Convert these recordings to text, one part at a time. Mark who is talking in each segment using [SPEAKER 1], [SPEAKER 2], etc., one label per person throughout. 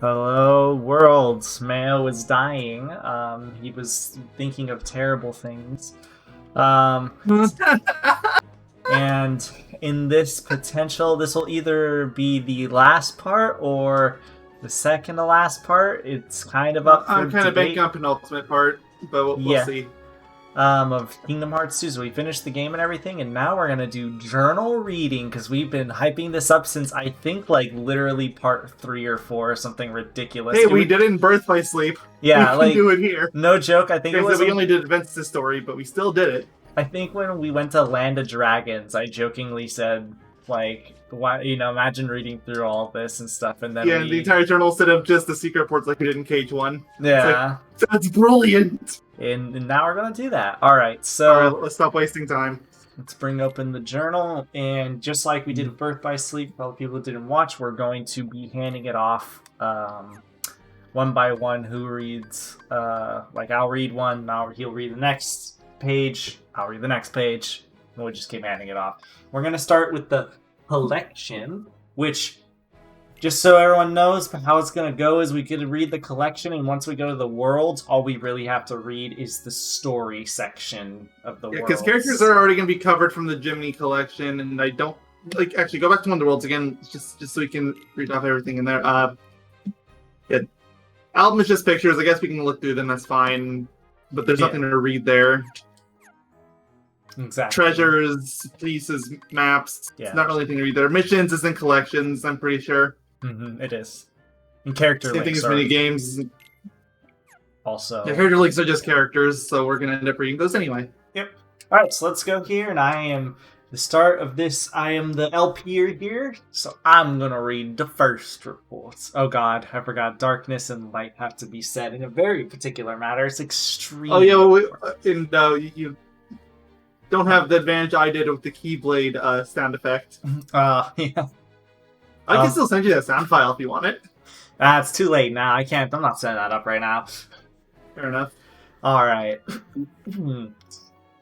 [SPEAKER 1] Hello, world. Mayo was dying. He was thinking of terrible things. And in this potential, this will either be the last part or the second to last part. It's kind of up for
[SPEAKER 2] I'm kind of
[SPEAKER 1] debate.
[SPEAKER 2] banking on penultimate part, but we'll see.
[SPEAKER 1] Of Kingdom Hearts 2. So we finished the game and everything, and now we're gonna do journal reading because we've been hyping this up since I think like literally part 3 or 4 or something ridiculous.
[SPEAKER 2] Hey, we did it in Birth by Sleep.
[SPEAKER 1] Yeah,
[SPEAKER 2] we
[SPEAKER 1] like
[SPEAKER 2] can do it here.
[SPEAKER 1] No joke. I think it was
[SPEAKER 2] we only did Adventure Story, but we still did it.
[SPEAKER 1] I think when we went to Land of Dragons, I jokingly said, like, why, imagine reading through all of this and stuff, and then
[SPEAKER 2] and the entire journal instead of just the secret reports like we did in Cage 1.
[SPEAKER 1] Yeah.
[SPEAKER 2] Like, that's brilliant!
[SPEAKER 1] And now we're gonna do that. Alright, so...
[SPEAKER 2] let's stop wasting time.
[SPEAKER 1] Let's bring open the journal, and just like we did with Birth by Sleep, for all the people who didn't watch, we're going to be handing it off one by one who reads, I'll read one, he'll read the next page, I'll read the next page, and we'll just keep handing it off. We're going to start with the collection, which, just so everyone knows how it's going to go, is we get to read the collection, and once we go to the worlds, all we really have to read is the story section of the worlds.
[SPEAKER 2] Because characters are already going to be covered from the Jiminy collection, and I don't... actually, go back to Wonderworlds again, just so we can read off everything in there. Album is just pictures. I guess we can look through them, that's fine. But there's nothing to read there.
[SPEAKER 1] Exactly.
[SPEAKER 2] Treasures, pieces, maps. Yeah. It's not really anything to read there. Missions is in collections, I'm pretty sure.
[SPEAKER 1] It is. And character
[SPEAKER 2] Same
[SPEAKER 1] links
[SPEAKER 2] thing as mini games.
[SPEAKER 1] Also.
[SPEAKER 2] Yeah, character links are just characters, so we're going to end up reading those anyway.
[SPEAKER 1] Yep. Alright, so let's go here, and I am the start of this. I am the LPer here, so I'm going to read the first reports. Oh god, I forgot. Darkness and light have to be said in a very particular manner. It's extreme.
[SPEAKER 2] Oh yeah, you don't have the advantage I did with the Keyblade sound effect.
[SPEAKER 1] Yeah.
[SPEAKER 2] I can still send you that sound file if you want it.
[SPEAKER 1] It's too late now. I can't. I'm not setting that up right now.
[SPEAKER 2] Fair enough.
[SPEAKER 1] Alright.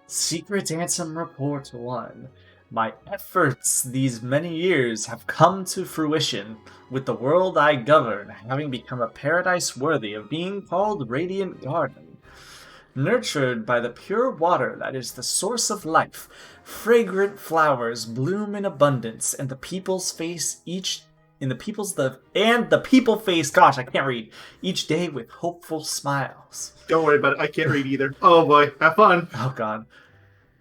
[SPEAKER 1] Secret Anthem Report 1. My efforts these many years have come to fruition, with the world I govern having become a paradise worthy of being called Radiant Garden. Nurtured by the pure water that is the source of life, fragrant flowers bloom in abundance, and the people face each day with hopeful smiles.
[SPEAKER 2] Don't worry about it. I can't read either. Oh boy, have fun.
[SPEAKER 1] Oh god.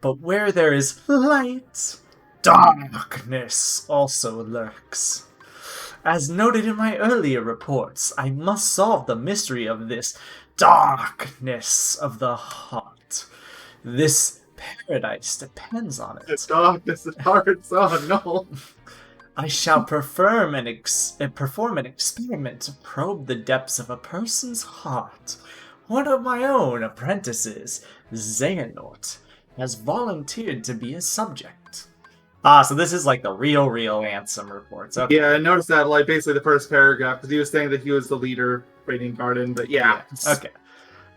[SPEAKER 1] But where there is light, darkness also lurks. As noted in my earlier reports, I must solve the mystery of this darkness of the heart. This paradise depends on it.
[SPEAKER 2] The darkness of hearts. Oh no.
[SPEAKER 1] I shall perform an experiment to probe the depths of a person's heart. One of my own apprentices, Xehanort, has volunteered to be a subject. So this is like the real Ansem reports. Okay.
[SPEAKER 2] Yeah, I noticed that, like, basically the first paragraph, because he was saying that he was the leader of Radiant Garden, but yeah.
[SPEAKER 1] Okay.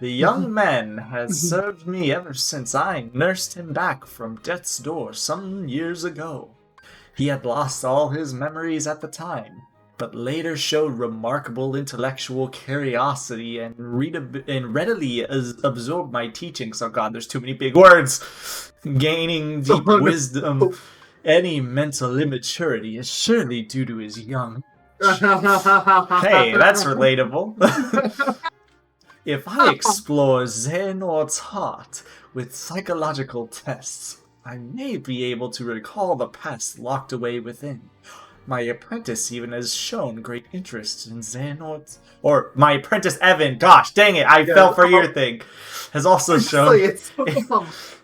[SPEAKER 1] The young man has served me ever since I nursed him back from death's door some years ago. He had lost all his memories at the time, but later showed remarkable intellectual curiosity and readily absorbed my teachings. Oh god, there's too many big words! Gaining deep wisdom. Any mental immaturity is surely due to his young... Hey, that's relatable. If I explore Xehanort's heart with psychological tests, I may be able to recall the past locked away within. My apprentice even has shown great interest in Xehanort's... Or, my apprentice Evan, gosh, dang it, I fell for your thing, has also shown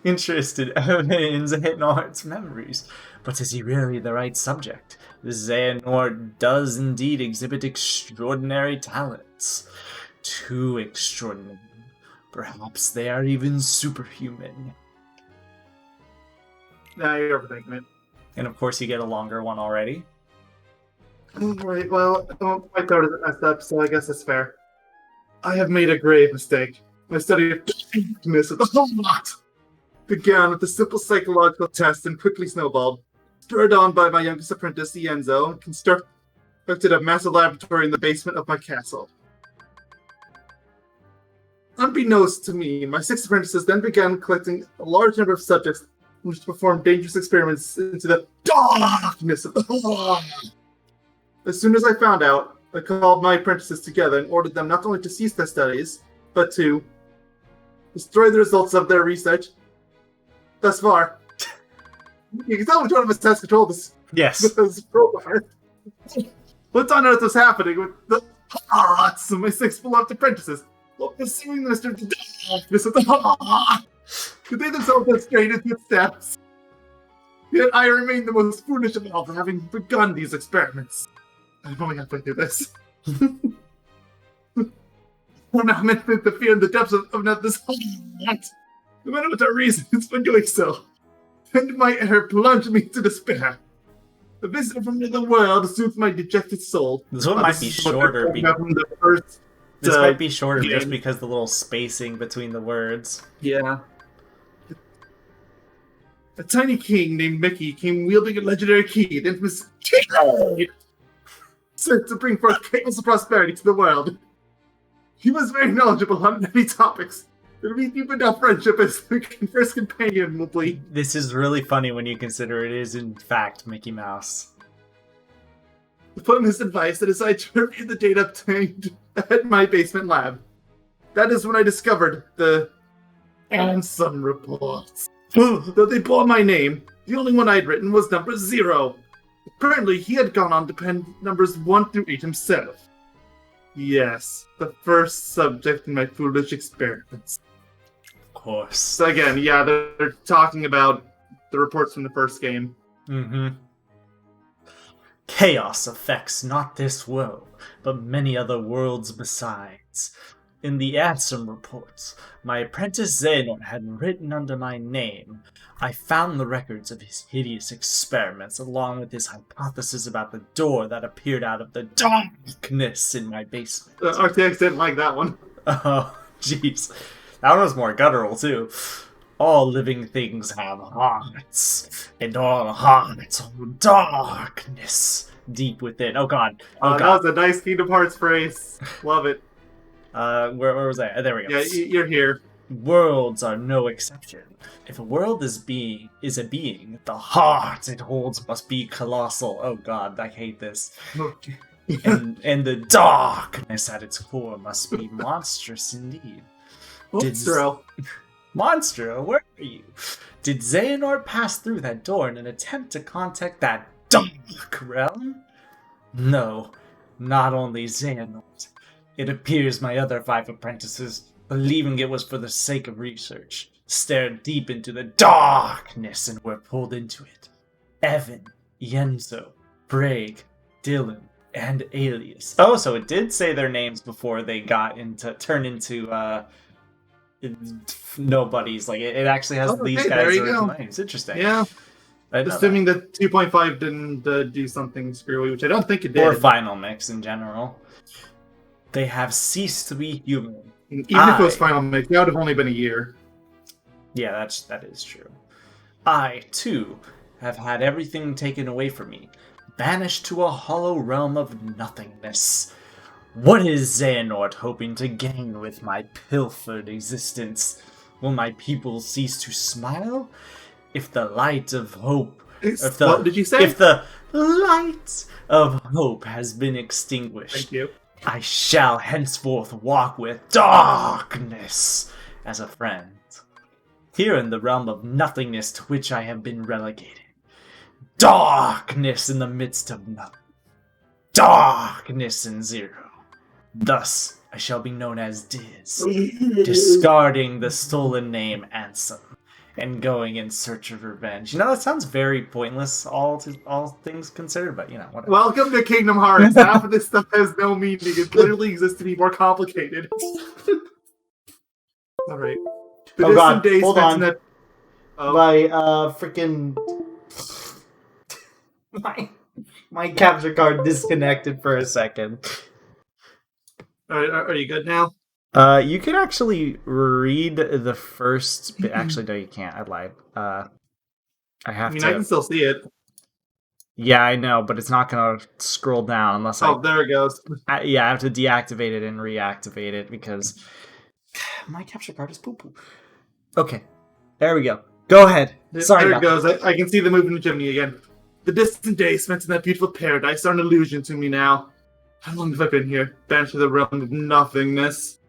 [SPEAKER 1] interest in Xehanort's memories. But is he really the right subject? Xehanort does indeed exhibit extraordinary talents. Too extraordinary. Perhaps they are even superhuman.
[SPEAKER 2] Nah, you're overthinking it.
[SPEAKER 1] And of course you get a longer one already.
[SPEAKER 2] Alright, well, my throat is messed up, so I guess that's fair. I have made a grave mistake. My study of darkness of the whole lot began with a simple psychological test and quickly snowballed. Spurred on by my youngest apprentice, Ienzo, conducted a massive laboratory in the basement of my castle. Unbeknownst to me, my 6 apprentices then began collecting a large number of subjects which performed dangerous experiments into the darkness of the hall. As soon as I found out, I called my apprentices together and ordered them not only to cease their studies, but to destroy the results of their research. Thus far, you can tell which one of us has control of this.
[SPEAKER 1] Yes.
[SPEAKER 2] This robot. What on earth was happening with the hearts of my 6 beloved apprentices? While pursuing the darkness of the heart. Could they themselves have strayed into its steps? Yet I remain the most foolish of all for having begun these experiments. I'm only halfway through this. We're not meant to interfere in the depths of this heart. No matter what our reasons for doing so. And my error plunged me to despair. A visitor from another world soothed my dejected soul.
[SPEAKER 1] This one might be shorter. This might be shorter just because the little spacing between the words.
[SPEAKER 2] Yeah. A tiny king named Mickey came wielding a legendary key, the infamous key, sent to bring forth chaos and prosperity to the world. He was very knowledgeable on many topics. But we deepened our friendship as the first companion will be.
[SPEAKER 1] This is really funny when you consider it is in fact Mickey Mouse.
[SPEAKER 2] Upon his advice, I decided to review the data obtained at my basement lab. That is when I discovered the Ansem reports. Though they bore my name, the only one I had written was number 0. Apparently, he had gone on to pen numbers 1 through 8 himself. Yes, the first subject in my foolish experiments.
[SPEAKER 1] Of course.
[SPEAKER 2] So again, yeah, they're talking about the reports from the first game.
[SPEAKER 1] Mm-hmm. Chaos affects not this world, but many other worlds besides. In the Ansem reports, my apprentice Xehanort had written under my name. I found the records of his hideous experiments, along with his hypothesis about the door that appeared out of the darkness in my basement.
[SPEAKER 2] RTX didn't like that one.
[SPEAKER 1] Oh, jeez. That one was more guttural, too. All living things have hearts, and all hearts hold darkness deep within. Oh god. Oh god.
[SPEAKER 2] That was a nice Kingdom Hearts phrase. Love it.
[SPEAKER 1] Where was I? There we go.
[SPEAKER 2] Yeah, you're here.
[SPEAKER 1] Worlds are no exception. If a world is a being, the heart it holds must be colossal. Oh god, I hate this. and the darkness at its core must be monstrous indeed.
[SPEAKER 2] Monstro.
[SPEAKER 1] Monstro, where are you? Did Xehanort pass through that door in an attempt to contact that dark realm? No, not only Xehanort. It appears my other 5 apprentices, believing it was for the sake of research, stared deep into the darkness and were pulled into it. Evan, Yenzo, Bragg, Dylan, and Alias. Oh, so it did say their names before they turned into nobodies. Like it actually has these guys' original names. Interesting.
[SPEAKER 2] Yeah. Assuming that 2.5 didn't do something screwy, which I don't think it did.
[SPEAKER 1] Or Final Mix in general. They have ceased to be human.
[SPEAKER 2] Even if it was Final Mix, that would have only been a year.
[SPEAKER 1] Yeah, that is true. I, too, have had everything taken away from me, banished to a hollow realm of nothingness. What is Xehanort hoping to gain with my pilfered existence? Will my people cease to smile? If the light of hope...
[SPEAKER 2] What did you say?
[SPEAKER 1] If the light of hope has been extinguished...
[SPEAKER 2] Thank you.
[SPEAKER 1] I shall henceforth walk with darkness as a friend. Here in the realm of nothingness to which I have been relegated. Darkness in the midst of nothing. Darkness in zero. Thus I shall be known as Diz, discarding the stolen name Ansem, and going in search of revenge. You know, that sounds very pointless, all things considered, but, whatever.
[SPEAKER 2] Welcome to Kingdom Hearts. Half of this stuff has no meaning. It literally exists to be more complicated. Alright.
[SPEAKER 1] Oh god, hold on. My,
[SPEAKER 2] freaking...
[SPEAKER 1] my capture card disconnected for a second.
[SPEAKER 2] Alright, are you good now?
[SPEAKER 1] You can actually read the first bit. Actually, no, you can't. I lied. I can
[SPEAKER 2] still see it.
[SPEAKER 1] Yeah, I know, but it's not gonna scroll down unless
[SPEAKER 2] Oh, there it goes.
[SPEAKER 1] I have to deactivate it and reactivate it because my capture card is poo-poo. Okay, there we go. Go ahead. Sorry
[SPEAKER 2] There it
[SPEAKER 1] about
[SPEAKER 2] goes. I can see the moving in the chimney again. The distant days spent in that beautiful paradise are an illusion to me now. How long have I been here? Banished to the realm of nothingness.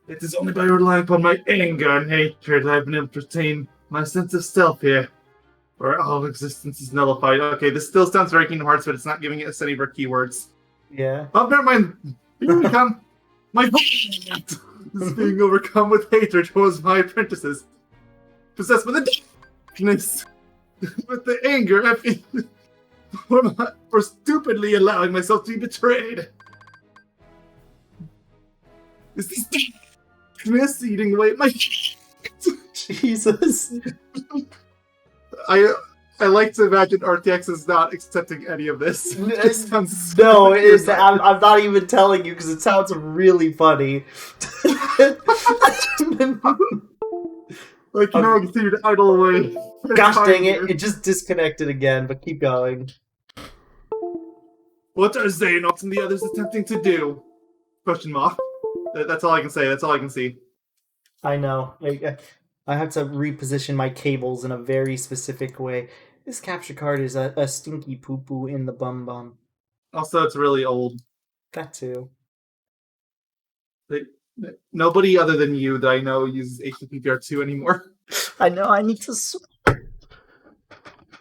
[SPEAKER 2] It is only by relying upon my anger and hatred that I've been able to retain my sense of self here, where all existence is nullified. Okay, this still sounds very Kingdom Hearts, but it's not giving us any of our keywords.
[SPEAKER 1] Yeah.
[SPEAKER 2] Oh, never mind. Here we come. My heart is being overcome with hatred towards my apprentices. Possessed with the darkness, with the anger I feel for stupidly allowing myself to be betrayed. Is this darkness eating away at my
[SPEAKER 1] Jesus.
[SPEAKER 2] I like to imagine RTX is not accepting any of this. It sounds
[SPEAKER 1] No, I'm not even telling you because it sounds really funny.
[SPEAKER 2] I can now continue to idle away.
[SPEAKER 1] Gosh dang it, it just disconnected again, but keep going.
[SPEAKER 2] What are Xehanort and the others attempting to do? Question mark. That's all I can say. That's all I can see.
[SPEAKER 1] I know. I have to reposition my cables in a very specific way. This capture card is a stinky poo-poo in the bum-bum.
[SPEAKER 2] Also, it's really old.
[SPEAKER 1] That too.
[SPEAKER 2] Nobody other than you that I know uses HTTPR2 anymore.
[SPEAKER 1] I know, I need to...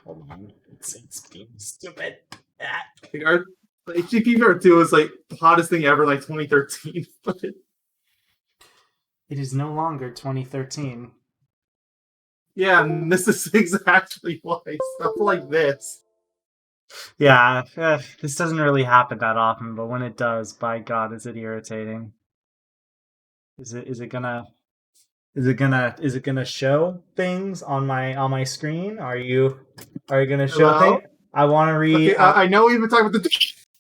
[SPEAKER 1] Hold on. It's being stupid.
[SPEAKER 2] HTTPR2 was like the hottest thing ever in like 2013. But
[SPEAKER 1] it is no longer 2013.
[SPEAKER 2] Yeah, and this is exactly why. Stuff like this.
[SPEAKER 1] Yeah, this doesn't really happen that often, but when it does, by God, is it irritating. Is it gonna show things on my screen? Are you gonna show things? I want to read.
[SPEAKER 2] Okay, I know we've been talking about the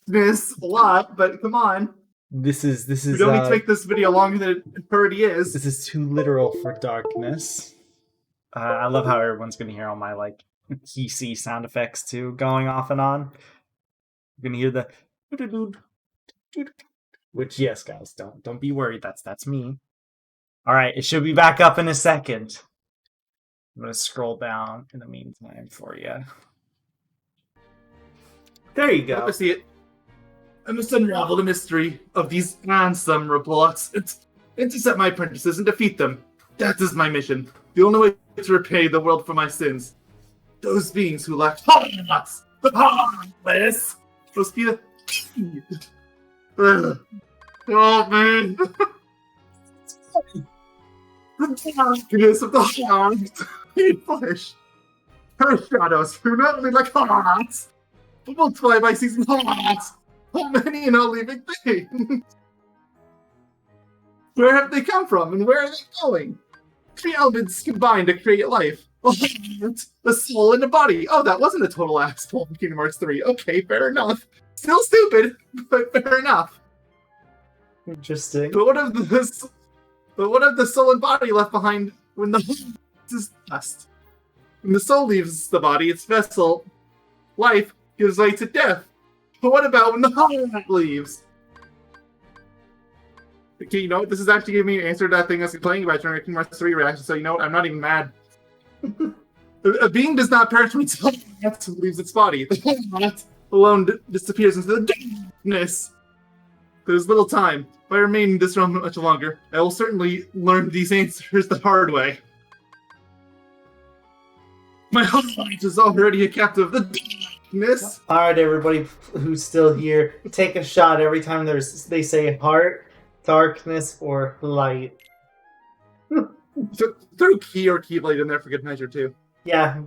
[SPEAKER 2] darkness a lot, but come on.
[SPEAKER 1] This is.
[SPEAKER 2] We don't need to make this video longer than it already is.
[SPEAKER 1] This is too literal for darkness. I love how everyone's gonna hear all my like PC sound effects too, going off and on. You're gonna hear the, which yes, guys, don't be worried. That's me. All right, it should be back up in a second. I'm gonna scroll down in the meantime for you. There you go.
[SPEAKER 2] I see it. I must unravel the mystery of these ransom reports, intercept my apprentices, and defeat them. That is my mission. The only way to repay the world for my sins. Those beings who lack hearts, the heartless, must be the key. Oh man. The darkness of the heart made flesh. Her shadows who not only like hearts, but multiply by season hearts. How many and all living things? Where have they come from and where are they going? Three elements combined to create life. A heart, a soul, and a body. Oh, that wasn't a total asshole in Kingdom Hearts 3. Okay, fair enough. Still stupid, but fair enough.
[SPEAKER 1] Interesting.
[SPEAKER 2] But what of the soul and body left behind when the heart is dust? When the soul leaves the body, its vessel, life, gives way to death. But what about when the heart leaves? Okay, you know what? This is actually giving me an answer to that thing I was complaining about during Kingdom Hearts 3 reaction, so you know what? I'm not even mad. A being does not perish when its heart leaves its body. The heart alone disappears into the darkness. There's little time. If I remain in this realm much longer, I will certainly learn these answers the hard way. My heart is already a captive of the darkness.
[SPEAKER 1] All right, everybody who's still here, take a shot every time they say heart, darkness, or light.
[SPEAKER 2] Throw key or keyblade in there for good measure too.
[SPEAKER 1] Yeah.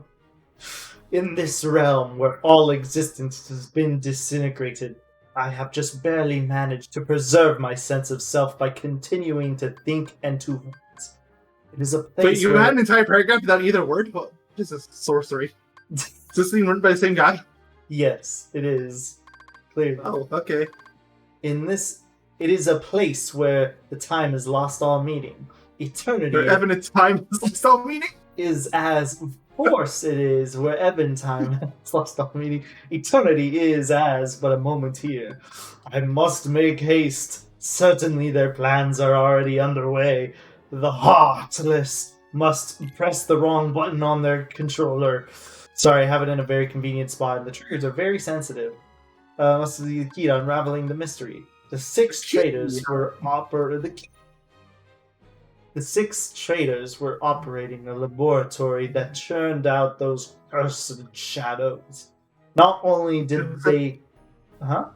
[SPEAKER 1] In this realm where all existence has been disintegrated, I have just barely managed to preserve my sense of self by continuing to think and to want. It is a place
[SPEAKER 2] But you had an entire paragraph without either word? What is this sorcery? Is this being written by the same guy?
[SPEAKER 1] Yes, it is. Clearly.
[SPEAKER 2] Oh, okay.
[SPEAKER 1] It is a place where the time has lost all meaning. Eternity
[SPEAKER 2] Evan, time is lost all meaning?
[SPEAKER 1] is as course it is, where Eventime has lost all meaning. Eternity is as but a moment here. I must make haste. Certainly their plans are already underway. The Heartless must press the wrong button on their controller. Sorry, I have it in a very convenient spot, and the triggers are very sensitive. Must be the key to unraveling the mystery. The six traders were operating a laboratory that churned out those cursed shadows. Not only did they... Huh?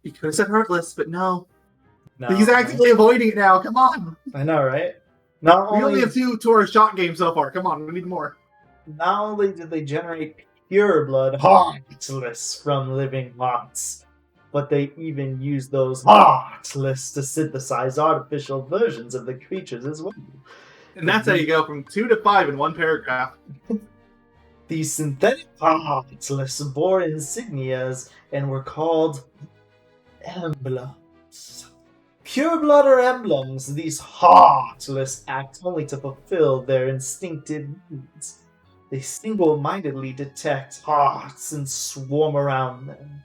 [SPEAKER 2] You could have said Heartless, but no.
[SPEAKER 1] No.
[SPEAKER 2] He's actively avoiding it now. Come on.
[SPEAKER 1] I know, right?
[SPEAKER 2] We only have 2 tour shot games so far. Come on, we need more.
[SPEAKER 1] Not only did they generate pure blood Heartless from living hearts, but they even used those Heartless to synthesize artificial versions of the creatures as well.
[SPEAKER 2] And that's how you go from 2 to 5 in one paragraph.
[SPEAKER 1] These synthetic Heartless bore insignias and were called emblems. Pure blood or emblems, these Heartless act only to fulfill their instinctive needs. They single-mindedly detect hearts and swarm around them.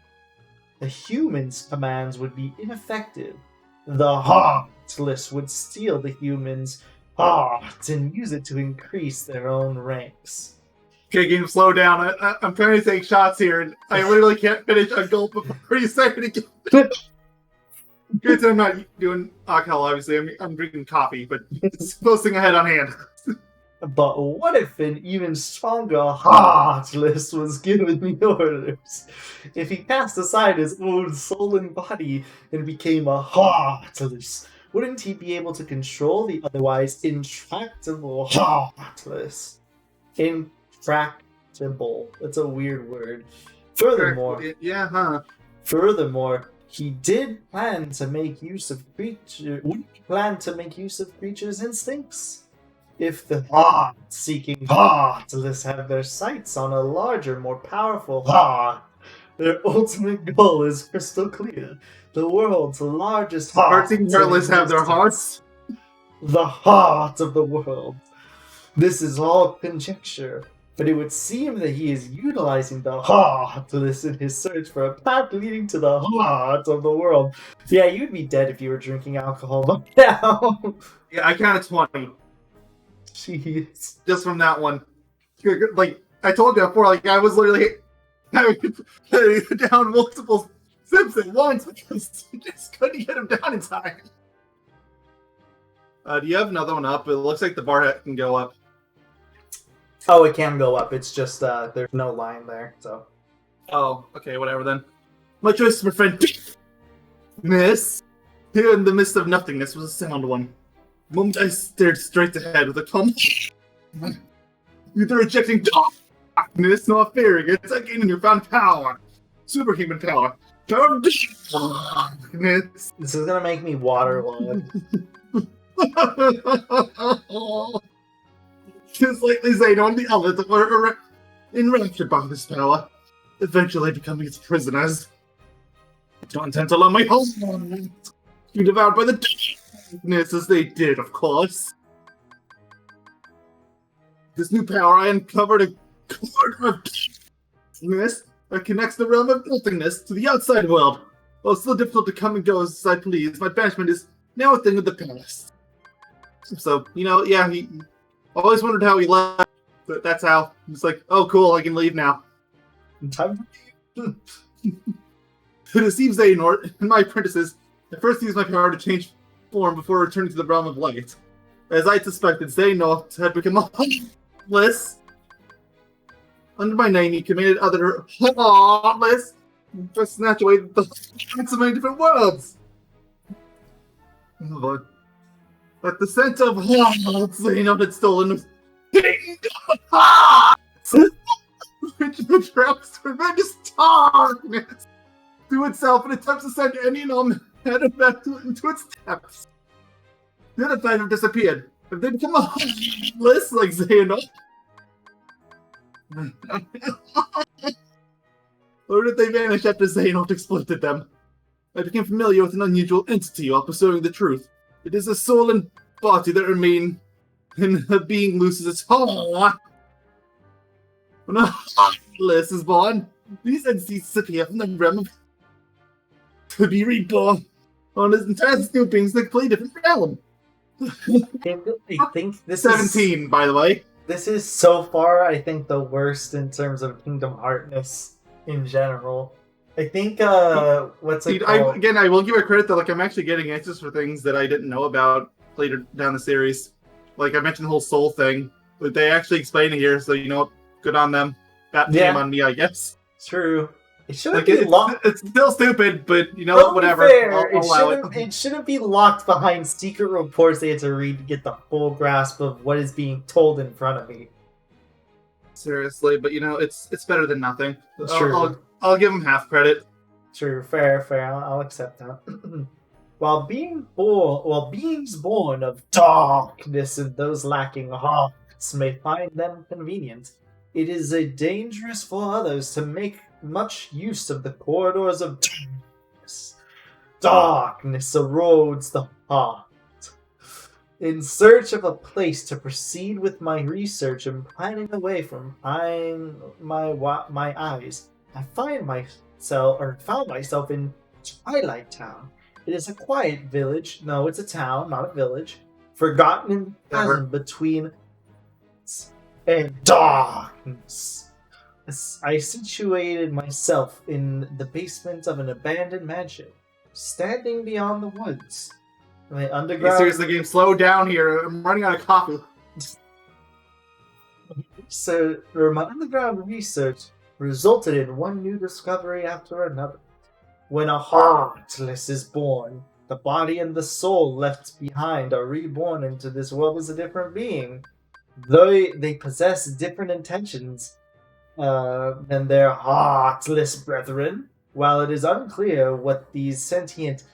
[SPEAKER 1] The humans' commands would be ineffective. The Heartless would steal the humans' heart and use it to increase their own ranks.
[SPEAKER 2] Okay, game, slow down. I'm trying to take shots here, and I literally can't finish a gulp before you say it again. Good, I'm not doing alcohol, obviously. I'm drinking coffee, but it's the closest thing I had on hand.
[SPEAKER 1] But what if an even stronger Heartless was given the orders? If he cast aside his own soul and body and became a Heartless, wouldn't he be able to control the otherwise intractable Heartless? Intractable. That's a weird word. Furthermore, Furthermore, he did plan to make use of creatures' instincts. If the heart-seeking Heartless have their sights on a larger, more powerful heart, their ultimate goal is crystal clear. The world's largest
[SPEAKER 2] Heart-seeking Heartless have their hearts?
[SPEAKER 1] The heart of the world. This is all conjecture, but it would seem that he is utilizing the Heartless in his search for a path leading to the heart of the world. Yeah, you'd be dead if you were drinking alcohol by now.
[SPEAKER 2] Yeah, I counted 20.
[SPEAKER 1] Jeez.
[SPEAKER 2] Just from that one. Like, I told you before, like, I was literally having down multiple sips at once because I just couldn't get him down in time. Do you have another one up? It looks like the bar can go up.
[SPEAKER 1] Oh, it can go up. It's just, there's no line there, so.
[SPEAKER 2] Oh, okay, whatever then. My choice, my friend. Miss. Here in the midst of nothingness was a sound one. The moment I stared straight ahead with a calm, neither rejecting darkness nor fearing it, I gained a newfound power. Superhuman power. Power of darkness.
[SPEAKER 1] This is gonna make me waterlogged.
[SPEAKER 2] Just like they say on the others were enraptured by this power, eventually becoming its prisoners. Content alone my whole mind, be devoured by the darkness as they did, of course. This new power, I uncovered a cord of darkness that connects the realm of nothingness to the outside world. While it's still difficult to come and go as I please, my banishment is now a thing of the past. So, you know, yeah, he always wondered how he left, but that's how. It's like, oh cool, I can leave now.
[SPEAKER 1] Time
[SPEAKER 2] To deceive Xehanort and my apprentices, I first used my power to change form before returning to the realm of light. As I suspected, Xehanort had become a Heartless. Under my name, he commanded other Heartless to snatch away the so many different worlds. Oh, but the scent of hearts Xehanort had stolen was which attracts tremendous darkness to itself and attempts to send any and all matter back into its depths. The other side have disappeared, but they become a Heartless like Xehanort. Or did they vanish after Xehanort exploited them? I became familiar with an unusual entity while pursuing the truth. It is a soul and body that remain, and a being loses its heart. When a heartless is born, these entities appear from the realm of to be reborn on his entire scooping to a completely different realm.
[SPEAKER 1] I think this
[SPEAKER 2] 17, by the way.
[SPEAKER 1] This is so far, I think, the worst in terms of Kingdom Heartness in general. I think, what's it called?
[SPEAKER 2] I will give her credit, though. Like, I'm actually getting answers for things that I didn't know about later down the series. Like, I mentioned the whole soul thing. But they actually explain it here, so, you know, good on them. Bad name on me, I guess.
[SPEAKER 1] True. It shouldn't
[SPEAKER 2] Like,
[SPEAKER 1] be locked.
[SPEAKER 2] It's still stupid, but, you know what, whatever.
[SPEAKER 1] Fair,
[SPEAKER 2] I'll allow
[SPEAKER 1] it shouldn't be locked behind secret reports they had to read to get the full grasp of what is being told in front of me.
[SPEAKER 2] Seriously, but, you know, it's better than nothing.
[SPEAKER 1] True.
[SPEAKER 2] I'll give them half credit.
[SPEAKER 1] True, fair. I'll accept that. While beings born of darkness and those lacking hearts may find them convenient, it is dangerous for others to make much use of the corridors of darkness. Darkness erodes the heart. In search of a place to proceed with my research and planning away from prying my eyes, I found myself in Twilight Town. It is a quiet village. No, it's a town, not a village. Forgotten in the chasm between and darkness. I situated myself in the basement of an abandoned mansion, standing beyond the woods. My underground.
[SPEAKER 2] Seriously, game, slow down here. I'm running out of coffee.
[SPEAKER 1] My underground research resulted in one new discovery after another. When a heartless is born, the body and the soul left behind are reborn into this world as a different being. Though they possess different intentions than their heartless brethren, while it is unclear what these sentient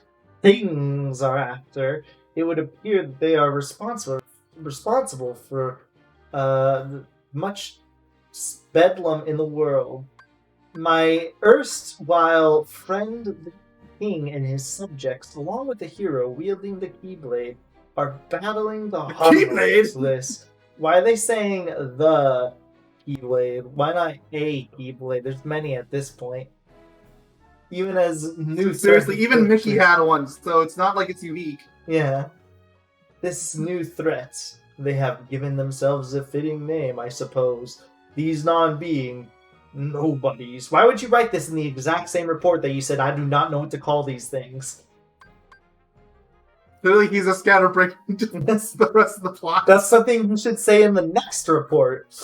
[SPEAKER 1] things are after, it would appear that they are responsible for much bedlam in the world. My erstwhile friend the king and his subjects, along with the hero wielding the Keyblade, are battling the heartless. Why are they saying the Keyblade? Why not a Keyblade? There's many at this point. Even as new
[SPEAKER 2] Seriously, even Mickey had one, so it's not like it's unique.
[SPEAKER 1] Yeah. This new threat, they have given themselves a fitting name, I suppose. These non-being nobodies. Why would you write this in the exact same report that you said, I do not know what to call these things?
[SPEAKER 2] Clearly he's a scatterbrain. That's the rest of the plot.
[SPEAKER 1] That's something you should say in the next report.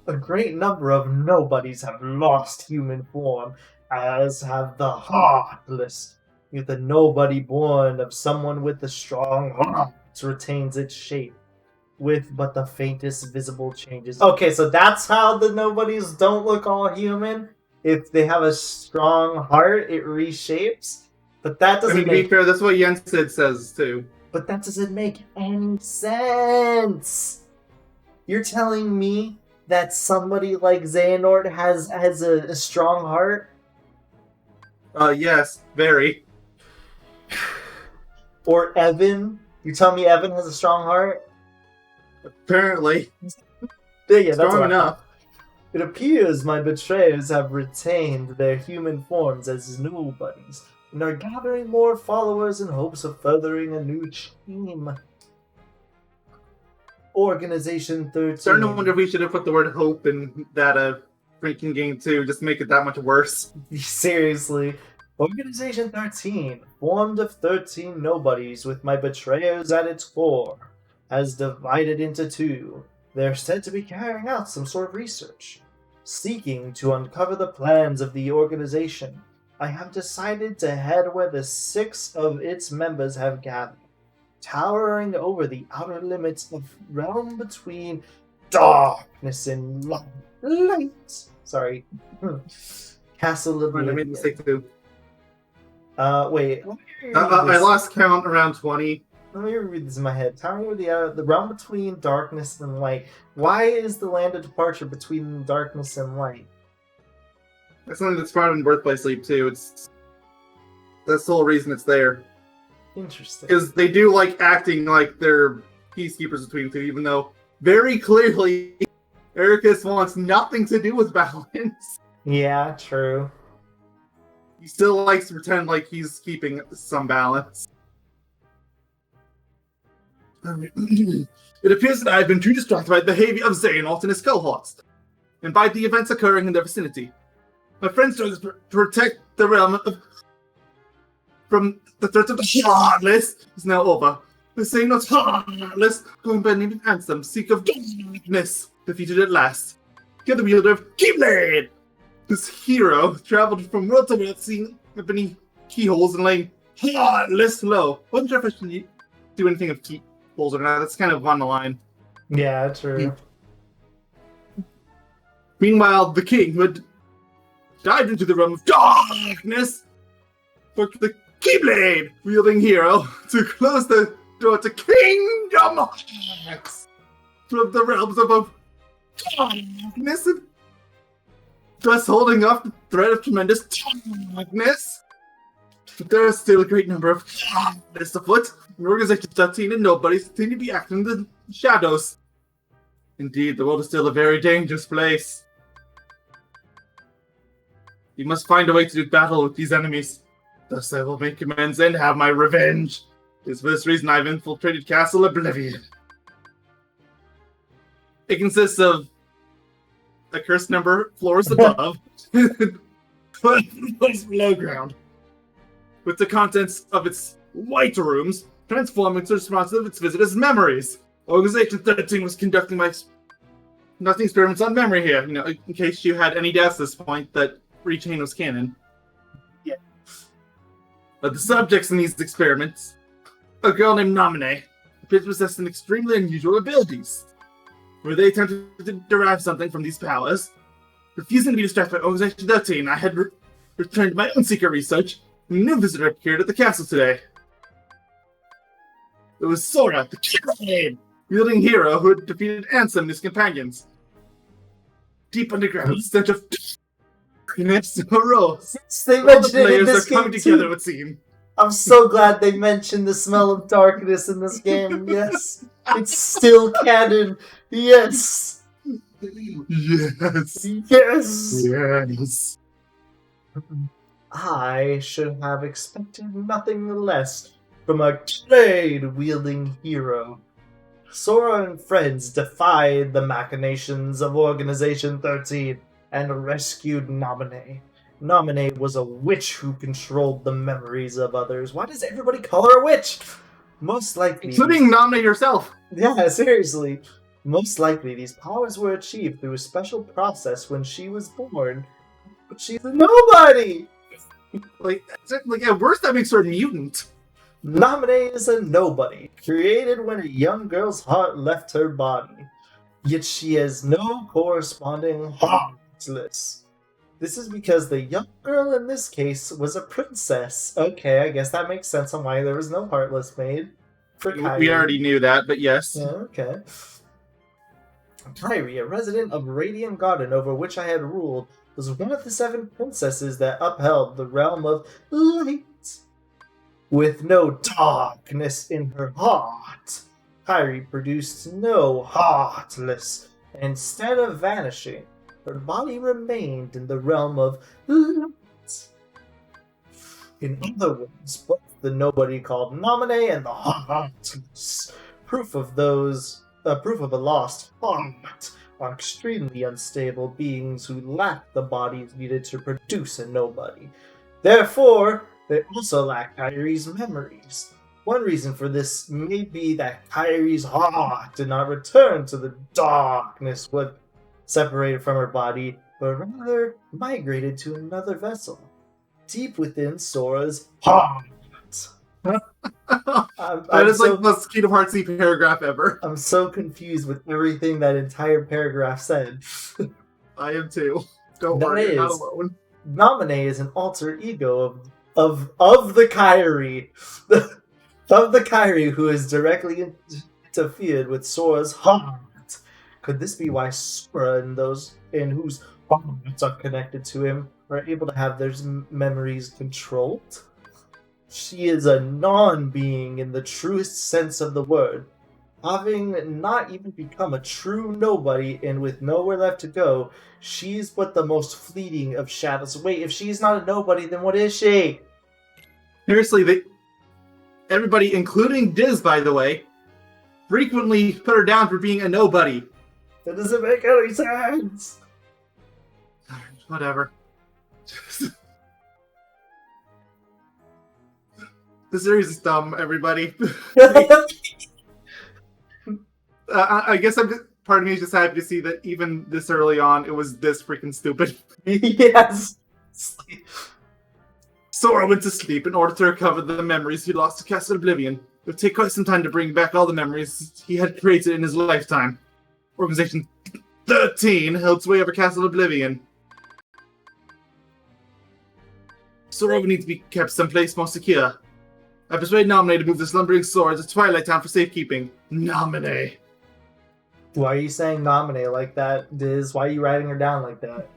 [SPEAKER 1] A great number of nobodies have lost human form, as have the heartless. Yet the nobody born of someone with a strong heart retains its shape, with but the faintest visible changes. Okay, so that's how the nobodies don't look all human. If they have a strong heart, it reshapes. But that doesn't
[SPEAKER 2] to be fair, that's what Yensid says too.
[SPEAKER 1] But that doesn't make any sense. You're telling me that somebody like Xehanort has a strong heart?
[SPEAKER 2] Yes, very.
[SPEAKER 1] Or Evan? You tell me Evan has a strong heart?
[SPEAKER 2] Apparently.
[SPEAKER 1] Yeah,
[SPEAKER 2] strong enough.
[SPEAKER 1] It appears my betrayers have retained their human forms as nobodies, and are gathering more followers in hopes of furthering a new team. Organization 13.
[SPEAKER 2] Starting to wonder if we should have put the word hope in that drinking game too, just to make it that much worse.
[SPEAKER 1] Seriously. Organization 13, formed of 13 nobodies with my betrayers at its core, has divided into two. They're said to be carrying out some sort of research, seeking to uncover the plans of the organization. I have decided to head where the 6 of its members have gathered, towering over the outer limits of realm between darkness and light. Sorry. Castle of
[SPEAKER 2] I made a mistake too.
[SPEAKER 1] Wait.
[SPEAKER 2] I lost count around 20.
[SPEAKER 1] Let me read this in my head. Towering over the realm between darkness and light. Why is the land of departure between darkness and light?
[SPEAKER 2] That's something that's found in Birthplace Leap too. That's the whole reason it's there.
[SPEAKER 1] Interesting.
[SPEAKER 2] Because they do like acting like they're peacekeepers between the two, even though very clearly Ericus wants nothing to do with balance.
[SPEAKER 1] Yeah, true.
[SPEAKER 2] He still likes to pretend like he's keeping some balance. It appears that I have been too distracted by the behavior of Xehanort and his cohorts, and by the events occurring in their vicinity. My friend's struggles to protect the realm from the threat of the Heartless is now over. The Xehanort's Heartless, going by the name of Ansem, seek of darkness, defeated at last. You're the wielder of Keyblade! This hero traveled from world to world, seeing many keyholes and laying Heartless low. Wasn't sure if I should do anything of keyholes or not. That's kind of on the line.
[SPEAKER 1] Yeah, true.
[SPEAKER 2] Meanwhile, the king, who had dived into the realm of darkness, worked the Keyblade wielding hero to close the door to Kingdom Hearts from the realms of darkness, and thus holding off the threat of tremendous darkness. But there are still a great number of darkness afoot, and Organization 13 and nobodies continue to be acting in the shadows. Indeed, the world is still a very dangerous place. You must find a way to do battle with these enemies. Thus I will make amends and have my revenge. It is for this reason I've infiltrated Castle Oblivion. It consists of a cursed number floors above, 12 floors below ground, with the contents of its white rooms transforming to responsive of its visitors' memories. Organization 13 was conducting experiments on memory here, in case you had any doubts at this point that Rechain was canon. Yeah. But the subjects in these experiments, a girl named Namine, appears to possess some extremely unusual abilities, where they attempted to derive something from these powers. Refusing to be distracted by Organization 13, I had returned to my own secret research, and a new visitor appeared at the castle today. It was Sora, the Keyblade wielding hero who had defeated Ansem and his companions. Deep underground, the stench of darkness arose.
[SPEAKER 1] They
[SPEAKER 2] All the
[SPEAKER 1] mentioned it in
[SPEAKER 2] players
[SPEAKER 1] this
[SPEAKER 2] are coming
[SPEAKER 1] game
[SPEAKER 2] together,
[SPEAKER 1] too.
[SPEAKER 2] it would seem.
[SPEAKER 1] I'm so glad they mentioned the smell of darkness in this game. Yes, it's still canon. Yes.
[SPEAKER 2] Yes.
[SPEAKER 1] Yes.
[SPEAKER 2] Yes.
[SPEAKER 1] I should have expected nothing less from a Keyblade-wielding hero. Sora and friends defied the machinations of Organization 13 and rescued Namine. Namine was a witch who controlled the memories of others. Why does everybody call her a witch? Most likely...
[SPEAKER 2] Including Namine yourself.
[SPEAKER 1] Yeah, seriously. Most likely, these powers were achieved through a special process when she was born. But she's a nobody!
[SPEAKER 2] Like at worst, that makes her a mutant.
[SPEAKER 1] Namine is a nobody, created when a young girl's heart left her body. Yet she has no corresponding heartless. This is because the young girl in this case was a princess. Okay, I guess that makes sense on why there was no heartless made. For Kyrie.
[SPEAKER 2] We already knew that, but yes.
[SPEAKER 1] Yeah, okay. Kyrie, a resident of Radiant Garden over which I had ruled, was one of the 7 princesses that upheld the realm of light. With no darkness in her heart, Kyrie produced no heartless. Instead of vanishing, her body remained in the realm of light. In other words, both the nobody called Namine and the heartless, proof of a lost heart, are extremely unstable beings who lack the bodies needed to produce a nobody. Therefore, they also lack Kyrie's memories. One reason for this may be that Kyrie's heart did not return to the darkness when separated from her body, but rather migrated to another vessel, deep within Sora's heart.
[SPEAKER 2] That is like the most Kingdom Hearts-y paragraph ever.
[SPEAKER 1] I'm so confused with everything that entire paragraph said.
[SPEAKER 2] I am too. Don't worry, you're not alone.
[SPEAKER 1] Namine is an alter ego of the Kyrie. Of the Kyrie who is directly interfered with Sora's heart. Could this be why Sora and those in whose hearts are connected to him are able to have their memories controlled? She is a non-being in the truest sense of the word. Having not even become a true nobody and with nowhere left to go, she's but the most fleeting of shadows. Wait, if she's not a nobody, then what is she?
[SPEAKER 2] Seriously, everybody, including Diz, by the way, frequently put her down for being a nobody.
[SPEAKER 1] That doesn't make any sense.
[SPEAKER 2] Whatever. The series is dumb, everybody. I guess part of me is just happy to see that even this early on, it was this freaking stupid.
[SPEAKER 1] Yes.
[SPEAKER 2] Sora went to sleep in order to recover the memories he lost to Castle Oblivion. It would take quite some time to bring back all the memories he had created in his lifetime. Organization 13 held sway over Castle Oblivion. Sora would need to be kept someplace more secure. I persuade Naminé to move the slumbering Sora to Twilight Town for safekeeping. Naminé.
[SPEAKER 1] Why are you saying Naminé like that, Diz? Why are you writing her down like that?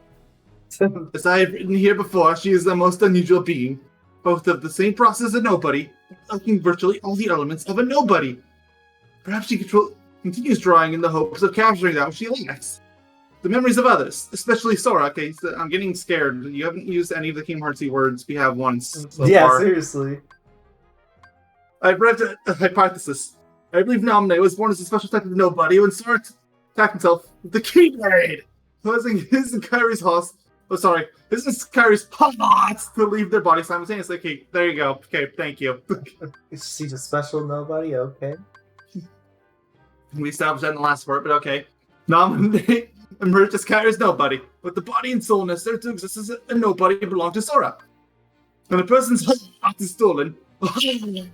[SPEAKER 2] As I have written here before, she is the most unusual being. Both of the same process as a nobody, lacking virtually all the elements of a nobody. Perhaps she continues drawing in the hopes of capturing that which she lacks. The memories of others, especially Sora. Okay, so I'm getting scared. You haven't used any of the Kingdom Hearts words we have once so far.
[SPEAKER 1] Seriously.
[SPEAKER 2] I've read a hypothesis. I believe Naminé was born as a special type of nobody when Sora attacked himself with the Keyblade, causing his and Kairi's house. Oh, sorry. This is Kairi's pots to leave their body simultaneously. Okay, there you go. Okay, thank you.
[SPEAKER 1] She's a special nobody, okay.
[SPEAKER 2] We established that in the last part, but okay. Naminé emerged as Kairi's nobody, with the body and soul necessary to exist as a nobody belonged to Sora. When a person's heart is stolen,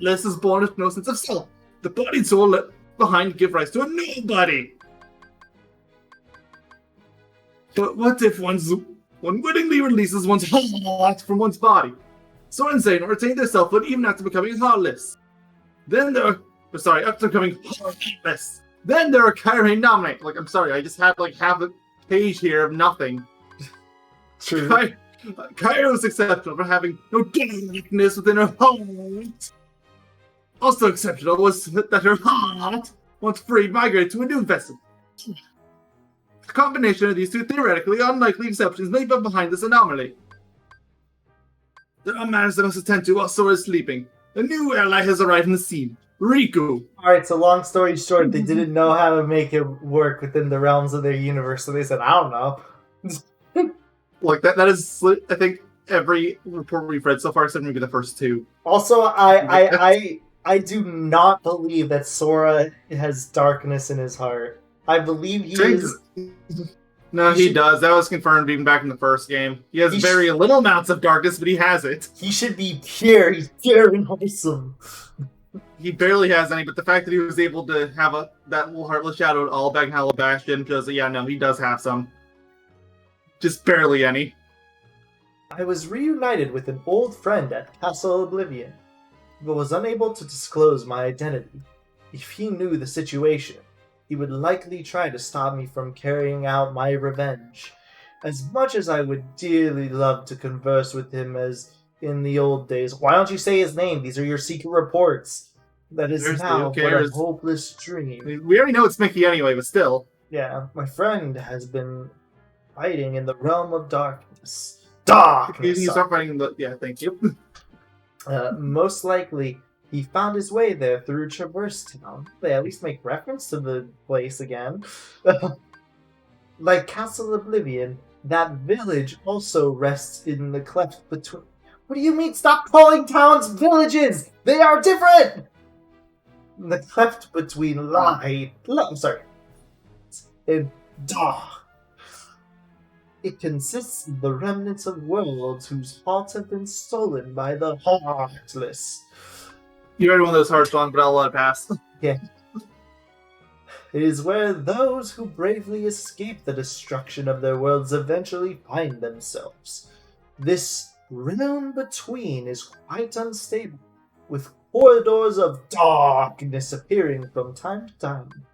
[SPEAKER 2] less is born with no sense of self. The body and soul left behind give rise to a nobody. But what if one wittingly releases one's heart from one's body? Sora and Xehanort retain their selfhood even after becoming heartless. After becoming heartless. Then there are Kairi and Naminé. I'm sorry, I just had half a page here of nothing.
[SPEAKER 1] True.
[SPEAKER 2] Kairi was exceptional for having no darkness within her heart. Also exceptional was that her heart, once free, migrated to a new vessel. The combination of these two theoretically unlikely exceptions may be behind this anomaly. There are matters that must attend to while Sora is sleeping. A new ally has arrived on the scene. Riku.
[SPEAKER 1] Alright, so long story short, they didn't know how to make it work within the realms of their universe, so they said, I don't know.
[SPEAKER 2] That is, I think, every report we've read so far, except maybe the first two.
[SPEAKER 1] Also, I do not believe that Sora has darkness in his heart. I believe he is...
[SPEAKER 2] No, he does. That was confirmed even back in the first game. He has very little amounts of darkness, but he has it.
[SPEAKER 1] He should be pure. He's pure and wholesome.
[SPEAKER 2] He barely has any, but the fact that he was able to have that little heartless shadow at all back in Hollow Bastion shows that, yeah, no, he does have some. Just barely any.
[SPEAKER 1] I was reunited with an old friend at Castle Oblivion, but was unable to disclose my identity. If he knew the situation, he would likely try to stop me from carrying out my revenge. As much as I would dearly love to converse with him as in the old days, why don't you say his name? These are your secret reports. That is now but a hopeless dream.
[SPEAKER 2] We already know it's Mickey anyway, but still.
[SPEAKER 1] Yeah, my friend has been fighting in the realm of darkness. Darkness!
[SPEAKER 2] You start fighting in the... Yeah, thank you.
[SPEAKER 1] Most likely, he found his way there through Traverse Town. They at least make reference to the place again. Like Castle Oblivion, that village also rests in the cleft between... What do you mean? Stop calling towns villages! They are different! The cleft between light... I'm sorry. And dark. It consists of the remnants of worlds whose hearts have been stolen by the heartless.
[SPEAKER 2] You read one of those hard songs, but I'll let it pass.
[SPEAKER 1] Yeah. It is where those who bravely escape the destruction of their worlds eventually find themselves. This realm between is quite unstable, with corridors of darkness appearing from time to time.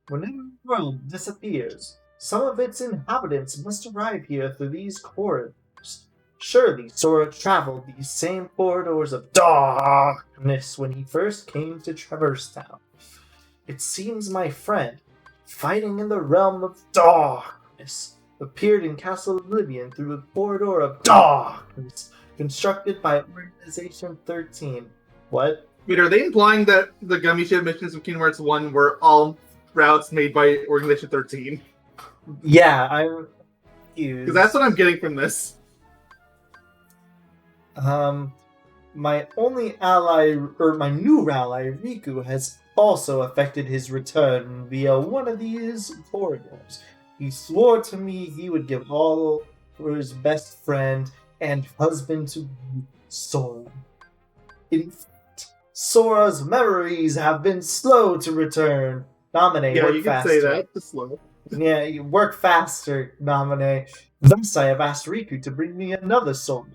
[SPEAKER 1] Whenever a world disappears, some of its inhabitants must arrive here through these corridors. Surely Sora traveled these same corridors of darkness when he first came to Traverse Town. It seems my friend, fighting in the realm of darkness, appeared in Castle Oblivion through a corridor of darkness constructed by Organization 13. What?
[SPEAKER 2] Wait, are they implying that the Gummy Ship missions of Kingdom Hearts 1 were all routes made by Organization 13?
[SPEAKER 1] Yeah, I'm confused.
[SPEAKER 2] Because that's what I'm getting from this.
[SPEAKER 1] My only ally, or my new ally, Riku, has also affected his return via one of these corridors. He swore to me he would give all for his best friend and husband to be, Sora. In fact, Sora's memories have been slow to return. Namine,
[SPEAKER 2] Yeah,
[SPEAKER 1] work
[SPEAKER 2] you can
[SPEAKER 1] faster.
[SPEAKER 2] say that. It's slow.
[SPEAKER 1] Yeah, you work faster, Namine. Thus I have asked Riku to bring me another Sora.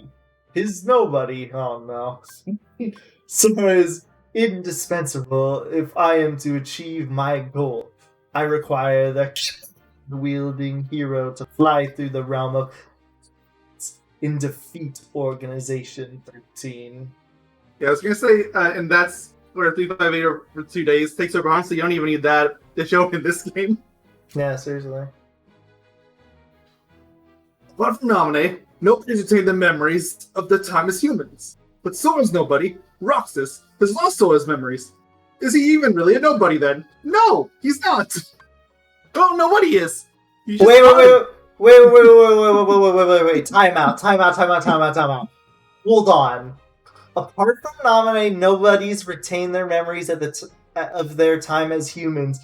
[SPEAKER 1] His nobody. Oh no. Sora is indispensable if I am to achieve my goal. I require the wielding hero to fly through the realm of in defeat Organization 13.
[SPEAKER 2] Yeah, I was gonna say, and that's where 358 for 2 days takes over on, so you don't even need that to show up in this game.
[SPEAKER 1] Yeah, seriously.
[SPEAKER 2] Apart from Nominee, nobody's retained the memories of the time as humans. But Sora's nobody, Roxas, has lost Sora's memories. Is he even really a nobody then? No, he's not. I don't know what he is. He's just
[SPEAKER 1] Wait. Time out. Hold on. Apart from Nominee, nobody's retained their memories at of their time as humans.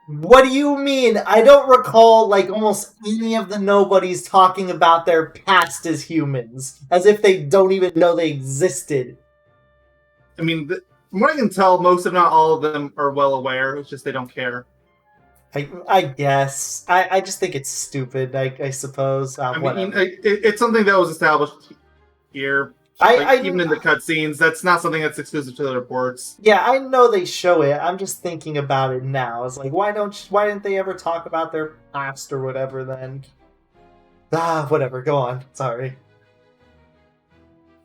[SPEAKER 1] What do you mean? I don't recall, almost any of the nobodies talking about their past as humans. As if they don't even know they existed.
[SPEAKER 2] I mean, from what I can tell, most if not all of them are well aware. It's just they don't care.
[SPEAKER 1] I guess. I just think it's stupid, I suppose.
[SPEAKER 2] I mean, it's something that was established here. Even in the cutscenes, that's not something that's exclusive to the reports.
[SPEAKER 1] Yeah, I know they show it. I'm just thinking about it now. It's like, why didn't they ever talk about their past or whatever then? Whatever. Go on. Sorry.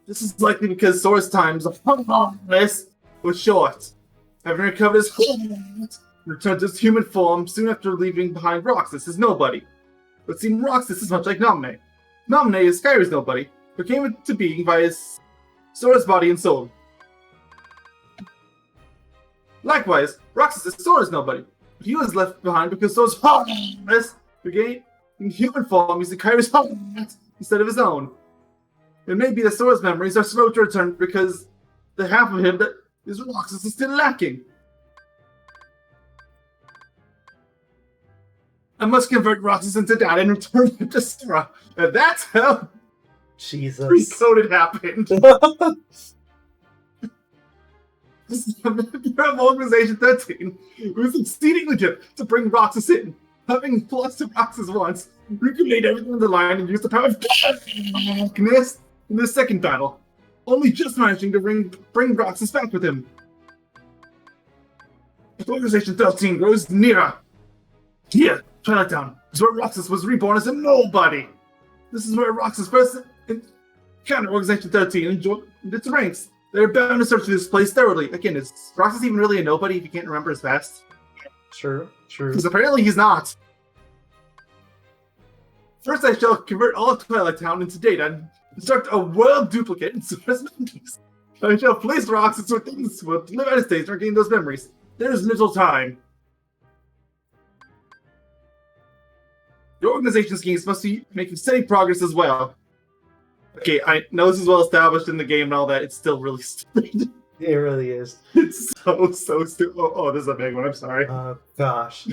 [SPEAKER 2] This is likely because Sora's times of this was short. Having recovered his heart, returned to his human form soon after leaving behind Roxas as nobody. But seeing Roxas is much like Naminé. Naminé is Skyri's nobody, who came into being by his Sora's body and soul. Likewise, Roxas is Sora's nobody, but he was left behind because Sora's heart began in human form using Kairi's heart instead of his own. It may be that Sora's memories are slow to return because the half of him that is Roxas is still lacking. I must convert Roxas into data and return him to Sora. And that's how
[SPEAKER 1] Jesus.
[SPEAKER 2] Recoded happened. This is a member of Organization 13 who was exceedingly legit to bring Roxas in. Having lost to Roxas once, Riku made everything in the line and used the power of darkness in the second battle, only just managing to bring Roxas back with him. Organization 13 grows nearer. Here, Twilight Town is where Roxas was reborn as a nobody. This is where Roxas first encountered Organization 13 and joined its ranks. They're bound to search this place thoroughly. Again, is Roxas even really a nobody if you can't remember his past?
[SPEAKER 1] True.
[SPEAKER 2] Because apparently he's not. First, I shall convert all of Twilight Town into data and construct a world duplicate in Sora's memories. I shall place Roxas with things will live out of states and regain those memories. There is little time. The organization schemes must be making steady progress as well. Okay, I know this is well established in the game and all that. It's still really stupid.
[SPEAKER 1] It really is.
[SPEAKER 2] It's so stupid. Oh, this is a big one. I'm sorry.
[SPEAKER 1] Gosh.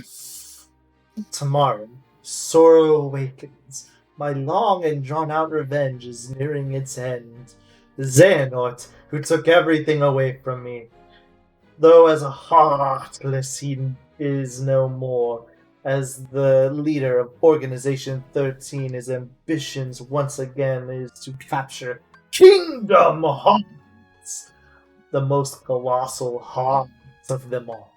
[SPEAKER 1] Tomorrow, Sora awakens. My long and drawn-out revenge is nearing its end. The Xehanort, who took everything away from me. Though as a heartless he is no more. As the leader of Organization 13, his ambitions once again is to capture Kingdom Hearts, the most colossal hearts of them all.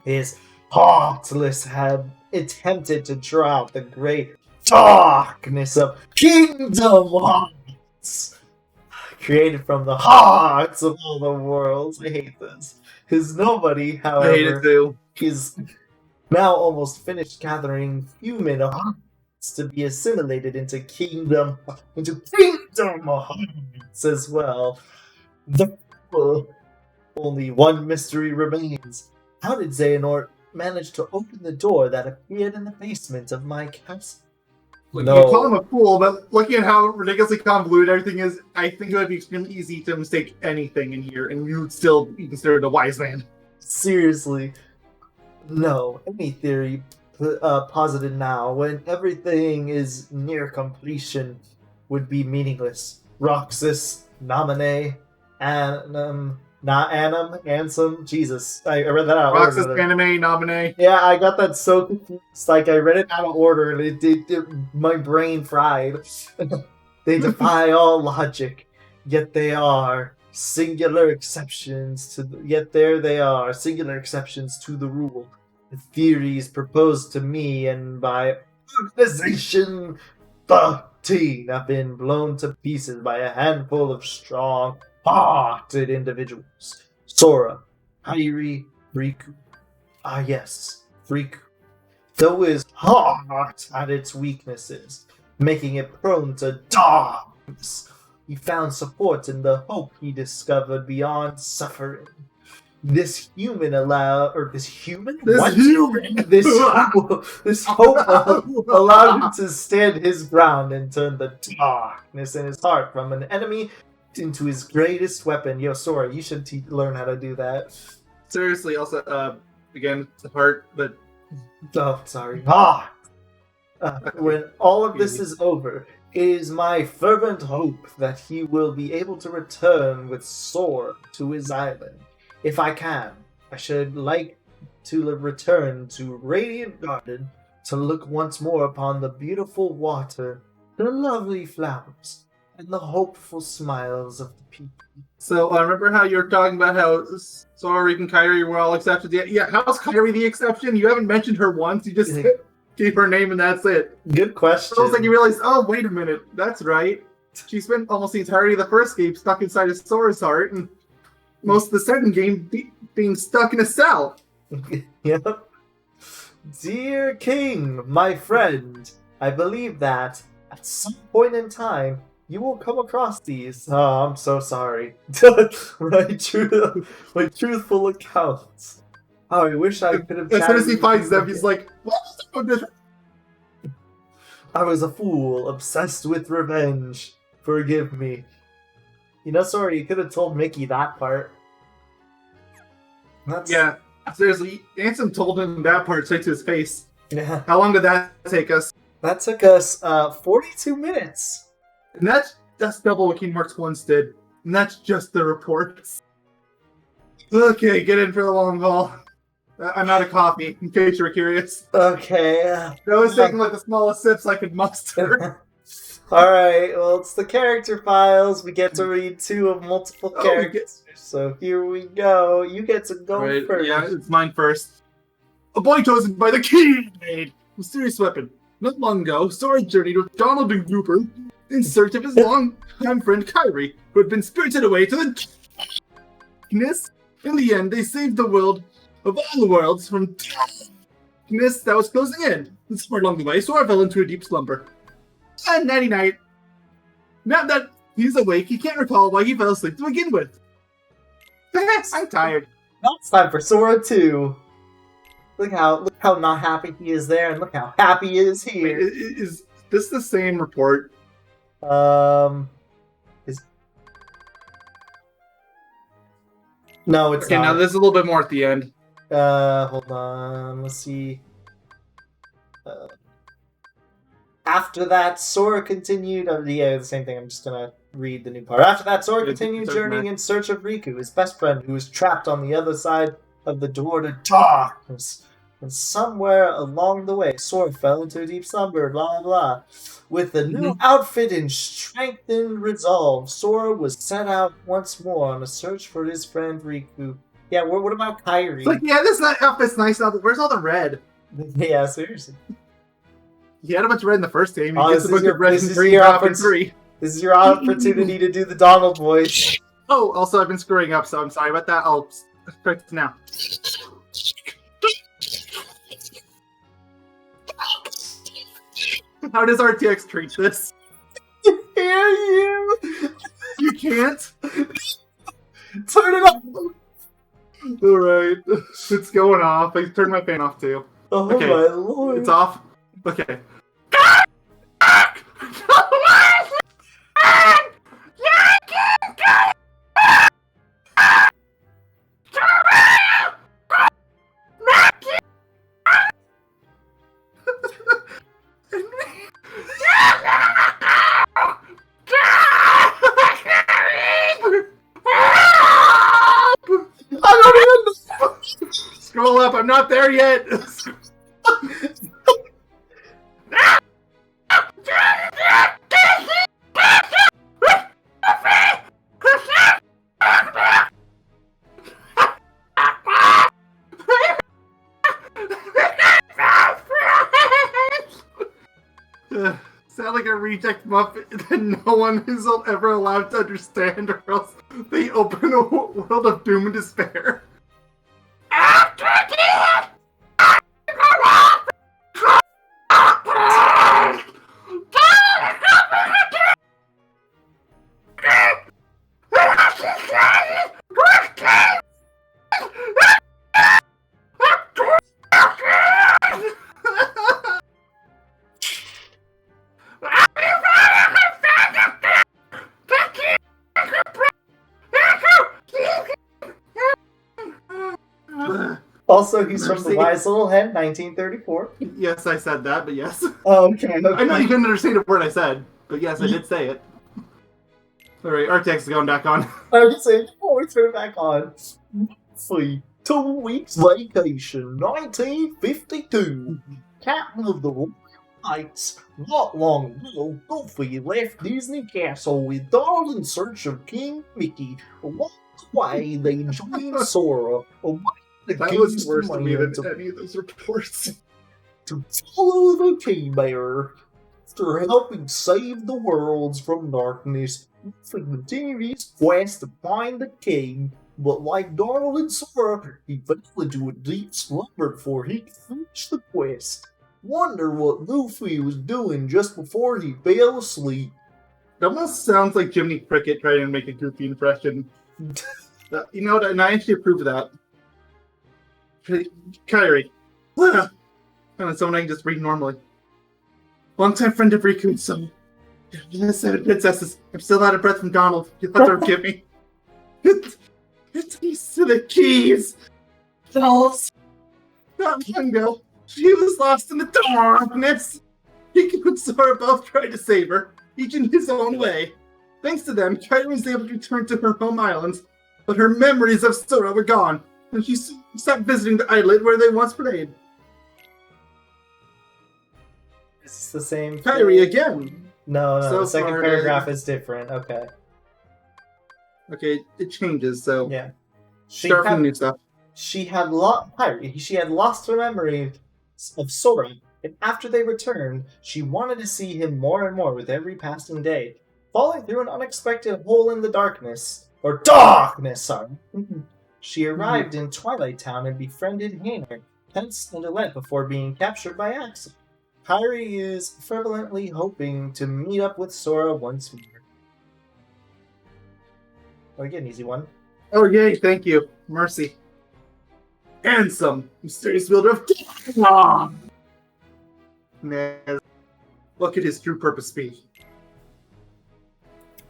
[SPEAKER 1] His heartless had attempted to draw out the great darkness of Kingdom Hearts. created from the hearts of all the worlds. I hate this. His nobody,
[SPEAKER 2] I hate it
[SPEAKER 1] however,
[SPEAKER 2] too.
[SPEAKER 1] is now almost finished gathering human hearts to be assimilated into kingdom hearts as well. The only one mystery remains. How did Xehanort manage to open the door that appeared in the basement of my castle?
[SPEAKER 2] Look, you call him a fool, but looking at how ridiculously convoluted everything is, I think it would be extremely easy to mistake anything in here, and you would still be considered a wise man.
[SPEAKER 1] Seriously. No, any theory posited now, when everything is near completion, would be meaningless. Roxas, Nominee, Ansem, Jesus. I read that out of
[SPEAKER 2] Roxas,
[SPEAKER 1] order.
[SPEAKER 2] Anime, Nominee.
[SPEAKER 1] Yeah, I got that so confused. Like, I read it out of order, and my brain fried. They defy all logic, yet they are singular exceptions to singular exceptions to the rule. The theories proposed to me and by organization 13 have been blown to pieces by a handful of strong-hearted individuals. Sora, Kairi, Riku. Ah yes, Riku. Though his heart had its weaknesses, making it prone to darkness, he found support in the hope he discovered beyond suffering. This hope allowed him to stand his ground and turn the darkness in his heart from an enemy into his greatest weapon. Yo, Sora, you should learn how to do that.
[SPEAKER 2] Seriously, also, again, the heart, but...
[SPEAKER 1] Oh, sorry. When all of this is over, it is my fervent hope that he will be able to return with Sora to his island. If I can, I should like to return to Radiant Garden to look once more upon the beautiful water, the lovely flowers, and the hopeful smiles of the people.
[SPEAKER 2] So, I remember how you were talking about how Sora, Riku, and Kairi were all exceptions. Yeah, how's Kairi the exception? You haven't mentioned her once. You just gave her name and that's it.
[SPEAKER 1] Good question.
[SPEAKER 2] So it was like you realized, oh, wait a minute. That's right. She spent almost the entirety of the first game stuck inside of Sora's heart, and most of the second game being stuck in a cell.
[SPEAKER 1] Yep. Dear King, my friend, I believe that at some point in time you will come across these. Oh, I'm so sorry. my truthful accounts. Oh, I wish I could have.
[SPEAKER 2] As soon as he finds them, he's like, "What?"
[SPEAKER 1] I was a fool, obsessed with revenge. Forgive me. You know, sorry, you could have told Mickey that part.
[SPEAKER 2] Yeah, seriously, Ansem told him that part straight to his face.
[SPEAKER 1] Yeah.
[SPEAKER 2] How long did that take us?
[SPEAKER 1] That took us 42 minutes.
[SPEAKER 2] And that's double what Kingdom Hearts 1 did. And that's just the reports. Okay, get in for the long haul. I'm out of coffee, in case you were curious.
[SPEAKER 1] Okay.
[SPEAKER 2] I was taking like the smallest sips I could muster.
[SPEAKER 1] Alright, well, it's the character files. We get to read 2 of multiple characters. So here we go. You get to go first.
[SPEAKER 2] Yeah, it's mine first. A boy chosen by the king made mysterious weapon. Not long ago, Sora journeyed with Donald and Gooper in search of his long-time friend Kairi, who had been spirited away to the darkness. In the end, they saved the world of all the worlds from darkness that was closing in. And somewhere along the way, Sora fell into a deep slumber. And night-night. Now that he's awake, he can't recall why he fell asleep to begin with. I'm tired.
[SPEAKER 1] Now it's time for Sora 2. Look how not happy he is there, and look how happy he is here.
[SPEAKER 2] Wait, is this the same report?
[SPEAKER 1] No, it's
[SPEAKER 2] okay,
[SPEAKER 1] not.
[SPEAKER 2] now there's a little bit more at the end.
[SPEAKER 1] Hold on. Let's see. After that, Sora continued. Yeah, the same thing. I'm just gonna read the new part. After that, Sora continued journeying in search of Riku, his best friend, who was trapped on the other side of the door to darkness. And somewhere along the way, Sora fell into a deep slumber. Blah blah. With a new outfit and strengthened resolve, Sora was set out once more on a search for his friend Riku. Yeah, what about Kairi?
[SPEAKER 2] It's like, yeah, this outfit's nice now, but where's all the red?
[SPEAKER 1] Yeah, seriously.
[SPEAKER 2] He had a bunch of red in the first game. He
[SPEAKER 1] Oh,
[SPEAKER 2] gets a bunch of red and green drop in 3.
[SPEAKER 1] This is your opportunity to do the Donald voice.
[SPEAKER 2] Oh, also I've been screwing up, so I'm sorry about that. I'll correct it now. How does RTX treat this?
[SPEAKER 1] Hear you!
[SPEAKER 2] You can't?
[SPEAKER 1] Turn it off!
[SPEAKER 2] Alright, it's going off. I turned my fan off too.
[SPEAKER 1] Oh
[SPEAKER 2] Okay,
[SPEAKER 1] my lord.
[SPEAKER 2] it's off. Okay.
[SPEAKER 1] I don't even know.
[SPEAKER 2] Scroll up, I'm not there yet! Sound like a reject Muppet that no one is ever allowed to understand, or else they open a world of doom and despair.
[SPEAKER 1] Also, he's from The Wise Little Hen, 1934.
[SPEAKER 2] Yes, I said that, but yes.
[SPEAKER 1] Okay.
[SPEAKER 2] I know you couldn't understand a word I said, but yes, I did say it. Alright, RTX is going back on.
[SPEAKER 1] I'm just saying, turn it back on. See, 2 weeks vacation, 1952. Captain of the Royal Knights. Not long ago, Goofy left Disney Castle with Donald in search of King Mickey. Along the way, they joined Sora. The
[SPEAKER 2] That was
[SPEAKER 1] king's
[SPEAKER 2] worse to me than
[SPEAKER 1] command
[SPEAKER 2] any of those reports.
[SPEAKER 1] to follow the Keybearer. After helping save the worlds from darkness, Goofy continued his quest to find the king. But like Donald and Sora, he fell into a deep slumber before he could finish the quest. Wonder what Goofy was doing just before he fell asleep.
[SPEAKER 2] It almost sounds like Jiminy Cricket trying to make a goofy impression. You know what? And I actually approve of that. Kyrie. Someone I can just read normally. Longtime friend of Riku, so. Princesses. I'm still out of breath from Donald. You'll have to forgive me. It's these to the keys. Dolls. Not long ago, she was lost in the darkness. Riku and Sora both tried to save her, each in his own way. Thanks to them, Kyrie was able to return to her home islands, but her memories of Sora were gone, and she stopped visiting the islet where they once played.
[SPEAKER 1] It's the same
[SPEAKER 2] Kyrie
[SPEAKER 1] thing.
[SPEAKER 2] again.
[SPEAKER 1] No,
[SPEAKER 2] So
[SPEAKER 1] the second
[SPEAKER 2] far,
[SPEAKER 1] paragraph is different. Okay.
[SPEAKER 2] Okay, it changes, so
[SPEAKER 1] Yeah.
[SPEAKER 2] start from new stuff.
[SPEAKER 1] She had lost her memory of Sora, and after they returned, she wanted to see him more and more with every passing day. Falling through an unexpected hole in the darkness, she arrived in Twilight Town and befriended Hannah, Pence, and Alette before being captured by Axel. Kyrie is fervently hoping to meet up with Sora once more. Oh, again, easy one.
[SPEAKER 2] Oh, yay, thank you. Mercy. And some mysterious wielder of death. What could his true purpose be?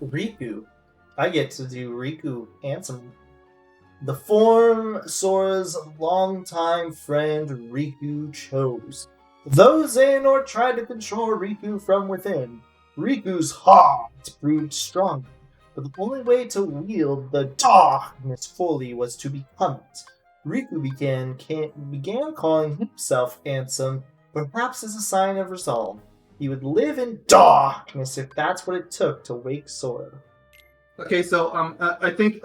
[SPEAKER 1] Riku. I get to do Riku and some. The form Sora's longtime friend Riku chose. Those in or tried to control Riku from within. Riku's heart proved stronger, but the only way to wield the darkness fully was to become it. Riku began calling himself Ansem, perhaps as a sign of resolve. He would live in darkness if that's what it took to wake Sora.
[SPEAKER 2] Okay, so I think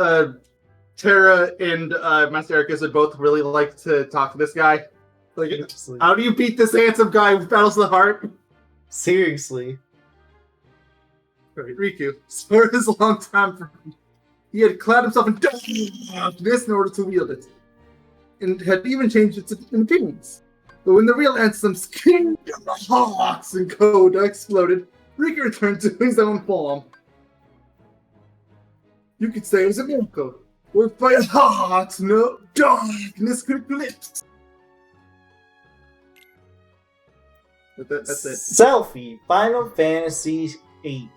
[SPEAKER 2] Terra and Master Ericus would both really like to talk to this guy. Like,
[SPEAKER 1] Seriously.
[SPEAKER 2] how do you beat this handsome guy with Battles of the Heart?
[SPEAKER 1] Seriously.
[SPEAKER 2] Right, Riku, Sora's long-time friend. He had clad himself in darkness in order to wield it, and had even changed its appearance. But when the real Ansem's Kingdom Hearts and code exploded, Riku returned to his own form. You could say it was a miracle. Worked by a heart, no darkness could eclipse. That's it.
[SPEAKER 1] Selfie, Final Fantasy VIII.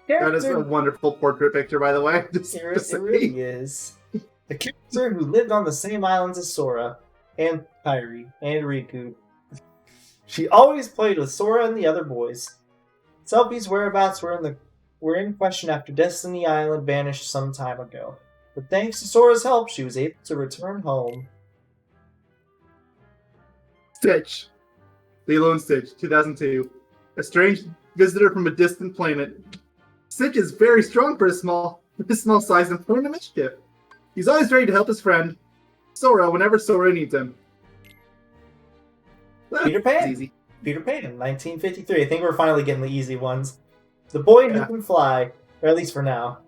[SPEAKER 2] That is a wonderful portrait picture, by the way.
[SPEAKER 1] It really is. The character who lived on the same islands as Sora, and Kairi, and Riku. She always played with Sora and the other boys. Selfie's whereabouts were in question after Destiny Island vanished some time ago. But thanks to Sora's help, she was able to return home.
[SPEAKER 2] Stitch. Lilo and Stitch, 2002. A strange visitor from a distant planet. Stitch is very strong for his small size and prone to mischief. He's always ready to help his friend, Sora, whenever Sora needs him.
[SPEAKER 1] Peter Pan.
[SPEAKER 2] Easy.
[SPEAKER 1] Peter Pan, 1953. I think we're finally getting the easy ones. The boy who can fly, or at least for now,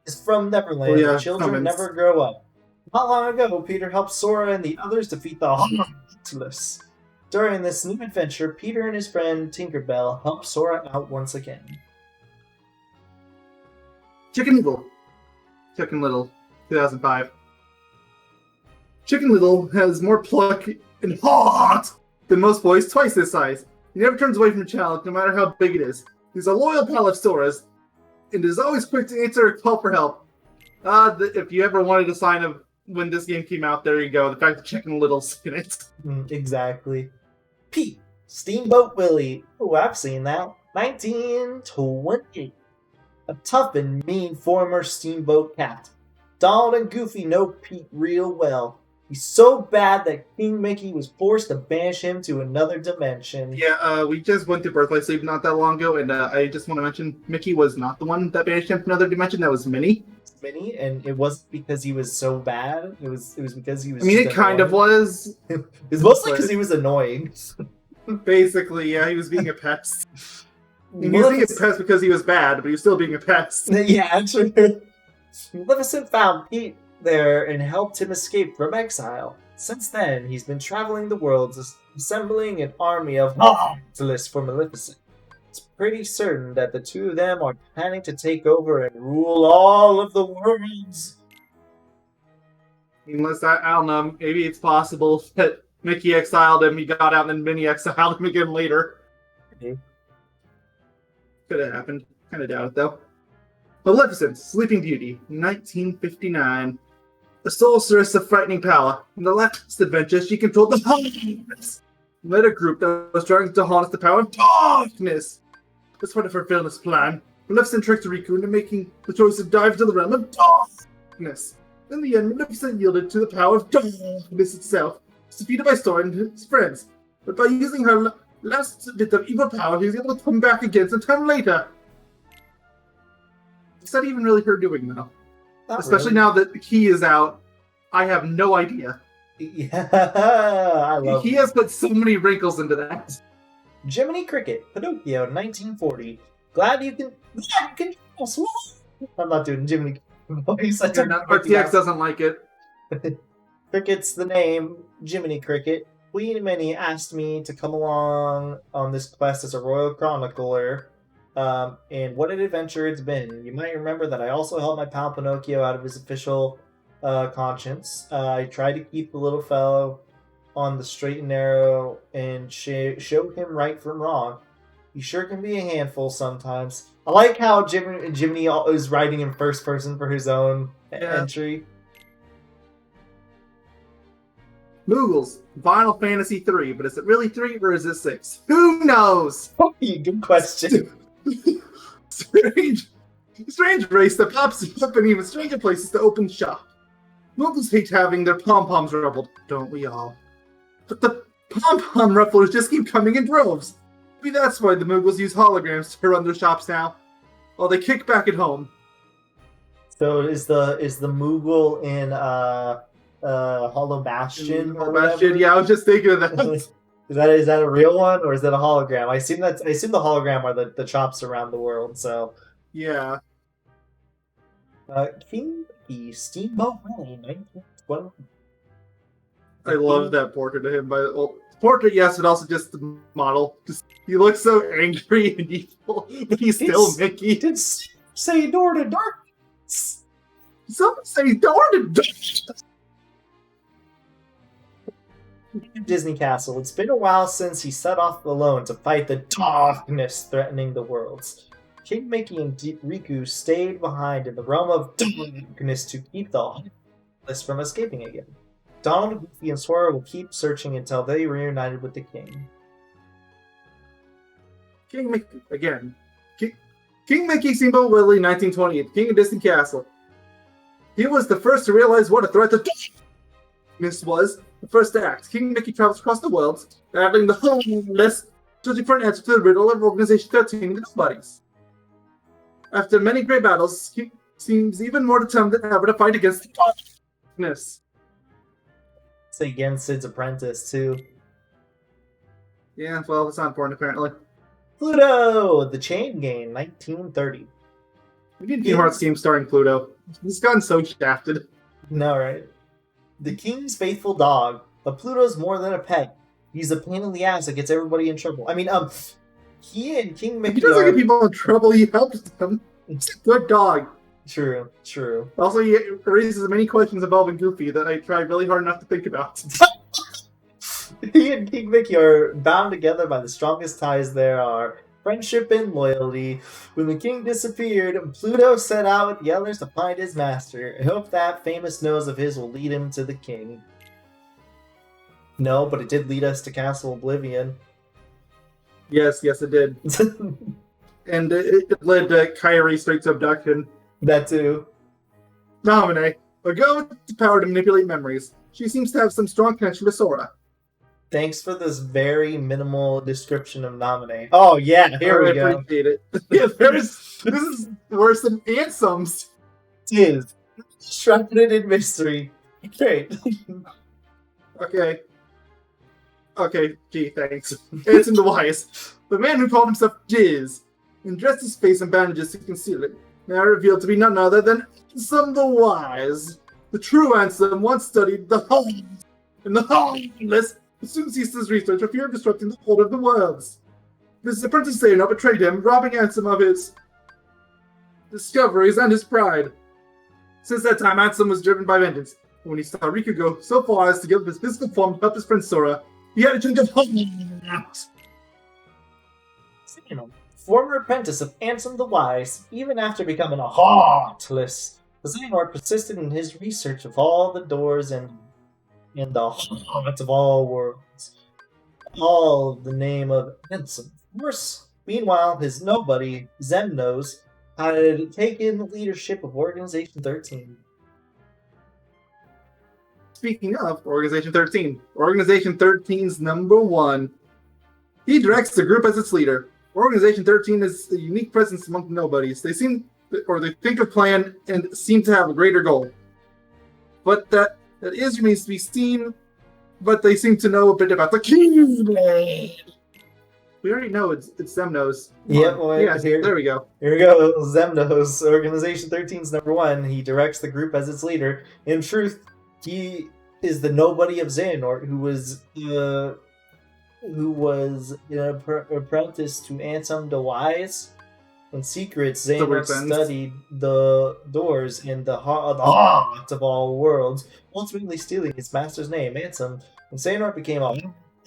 [SPEAKER 1] is from Neverland. The children never grow up. Not long ago, Peter helped Sora and the others defeat the Heartless. During this new adventure, Peter and his friend Tinkerbell help Sora out once again.
[SPEAKER 2] Chicken Little, 2005. Chicken Little has more pluck and heart than most boys twice his size. He never turns away from a challenge, no matter how big it is. He's a loyal pal of Sora's, and is always quick to answer a call for help. If you ever wanted a sign of when this game came out, there you go. The fact that Chicken Little's in it.
[SPEAKER 1] Exactly. Pete, Steamboat Willie. Oh, I've seen that. 1928. A tough and mean former steamboat captain. Donald and Goofy know Pete real well. He's so bad that King Mickey was forced to banish him to another dimension.
[SPEAKER 2] Yeah, we just went to Birthright Sleep not that long ago, and I just want to mention Mickey was not the one that banished him to another dimension. That was Minnie.
[SPEAKER 1] Minnie, and it wasn't because he was so bad. It was because he was.
[SPEAKER 2] I mean, it kind of was.
[SPEAKER 1] It was mostly because he was annoying.
[SPEAKER 2] Basically, yeah, he was being a pest. He was being a pest because he was bad, but he was still being a pest.
[SPEAKER 1] Yeah, actually. Maleficent found Pete there and helped him escape from exile. Since then, he's been traveling the world, assembling an army of Heartless for Maleficent. It's pretty certain that the two of them are planning to take over and rule all of the worlds.
[SPEAKER 2] Unless, I don't know, maybe it's possible that Mickey exiled him, he got out, and then Minnie exiled him again later.
[SPEAKER 1] Okay.
[SPEAKER 2] Could have happened. Kind of doubt it, though. Maleficent, Sleeping Beauty, 1959. A sorceress of frightening power. In the last adventure, she controlled the Heartless, led a group that was trying to harness the power of darkness. As part of her villainous plan, Maleficent tricked Riku into making the choice to dive into the realm of darkness. In the end, Maleficent yielded to the power of darkness itself, defeated by Sora and his friends. But by using her last bit of evil power, he was able to come back again some time later. Is that even really her doing, though? Especially now that the key is out, I have no idea.
[SPEAKER 1] Yeah, I love
[SPEAKER 2] He has put so many wrinkles into that.
[SPEAKER 1] Jiminy Cricket, Pinocchio, 1940. Glad you can. I'm not doing Jiminy voice.
[SPEAKER 2] RTX doesn't like it.
[SPEAKER 1] Cricket's the name. Jiminy Cricket. Queen Minnie asked me to come along on this quest as a royal chronicler. And what an adventure it's been. You might remember that I also helped my pal Pinocchio out of his official conscience. I tried to keep the little fellow on the straight and narrow and show him right from wrong. He sure can be a handful sometimes. I like how Jiminy is writing in first person for his own entry.
[SPEAKER 2] Moogles, Final Fantasy III, but is it really 3 or is it 6? Who knows?
[SPEAKER 1] Good question.
[SPEAKER 2] Strange race that pops up in even stranger places to open shop. Moogles hate having their pom-poms ruffled, don't we all? But the pom-pom rufflers just keep coming in droves. Maybe that's why the Moogles use holograms to run their shops now, while they kick back at home.
[SPEAKER 1] So is the Moogle in Hollow Bastion?
[SPEAKER 2] Hollow Bastion, yeah, I was just thinking of that.
[SPEAKER 1] Is that a real one or is that a hologram? I assume the hologram are the chops around the world. So
[SPEAKER 2] Yeah.
[SPEAKER 1] King Steamboat Willie, 1912.
[SPEAKER 2] I love that portrait of him. Portrait, yes, but also just the model. He looks so angry and evil, but he's still Mickey.
[SPEAKER 1] Did say door to darkness.
[SPEAKER 2] Someone say door to darkness.
[SPEAKER 1] Disney Castle. It's been a while since he set off alone to fight the darkness threatening the worlds. King Mickey and Riku stayed behind in the realm of darkness to keep the list from escaping again. Donald, Goofy, and Sora will keep searching until they reunited with the king.
[SPEAKER 2] King Mickey, again. King Mickey, Steamboat Willie, 1928, King of Disney Castle. He was the first to realize what a threat the darkness was. The first act. King Mickey travels across the world, battling the homeless, searching for an answer to the riddle of Organization 13 and the Nobodies. After many great battles, he seems even more determined than ever to fight against the darkness.
[SPEAKER 1] It's against Sid's apprentice, too.
[SPEAKER 2] Yeah, well, it's not important, apparently.
[SPEAKER 1] Pluto! The Chain Game, 1930.
[SPEAKER 2] We need a Kingdom Hearts game starring Pluto. He's gotten so shafted.
[SPEAKER 1] No, right? The king's faithful dog, but Pluto's more than a pet. He's a pain in the ass that gets everybody in trouble. I mean, he and King Mickey
[SPEAKER 2] He doesn't get people in trouble, he helps them. He's a good dog.
[SPEAKER 1] True.
[SPEAKER 2] Also, he raises many questions involving Goofy that I try really hard not to think about.
[SPEAKER 1] He and King Mickey are bound together by the strongest ties there are. Friendship and loyalty. When the king disappeared, Pluto set out with the others to find his master. I hope that famous nose of his will lead him to the king. No, but it did lead us to Castle Oblivion.
[SPEAKER 2] Yes, it did. And it led Kairi straight to abduction.
[SPEAKER 1] That too.
[SPEAKER 2] Naminé, a girl with the power to manipulate memories. She seems to have some strong connection to Sora.
[SPEAKER 1] Thanks for this very minimal description of Naminé. Oh yeah, here we go.
[SPEAKER 2] I appreciate it. Yeah, this is worse than Ansem's.
[SPEAKER 1] It is. Shrouded in mystery. Great.
[SPEAKER 2] Okay, gee, thanks. Ansem the Wise. The man who called himself Jizz and dressed his face in bandages to conceal it, now revealed to be none other than Ansem the Wise. The true Ansem once studied the homes and the homeless, but soon ceased his research for fear of disrupting the order of the worlds. This apprentice Xehanort betrayed him, robbing Ansem of his discoveries and his pride. Since that time, Ansem was driven by vengeance. When he saw Riku go so far as to give up his physical form to help his friend Sora, he had a change of heart.
[SPEAKER 1] Former apprentice of Ansem the Wise, even after becoming a heartless, Xehanort persisted in his research of all the doors and in the hearts of all worlds. All the name of Ansem. Of course, meanwhile, his nobody, Xemnos, had taken the leadership of Organization 13.
[SPEAKER 2] Speaking of Organization 13, Organization 13's number one. He directs the group as its leader. Organization 13 is a unique presence among the nobodies. They think of plan and seem to have a greater goal. But that remains to be seen. But they seem to know a bit about the Keyblade. We already know it's Xemnos.
[SPEAKER 1] Yep, well,
[SPEAKER 2] yeah, there we go.
[SPEAKER 1] Here we go, Xemnos, Organization 13's number one. He directs the group as its leader. In truth, he is the nobody of Xehanort, who was an apprentice to Ansem the Wise. In secret, Xehanort studied the doors in the heart of all worlds, ultimately stealing his master's name, Ansem. When Xehanort became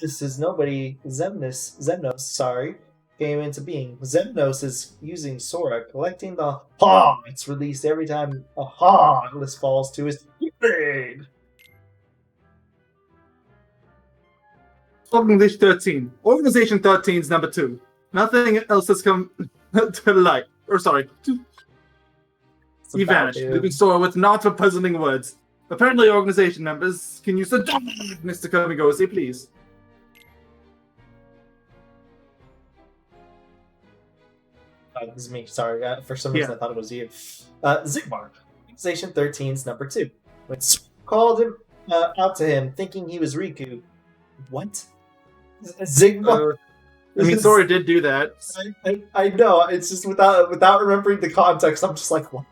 [SPEAKER 1] his nobody, Xemnos, came into being. Xemnos is using Sora, collecting the hearts released every time a heartless falls to his grave.
[SPEAKER 2] Organization 13. Organization 13's number 2. Nothing else has come to light. He vanished, leaving Sora with not but puzzling words. Apparently, organization members can use the darkness to come and go as they please.
[SPEAKER 1] This is me. Sorry, for some reason I thought it was you. Zigbar, Organization 13's number 2. When called him out to him, thinking he was Riku. What?
[SPEAKER 3] Zigmar.
[SPEAKER 2] I mean, Sora did do that.
[SPEAKER 3] I know. It's just without remembering the context, I'm just like, what?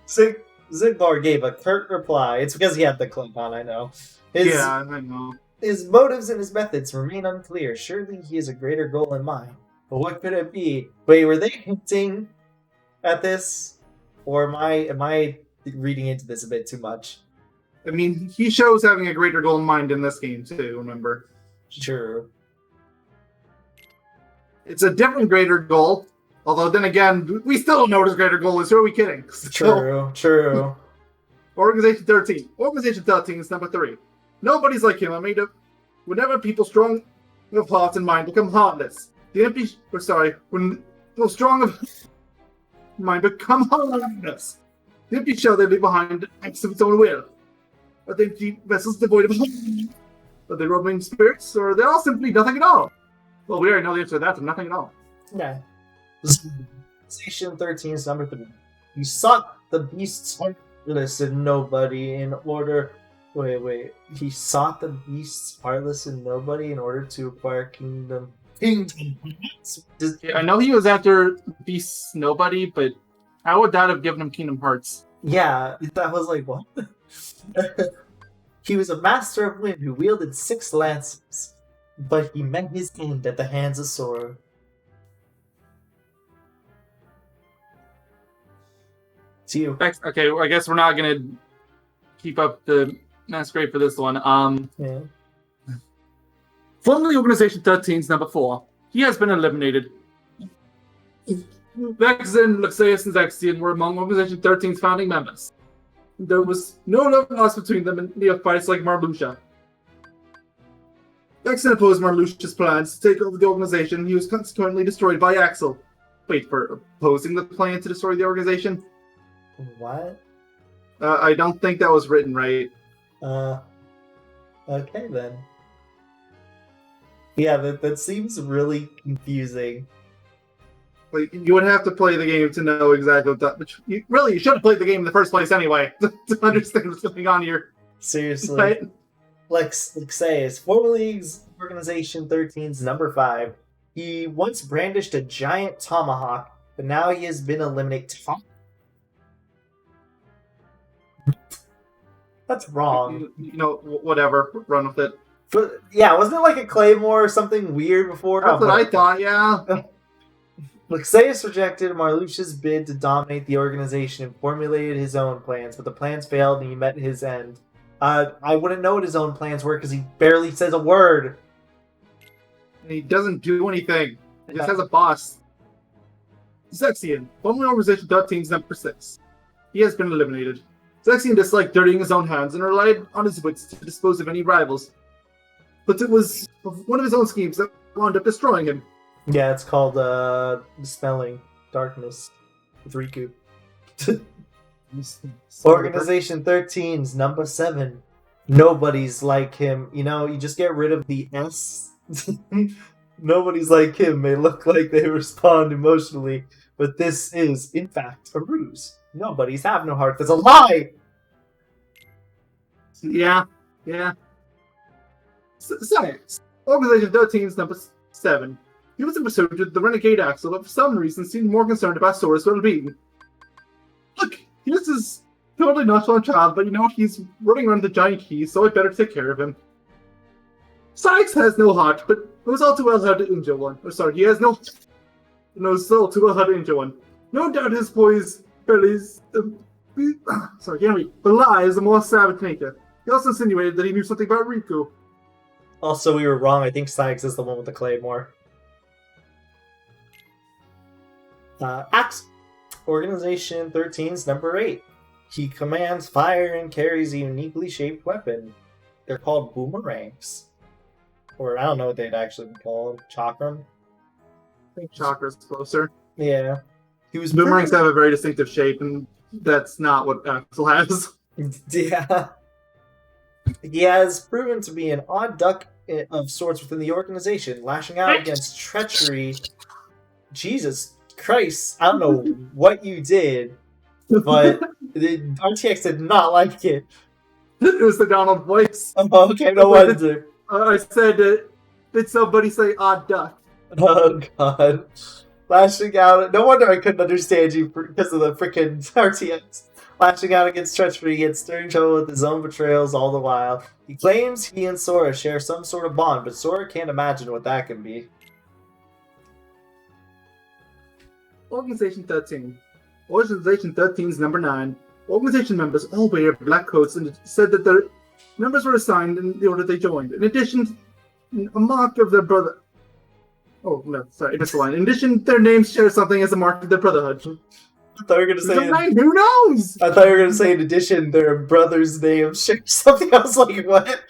[SPEAKER 3] Zigmar gave a curt reply. It's because he had the clip on, I know.
[SPEAKER 2] Yeah, I know.
[SPEAKER 3] His motives and his methods remain unclear. Surely he has a greater goal in mind. But what could it be? Wait, were they hinting at this? Or am I reading into this a bit too much?
[SPEAKER 2] I mean, he shows having a greater goal in mind in this game, too, remember?
[SPEAKER 3] True.
[SPEAKER 2] It's a different greater goal. Although, then again, we still don't know what his greater goal is. Who are we kidding?
[SPEAKER 3] True.
[SPEAKER 2] Organization 13. Organization 13 is number 3. Nobody's like him. I made up. Whenever people strong of heart and mind become heartless, when those strong of mind become heartless, the empty shell they leave behind acts of its own will. Are they empty vessels devoid of hope? Are they roaming spirits, or are they all simply nothing at all? Well, we already know the answer to that. Nothing at all.
[SPEAKER 3] Yeah. Station 13 is number 3. You sought the beast's heartless and nobody in order. Wait. He sought the beast's heartless and nobody in order to acquire kingdom.
[SPEAKER 2] Yeah, I know he was after beast's nobody, but how would that have given him Kingdom Hearts?
[SPEAKER 3] Yeah, that was like, what? He was a master of wind who wielded 6 lances, but he met his end at the hands of Sora. It's you.
[SPEAKER 2] Okay, well, I guess we're not gonna keep up the masquerade for this one.
[SPEAKER 3] Yeah.
[SPEAKER 2] Formerly Organization 13's number 4. He has been eliminated. Vexen, Luxeus, and Zexion were among Organization 13's founding members. There was no love lost between them in neophytes like Marluxia. Vexen opposed Marluxia's plans to take over the organization. He was consequently destroyed by Axel. Wait, for opposing the plan to destroy the organization?
[SPEAKER 3] What?
[SPEAKER 2] I don't think that was written right.
[SPEAKER 3] Okay then. Yeah, that seems really confusing.
[SPEAKER 2] Like, you would have to play the game to know exactly what that. But you should have played the game in the first place anyway to understand what's going on here.
[SPEAKER 3] Seriously.
[SPEAKER 2] Right?
[SPEAKER 3] Luxeus, formerly Organization 13's number 5. He once brandished a giant tomahawk, but now he has been eliminated. That's wrong.
[SPEAKER 2] You know, whatever. Run with it.
[SPEAKER 3] But, yeah, wasn't it like a claymore or something weird before?
[SPEAKER 2] That's what I thought, yeah.
[SPEAKER 3] Luxeus rejected Marluxia's bid to dominate the organization and formulated his own plans, but the plans failed and he met his end. I wouldn't know what his own plans were because he barely says a word.
[SPEAKER 2] And he doesn't do anything. He just has a boss. Zexion, formerly Organization 13's number 6. He has been eliminated. Zexion disliked dirtying his own hands and relied on his wits to dispose of any rivals. But it was one of his own schemes that wound up destroying him.
[SPEAKER 3] Yeah, it's called Dispelling Darkness with Riku. Organization 13's number 7. Nobody's like him. You know, you just get rid of the S. Nobody's like him may look like they respond emotionally, but this is, in fact, a ruse. Nobody's have no heart. That's a lie!
[SPEAKER 2] Yeah. Science. Organization 13's number 7. He was in pursuit of the renegade Axel, but for some reason seemed more concerned about Sora's well-being. Look, he is this totally nonchalant child, but you know what? He's running around the giant key, so I better take care of him. Sykes has no heart, but knows all too well how to injure one. He knows all too well how to injure one. No doubt his boy's belly's... Belies is a more savage nature. He also insinuated that he knew something about Riku.
[SPEAKER 3] Also, we were wrong. I think Sykes is the one with the claymore. Axe. Organization 13's number 8. He commands fire and carries a uniquely shaped weapon. They're called boomerangs. Or I don't know what they'd actually be called. Chakram?
[SPEAKER 2] I think Chakra's closer.
[SPEAKER 3] Yeah.
[SPEAKER 2] Boomerangs have a very distinctive shape, and that's not what Axel has.
[SPEAKER 3] Yeah. He has proven to be an odd duck of sorts within the organization, lashing out against treachery. Jesus Christ, I don't know what you did, but the RTX did not like it.
[SPEAKER 2] It was the Donald voice.
[SPEAKER 3] Oh, okay, no wonder.
[SPEAKER 2] I said Did somebody say odd duck?
[SPEAKER 3] Oh god. Lashing out. No wonder I couldn't understand you because of the freaking RTX. Lashing out against treachery, he had stirring trouble with his own betrayals all the while. He claims he and Sora share some sort of bond, but Sora can't imagine what that can be.
[SPEAKER 2] Organization 13. Organization 13's number 9. Organization members all wear black coats and said that their numbers were assigned in the order they joined. In addition, a mark of their brother. Oh, no, sorry, that's the line. In addition, their names share something as a mark of their brotherhood.
[SPEAKER 3] I thought you were going to say...
[SPEAKER 2] Who knows?
[SPEAKER 3] I thought you were going to say, in addition, their brother's name share something. I was like, what?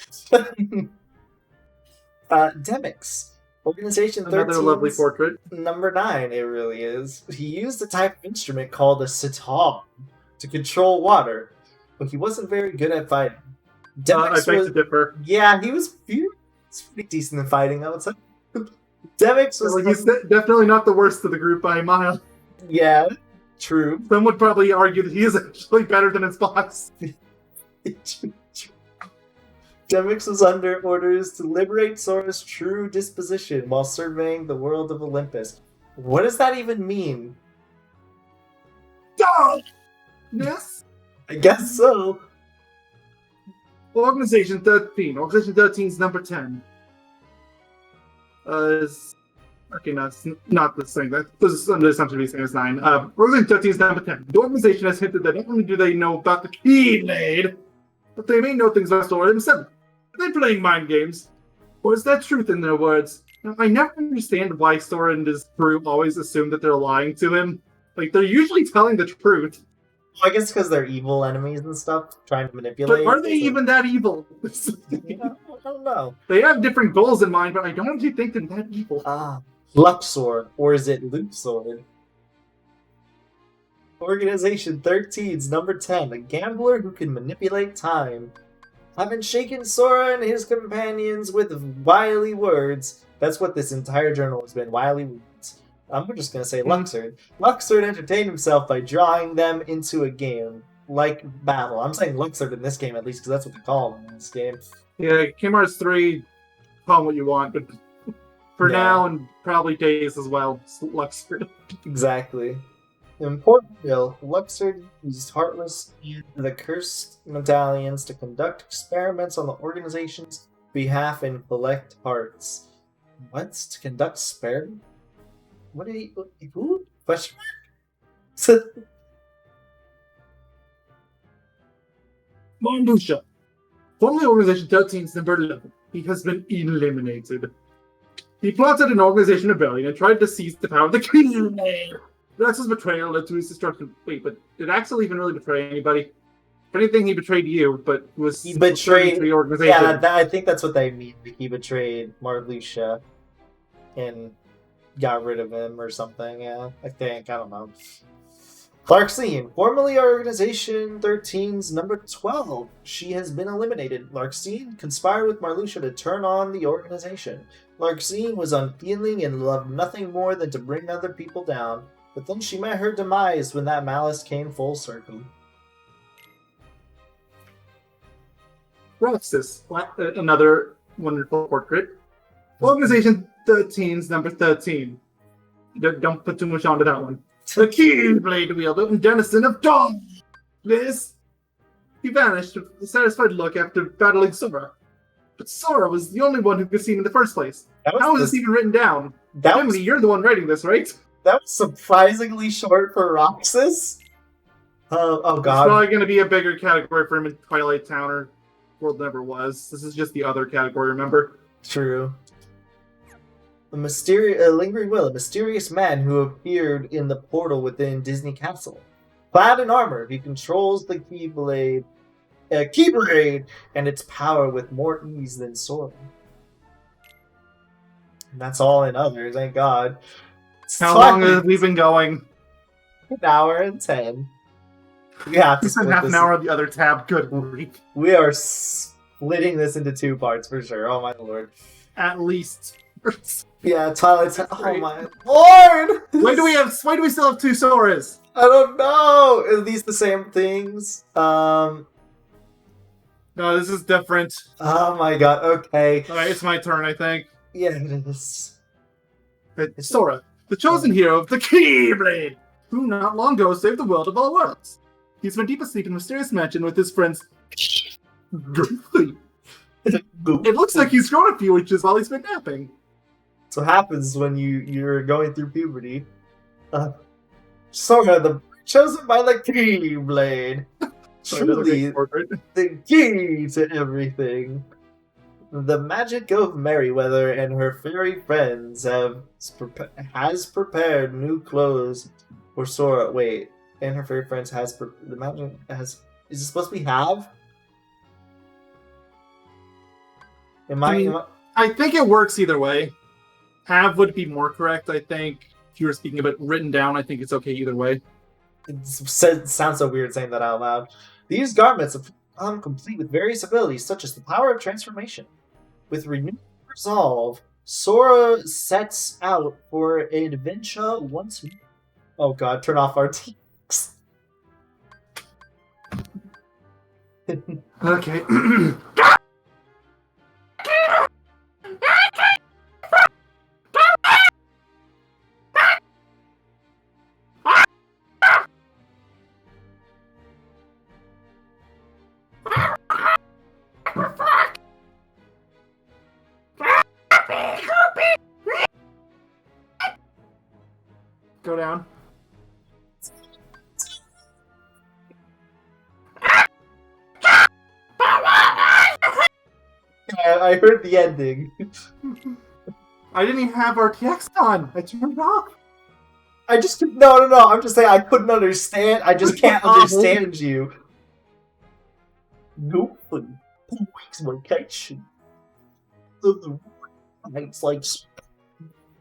[SPEAKER 3] Demix. Organization 13.
[SPEAKER 2] Another lovely portrait.
[SPEAKER 3] Number 9, it really is. He used a type of instrument called a sitar to control water, but he wasn't very good at fighting.
[SPEAKER 2] I beg to differ.
[SPEAKER 3] Yeah, he was pretty decent in fighting, I would say. Demix was...
[SPEAKER 2] he's definitely not the worst of the group by a mile.
[SPEAKER 3] Yeah, true.
[SPEAKER 2] Some would probably argue that he is actually better than his boss.
[SPEAKER 3] Demix was under orders to liberate Sora's true disposition while surveying the world of Olympus. What does that even mean?
[SPEAKER 2] Yes?
[SPEAKER 3] I guess so.
[SPEAKER 2] Organization 13. Organization 13's number 10. Okay, no, it's not the same. This is under the assumption to be the same as 9. Organization 13 is number 10. The organization has hinted that not only do they know about the Keyblade, but they may know things about Sora himself. They're playing mind games. Or is that truth in their words? Now, I never understand why Sora and his crew always assume that they're lying to him. Like, they're usually telling the truth.
[SPEAKER 3] Well, I guess because they're evil enemies and stuff, trying to manipulate.
[SPEAKER 2] But are they even that evil?
[SPEAKER 3] I don't know.
[SPEAKER 2] They have different goals in mind, but I don't actually think they're that evil.
[SPEAKER 3] Luxord, or is it Luxord? Organization 13's number 10, a gambler who can manipulate time. Having shaken Sora and his companions with wily words. That's what this entire journal has been, wily words. I'm just going to say Luxord. Luxord entertained himself by drawing them into a game, like battle. I'm saying Luxord in this game at least, because that's what they call him in this game.
[SPEAKER 2] Yeah, Kingdom Hearts 3, call him what you want, but for now, and probably days as well, it's Luxord.
[SPEAKER 3] Exactly. Important bill, Luxord used Heartless and the Cursed Medallions to conduct experiments on the organization's behalf and collect hearts. What? To conduct experiments? What are you... Who? Question mark?
[SPEAKER 2] Mondusha. Formerly Organization 13's number 11. He has been eliminated. He plotted an organization rebellion and tried to seize the power of the Keyblade. Drax's betrayal led to his destruction. Wait, but did Axel even really betray anybody? If anything, he betrayed you, but
[SPEAKER 3] he betrayed
[SPEAKER 2] the organization.
[SPEAKER 3] Yeah, I think that's what they mean. He betrayed Marluxia and got rid of him or something. Yeah, I think. I don't know. Larxene, formerly Organization 13's number 12. She has been eliminated. Larxene conspired with Marluxia to turn on the organization. Larxene was unfeeling and loved nothing more than to bring other people down. But then she met her demise when that malice came full circle.
[SPEAKER 2] Roxas, another wonderful portrait. Organization 13's number 13. Don't put too much onto that one. The Keyblade wielder and denizen of Dawn. This. He vanished with a satisfied look after battling Sora. But Sora was the only one who could see him in the first place. How is this even written down? Emily, you're the one writing this, right?
[SPEAKER 3] That was surprisingly short for Roxas. Oh god.
[SPEAKER 2] It's probably going to be a bigger category for him in Twilight Town or World Never Was. This is just the other category, remember?
[SPEAKER 3] True. A lingering will, a mysterious man who appeared in the portal within Disney Castle. Clad in armor, he controls the Keyblade and its power with more ease than Sora. And that's all in others, thank God.
[SPEAKER 2] How long have we been going?
[SPEAKER 3] An hour and 10. We have to
[SPEAKER 2] spend half an hour on the other tab. Good grief.
[SPEAKER 3] We are splitting this into 2 parts for sure. Oh my lord.
[SPEAKER 2] At least.
[SPEAKER 3] Yeah, Twilight Town. Oh my lord!
[SPEAKER 2] Why do we still have 2 Soras?
[SPEAKER 3] I don't know. Are these the same things?
[SPEAKER 2] No, this is different.
[SPEAKER 3] Oh my god. Okay.
[SPEAKER 2] Alright, it's my turn, I think.
[SPEAKER 3] Yeah, it is.
[SPEAKER 2] Sora, the chosen hero of the Keyblade, who not long ago saved the world of all worlds. He's been deep asleep in a mysterious mansion with his friends. Goofy. It looks like he's grown a few inches while he's been napping.
[SPEAKER 3] That's what happens when you're going through puberty. Sora, the chosen by the Keyblade. Truly the key to everything. The magic of Merryweather and her fairy friends has prepared new clothes for Sora. Wait, and her fairy friends the magic has. Is it supposed to be have?
[SPEAKER 2] I think it works either way. Have would be more correct, I think. If you were speaking about written down, I think it's okay either way.
[SPEAKER 3] It sounds so weird saying that out loud. These garments are complete with various abilities, such as the power of transformation. With renewed resolve, Sora sets out for an adventure once more. Oh god, turn off our teams.
[SPEAKER 2] Okay. Go down.
[SPEAKER 3] I heard the ending.
[SPEAKER 2] I didn't even have RTX on. I turned it off.
[SPEAKER 3] No. I'm just saying I couldn't understand. I just can't understand you. Nope. 2 weeks vacation. The nights like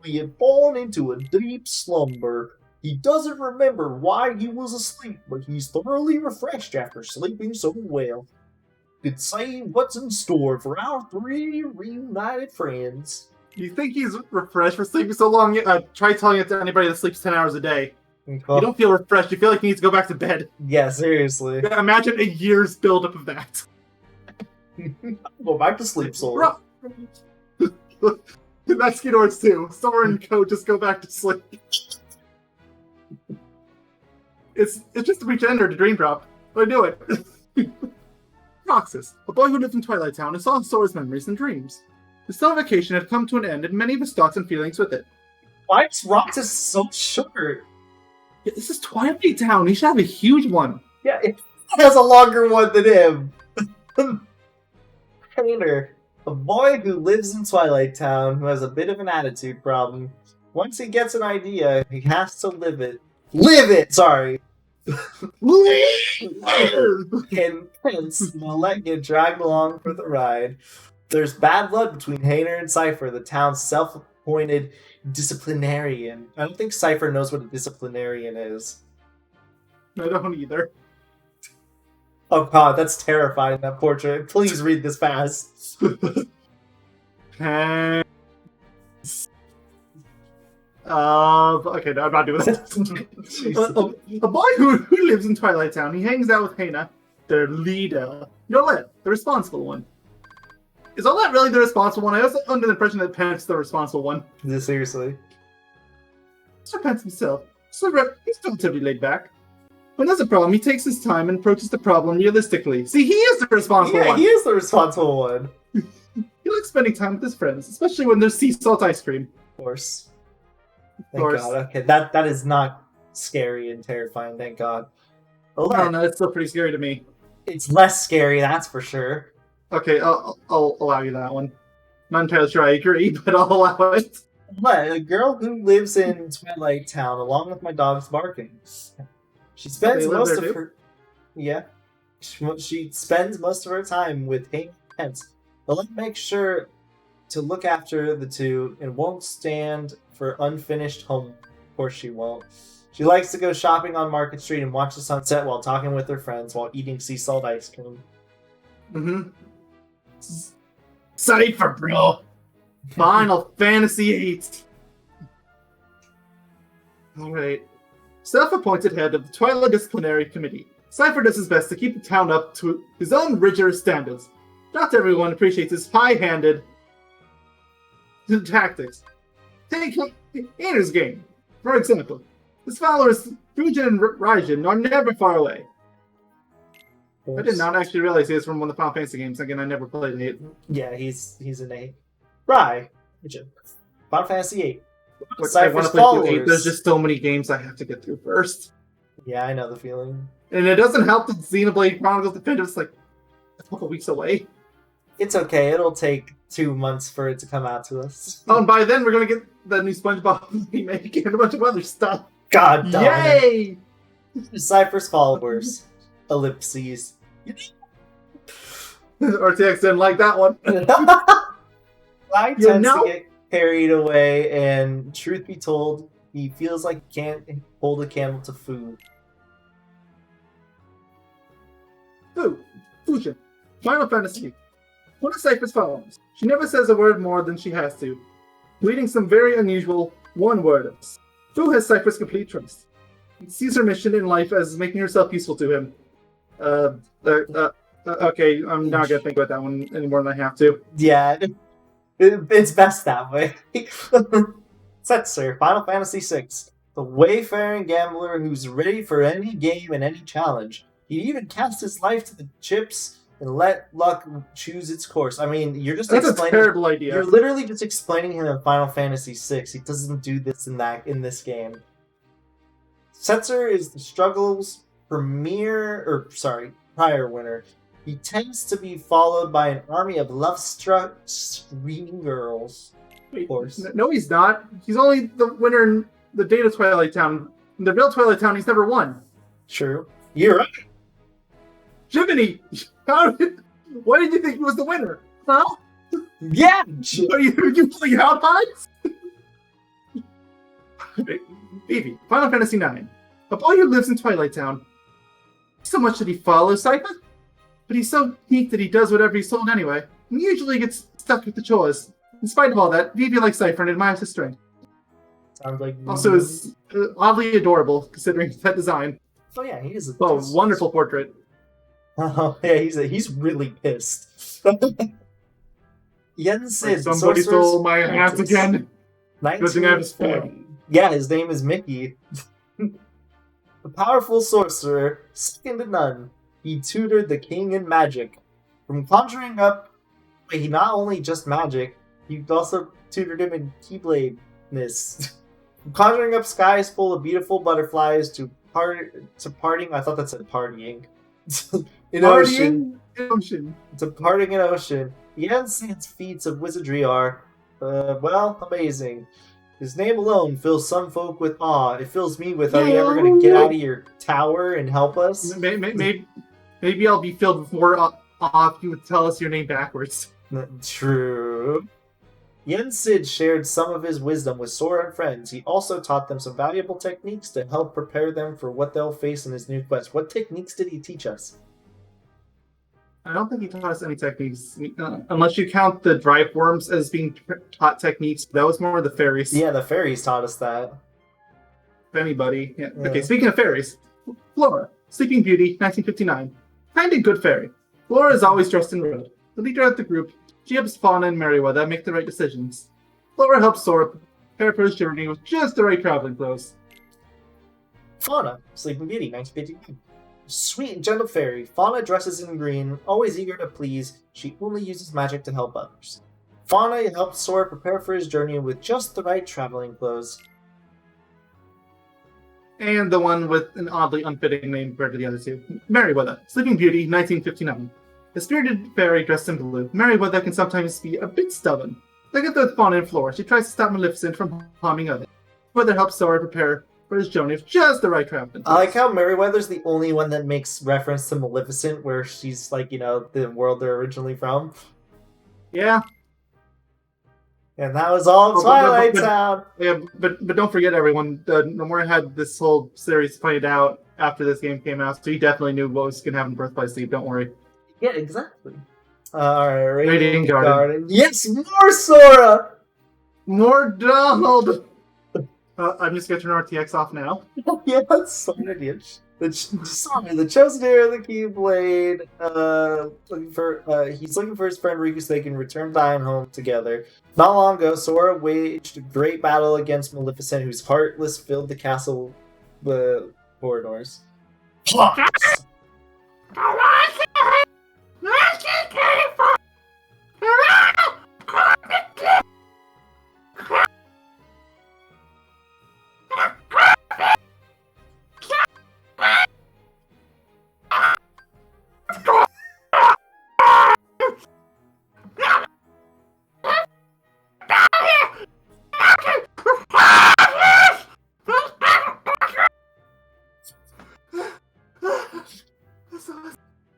[SPEAKER 3] we had fallen into a deep slumber. He doesn't remember why he was asleep, but he's thoroughly refreshed after sleeping so well. Could say what's in store for our 3 reunited friends.
[SPEAKER 2] You think he's refreshed for sleeping so long? Try telling it to anybody that sleeps 10 hours a day. You don't feel refreshed. You feel like you need to go back to bed.
[SPEAKER 3] Yeah, seriously.
[SPEAKER 2] Imagine a year's buildup of that.
[SPEAKER 3] Go back to sleep, Sora.
[SPEAKER 2] That's Skidor's too. Sora and Co just go back to sleep. It's just to reach ender to dream drop. But I do it. Roxas, a boy who lived in Twilight Town and saw Sora's memories and dreams. The summer vacation had come to an end and many of his thoughts and feelings with it.
[SPEAKER 3] Why is Roxas so short?
[SPEAKER 2] Yeah, this is Twilight Town. He should have a huge one.
[SPEAKER 3] Yeah, it has a longer one than him. Hater, a boy who lives in Twilight Town who has a bit of an attitude problem. Once he gets an idea, he has to live it. Sorry. And Prince will let get dragged along for the ride. There's bad blood between Hayner and Cypher, the town's self-appointed disciplinarian. I don't think Cypher knows what a disciplinarian is.
[SPEAKER 2] I don't either.
[SPEAKER 3] Oh god, that's terrifying, that portrait. Please read this fast.
[SPEAKER 2] Okay, no, I'm not doing that. A boy who lives in Twilight Town. He hangs out with Hana, their leader. Yolette, the responsible one. Is Yolette really the responsible one? I was under the impression that Pence is the responsible one.
[SPEAKER 3] Seriously.
[SPEAKER 2] Mr. Pence himself, he's relatively laid back. When there's a problem, he takes his time and approaches the problem realistically. See, he is the responsible one.
[SPEAKER 3] Yeah, he is the responsible one.
[SPEAKER 2] He likes spending time with his friends, especially when there's sea salt ice cream.
[SPEAKER 3] Of course. Thank God. Okay, that is not scary and terrifying, thank God.
[SPEAKER 2] I don't know, it's still pretty scary to me.
[SPEAKER 3] It's less scary, that's for sure.
[SPEAKER 2] Okay, I'll allow you that one. Not entirely sure I agree, but I'll allow it.
[SPEAKER 3] What? A girl who lives in Twilight Town along with my dog's barking. She spends most of her... Yeah. She spends most of her time with Hank Pence. But let's make sure to look after the two and won't stand for unfinished home. Of course she won't. She likes to go shopping on Market Street and watch the sunset while talking with her friends while eating sea salt ice cream.
[SPEAKER 2] Mm-hmm. Cypher, bro! Final Fantasy VIII! Alright. Self-appointed head of the Twilight Disciplinary Committee, Cypher does his best to keep the town up to his own rigorous standards. Not everyone appreciates his high-handed... tactics. Take Ader's game, for example. His followers, Fujin and Raijin, are never far away. I did not actually realize he was from one of the Final Fantasy games. Again, I never played it.
[SPEAKER 3] Yeah, he's an 8. Right. Final Fantasy 8.
[SPEAKER 2] I
[SPEAKER 3] Cypher's
[SPEAKER 2] want to play through 8.
[SPEAKER 3] followers.
[SPEAKER 2] There's just so many games I have to get through first.
[SPEAKER 3] Yeah, I know the feeling.
[SPEAKER 2] And it doesn't help that Xenoblade Chronicles Definitive is like a couple weeks away.
[SPEAKER 3] It's okay. It'll take 2 months for it to come out to us.
[SPEAKER 2] Oh, and by then we're going to get the new SpongeBob remake and a bunch of other stuff.
[SPEAKER 3] God damn
[SPEAKER 2] Yay!
[SPEAKER 3] it. Cypher's followers. Ellipses.
[SPEAKER 2] RTX didn't like that one.
[SPEAKER 3] I tends to get carried away, and truth be told, he feels like he can't hold a candle to food.
[SPEAKER 2] Fujin. Final Fantasy. One of Cypher's followers. She never says a word more than she has to, leading some very unusual one-worders. Fu has Cypher's complete trust. He sees her mission in life as making herself useful to him. Okay, I'm not gonna think about that one any more than I have to.
[SPEAKER 3] Yeah, it's best that way. Setzer, Final Fantasy VI. The wayfaring gambler who's ready for any game and any challenge. He'd even cast his life to the chips and let luck choose its course. I mean, you're just
[SPEAKER 2] That's
[SPEAKER 3] explaining.
[SPEAKER 2] a terrible idea.
[SPEAKER 3] You're literally just explaining him in Final Fantasy VI. He doesn't do this in this game. Setzer is the struggle's prior winner. He tends to be followed by an army of love-struck, screaming girls. Of course.
[SPEAKER 2] No, he's not. He's only the winner in the Data Twilight Town. In the real Twilight Town, he's never won.
[SPEAKER 3] True. You're right.
[SPEAKER 2] Jiminy! Why did you think he was the winner? Huh?
[SPEAKER 3] Yeah!
[SPEAKER 2] Are you pulling out pies? Baby, Final Fantasy IX. A boy who lives in Twilight Town. So much that he follows Cypher, but he's so meek that he does whatever he's told anyway, and usually gets stuck with the chores. In spite of all that, Vivi likes Cypher and admires his strength.
[SPEAKER 3] Sounds like
[SPEAKER 2] Also is oddly adorable, considering that design.
[SPEAKER 3] Oh yeah, he is.
[SPEAKER 2] Wonderful portrait.
[SPEAKER 3] Oh yeah, he's really pissed. Yen Sid,
[SPEAKER 2] Somebody stole my hat again. Good thing I have his phone.
[SPEAKER 3] Yeah, his name is Mickey. The powerful sorcerer, second to none. He tutored the king in magic. From conjuring up, he not only just magic, he also tutored him in keybladeness. From conjuring up skies full of beautiful butterflies to parting. I thought that said partying. In ocean. To parting in ocean. Yen Sid's feats of wizardry are, amazing. His name alone fills some folk with awe. It fills me with, are you ever going to get out of your tower and help us?
[SPEAKER 2] Maybe I'll be filled with more awe if you would tell us your name backwards.
[SPEAKER 3] True. Yen Sid shared some of his wisdom with Sora and friends. He also taught them some valuable techniques to help prepare them for what they'll face in his new quest. What techniques did he teach us?
[SPEAKER 2] I don't think he taught us any techniques, unless you count the drive worms as being taught techniques. That was more the fairies.
[SPEAKER 3] Yeah, the fairies taught us that.
[SPEAKER 2] If anybody. Yeah. Okay, speaking of fairies, Flora, Sleeping Beauty, 1959. Kinda good fairy. Flora is always dressed in red. The leader of the group, she helps Fauna and Merryweather make the right decisions. Flora helps Sora prepare for his journey with just the right traveling clothes.
[SPEAKER 3] Fauna, Sleeping Beauty, 1959. Sweet and gentle fairy, Fauna dresses in green, always eager to please. She only uses magic to help others. Fauna helps Sora prepare for his journey with just the right traveling clothes.
[SPEAKER 2] And the one with an oddly unfitting name compared to the other two. Merryweather, Sleeping Beauty, 1959. A spirited fairy dressed in blue, Merryweather can sometimes be a bit stubborn. Like with Fauna and Flora, she tries to stop Maleficent from harming others. Weather helps Sora prepare for his journey with just the right traveling clothes.
[SPEAKER 3] I like how Merryweather's the only one that makes reference to Maleficent, where she's like, the world they're originally from.
[SPEAKER 2] Yeah.
[SPEAKER 3] And that was all Twilight Town.
[SPEAKER 2] Yeah, but don't forget, everyone, Nomura had this whole series planned out after this game came out, so he definitely knew what was going to happen in Birth by Sleep. Don't worry.
[SPEAKER 3] Yeah, exactly. Alright,
[SPEAKER 2] Radiant Garden.
[SPEAKER 3] Yes, more Sora!
[SPEAKER 2] More Donald! I'm just going to turn RTX off now.
[SPEAKER 3] Yeah, that's so an idiot. The chosen hero of the Keyblade, he's looking for his friend Riku so they can return Diane home together. Not long ago, Sora waged a great battle against Maleficent, whose heartless filled the castle corridors.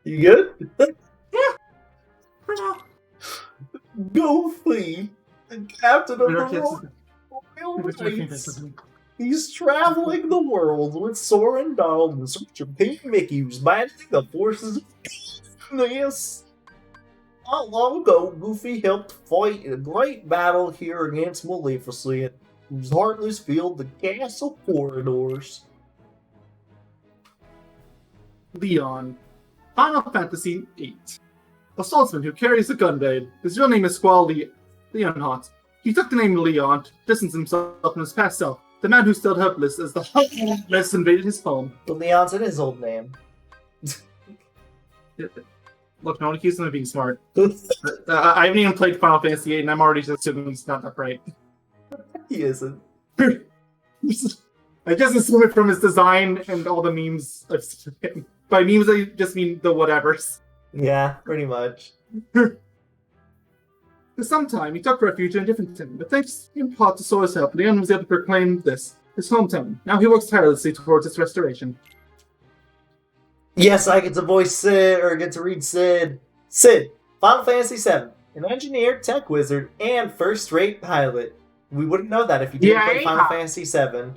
[SPEAKER 3] You good?
[SPEAKER 2] For now.
[SPEAKER 3] Goofy, the captain of the Royal Knights. He's traveling the world with Sora and Donald in search of Pink Mickey, who's battling the forces of darkness. Not long ago, Goofy helped fight in a great battle here against Maleficent, whose heartless filled the castle corridors.
[SPEAKER 2] Leon. Final Fantasy VIII. A swordsman who carries a gun blade. His real name is Squall Leonhart. He took the name Leon to distance himself from his past self, the man who stood helpless as the Heartless invaded his home.
[SPEAKER 3] But Leon's in his old name.
[SPEAKER 2] Look, no one accused him of being smart. I haven't even played Final Fantasy VIII, and I'm already just assuming he's not that bright.
[SPEAKER 3] He isn't.
[SPEAKER 2] I just assume it from his design and all the memes I've seen of him. By memes, I just mean the whatevers.
[SPEAKER 3] Yeah, pretty much.
[SPEAKER 2] For some time, he took refuge in a different town, but thanks in part to Sora's help, Leon was able to proclaim this, his hometown. Now he works tirelessly towards its restoration.
[SPEAKER 3] Yes, I get to voice Sid, or get to read Sid. Sid, Final Fantasy VII, an engineer, tech wizard, and first-rate pilot. We wouldn't know that if you didn't play Final Fantasy VII.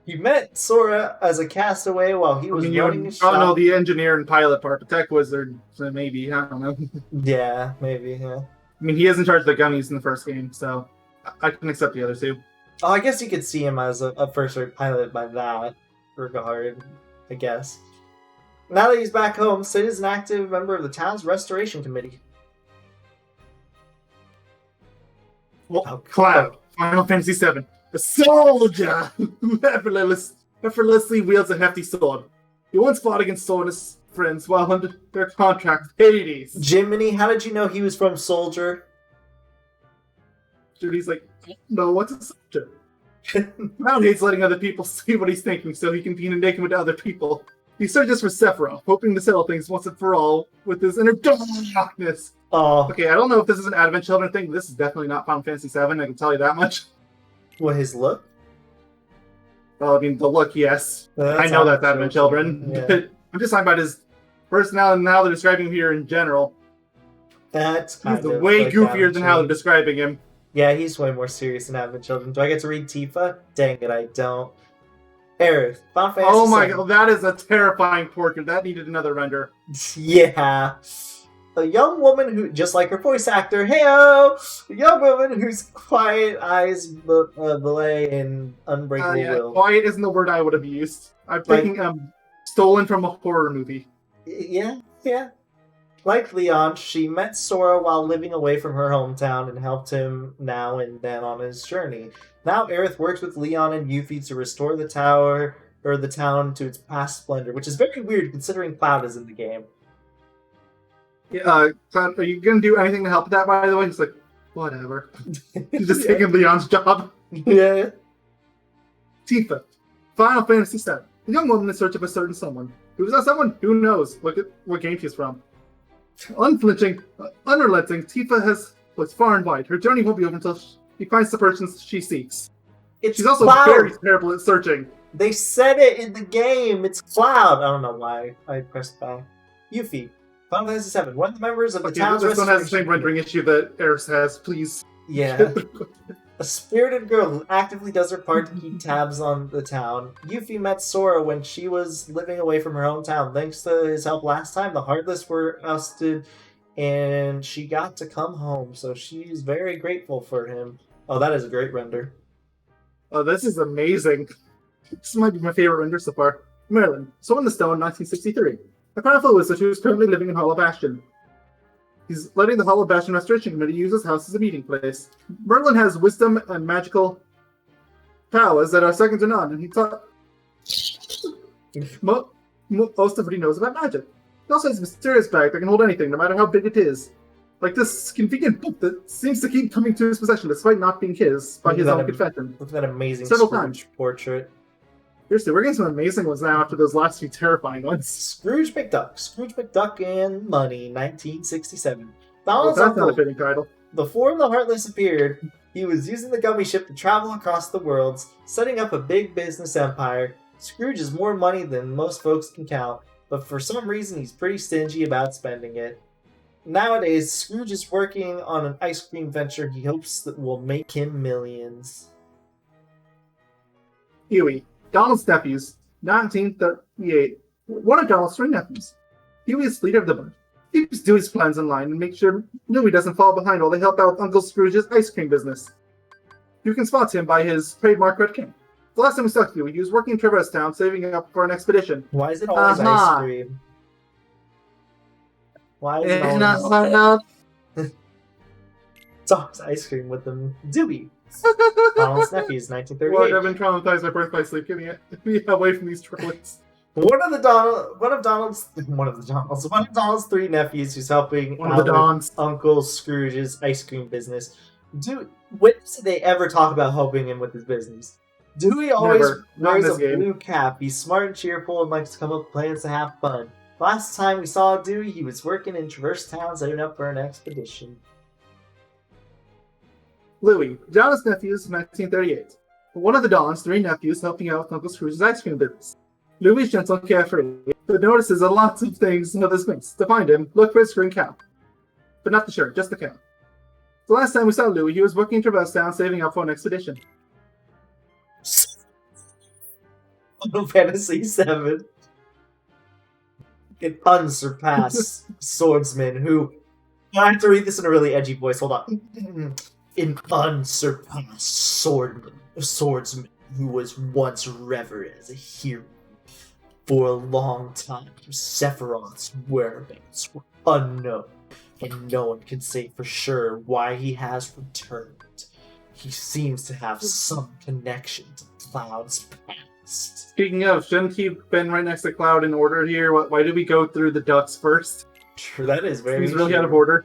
[SPEAKER 3] He met Sora as a castaway while he was running his shop.
[SPEAKER 2] Oh no, the engineer and pilot part, but tech wizard, so maybe, I don't know.
[SPEAKER 3] Yeah, maybe, yeah.
[SPEAKER 2] I mean, he is in charge of the gummies in the first game, so I can accept the other two.
[SPEAKER 3] Oh, I guess you could see him as a first-rate pilot by that regard, I guess. Now that he's back home, Sid is an active member of the town's restoration committee.
[SPEAKER 2] Well, Cloud, Final Fantasy VII. A soldier who effortlessly wields a hefty sword. He once fought against Sora and his friends while under their contract with Hades.
[SPEAKER 3] Jiminy, how did you know he was from Soldier?
[SPEAKER 2] Judy's like, no, what's a soldier? Now Hades letting other people see what he's thinking so he can be indignant to other people. He searches for Sephiroth, hoping to settle things once and for all with his inner darkness.
[SPEAKER 3] Oh.
[SPEAKER 2] Okay, I don't know if this is an Advent Children thing, but this is definitely not Final Fantasy VII, I can tell you that much.
[SPEAKER 3] What, his look?
[SPEAKER 2] Well, I mean, the look, yes. I know that's Advent Children.
[SPEAKER 3] Yeah.
[SPEAKER 2] I'm just talking about his personality and how they're describing him here in general.
[SPEAKER 3] That's
[SPEAKER 2] He's way
[SPEAKER 3] like
[SPEAKER 2] goofier than how they're describing him.
[SPEAKER 3] Yeah, he's way more serious than Advent Children. Do I get to read Tifa? Dang it, I don't. Aerith, Final Fantasy
[SPEAKER 2] Oh my
[SPEAKER 3] VII.
[SPEAKER 2] god, that is a terrifying portrait. That needed another render.
[SPEAKER 3] Yeah. A young woman who, just like her voice actor, heyo! A young woman whose quiet eyes belay in unbreakable will.
[SPEAKER 2] Quiet isn't the word I would have used. I'm thinking stolen from a horror movie.
[SPEAKER 3] Yeah. Like Leon, she met Sora while living away from her hometown and helped him now and then on his journey. Now Aerith works with Leon and Yuffie to restore the town to its past splendor, which is very weird considering Cloud is in the game.
[SPEAKER 2] Yeah, Cloud, are you going to do anything to help with that, by the way? He's like, whatever. He's just taking Leon's job.
[SPEAKER 3] Yeah.
[SPEAKER 2] Tifa, Final Fantasy VII. A young woman in search of a certain someone. Who is that someone? Who knows? Look at what game she's from. Unflinching, unrelenting, Tifa was far and wide. Her journey won't be over until she finds the person she seeks. She's also
[SPEAKER 3] Cloud.
[SPEAKER 2] very terrible at searching.
[SPEAKER 3] They said it in the game. It's Cloud. I don't know why I pressed back. Yuffie, Final Fantasy VII. One of the members of the town's
[SPEAKER 2] this one has the
[SPEAKER 3] restoration
[SPEAKER 2] same rendering issue that Eris has. Please.
[SPEAKER 3] Yeah. A spirited girl who actively does her part to keep tabs on the town. Yuffie met Sora when she was living away from her hometown. Thanks to his help last time, the Heartless were ousted, and she got to come home. So she's very grateful for him. Oh, that is a great render.
[SPEAKER 2] Oh, this is amazing. This might be my favorite render so far. Merlin, Soul in the Stone, 1963. A powerful wizard who is currently living in Hollow Bastion. He's letting the Hollow Bastion Restoration Committee use his house as a meeting place. Merlin has wisdom and magical powers that are second to none, and he taught most of what he knows about magic. He also has a mysterious bag that can hold anything, no matter how big it is. Like this convenient book that seems to keep coming to his possession despite not being his, by his own confession.
[SPEAKER 3] Look at that amazing
[SPEAKER 2] Several
[SPEAKER 3] Scrooge
[SPEAKER 2] times.
[SPEAKER 3] portrait.
[SPEAKER 2] Seriously, we're getting some amazing ones now after those last few terrifying ones.
[SPEAKER 3] Scrooge McDuck and Money, 1967.
[SPEAKER 2] Well,
[SPEAKER 3] Donald's
[SPEAKER 2] that's not a
[SPEAKER 3] uncle.
[SPEAKER 2] fitting title.
[SPEAKER 3] Before the Heartless appeared, he was using the gummy ship to travel across the worlds, setting up a big business empire. Scrooge has more money than most folks can count, but for some reason he's pretty stingy about spending it. Nowadays, Scrooge is working on an ice cream venture he hopes that will make him millions.
[SPEAKER 2] Huey, Donald's nephews, 1938. One of Donald's three nephews. Huey is leader of the bunch. He keeps Dewey's plans in line and makes sure Louie doesn't fall behind while they help out with Uncle Scrooge's ice cream business. You can spot him by his trademark red cane. The last time we saw Huey, he was working in Traverse Town, saving up for an expedition.
[SPEAKER 3] Why is it always ice cream? Why is it always... It's always ice cream with them. Dewey. Donald's nephews, 1938.
[SPEAKER 2] Well, I've been traumatized by birth by sleep. Get me away from these triplets.
[SPEAKER 3] One of Donald's three nephews who's helping
[SPEAKER 2] One of the Dons.
[SPEAKER 3] Uncle Scrooge's ice cream business. When did they ever talk about helping him with his business? Dewey always
[SPEAKER 2] Never. Not in
[SPEAKER 3] wears a
[SPEAKER 2] this game.
[SPEAKER 3] blue cap. He's smart and cheerful and likes to come up with plans to have fun. Last time we saw Dewey, he was working in Traverse Town setting up for an expedition.
[SPEAKER 2] Louis, Donald's nephews, 1938. One of the Dons, three nephews, helping out with Uncle Scrooge's ice cream business. Louis is gentle and carefree, but notices a lot of things in this mix. To find him, look for his green cow. But not the shirt, just the cow. The last time we saw Louis, he was working in Traverse Town, saving up for an expedition.
[SPEAKER 3] Final Fantasy VII. An unsurpassed swordsman who... I have to read this in a really edgy voice, hold on. An unsurpassed swordsman who was once revered as a hero. For a long time, Sephiroth's whereabouts were unknown, and no one can say for sure why he has returned. He seems to have some connection to Cloud's past.
[SPEAKER 2] Speaking of, shouldn't he have been right next to Cloud in order here? Why did we go through the ducks first?
[SPEAKER 3] True, that is very
[SPEAKER 2] He's really
[SPEAKER 3] true.
[SPEAKER 2] out of order.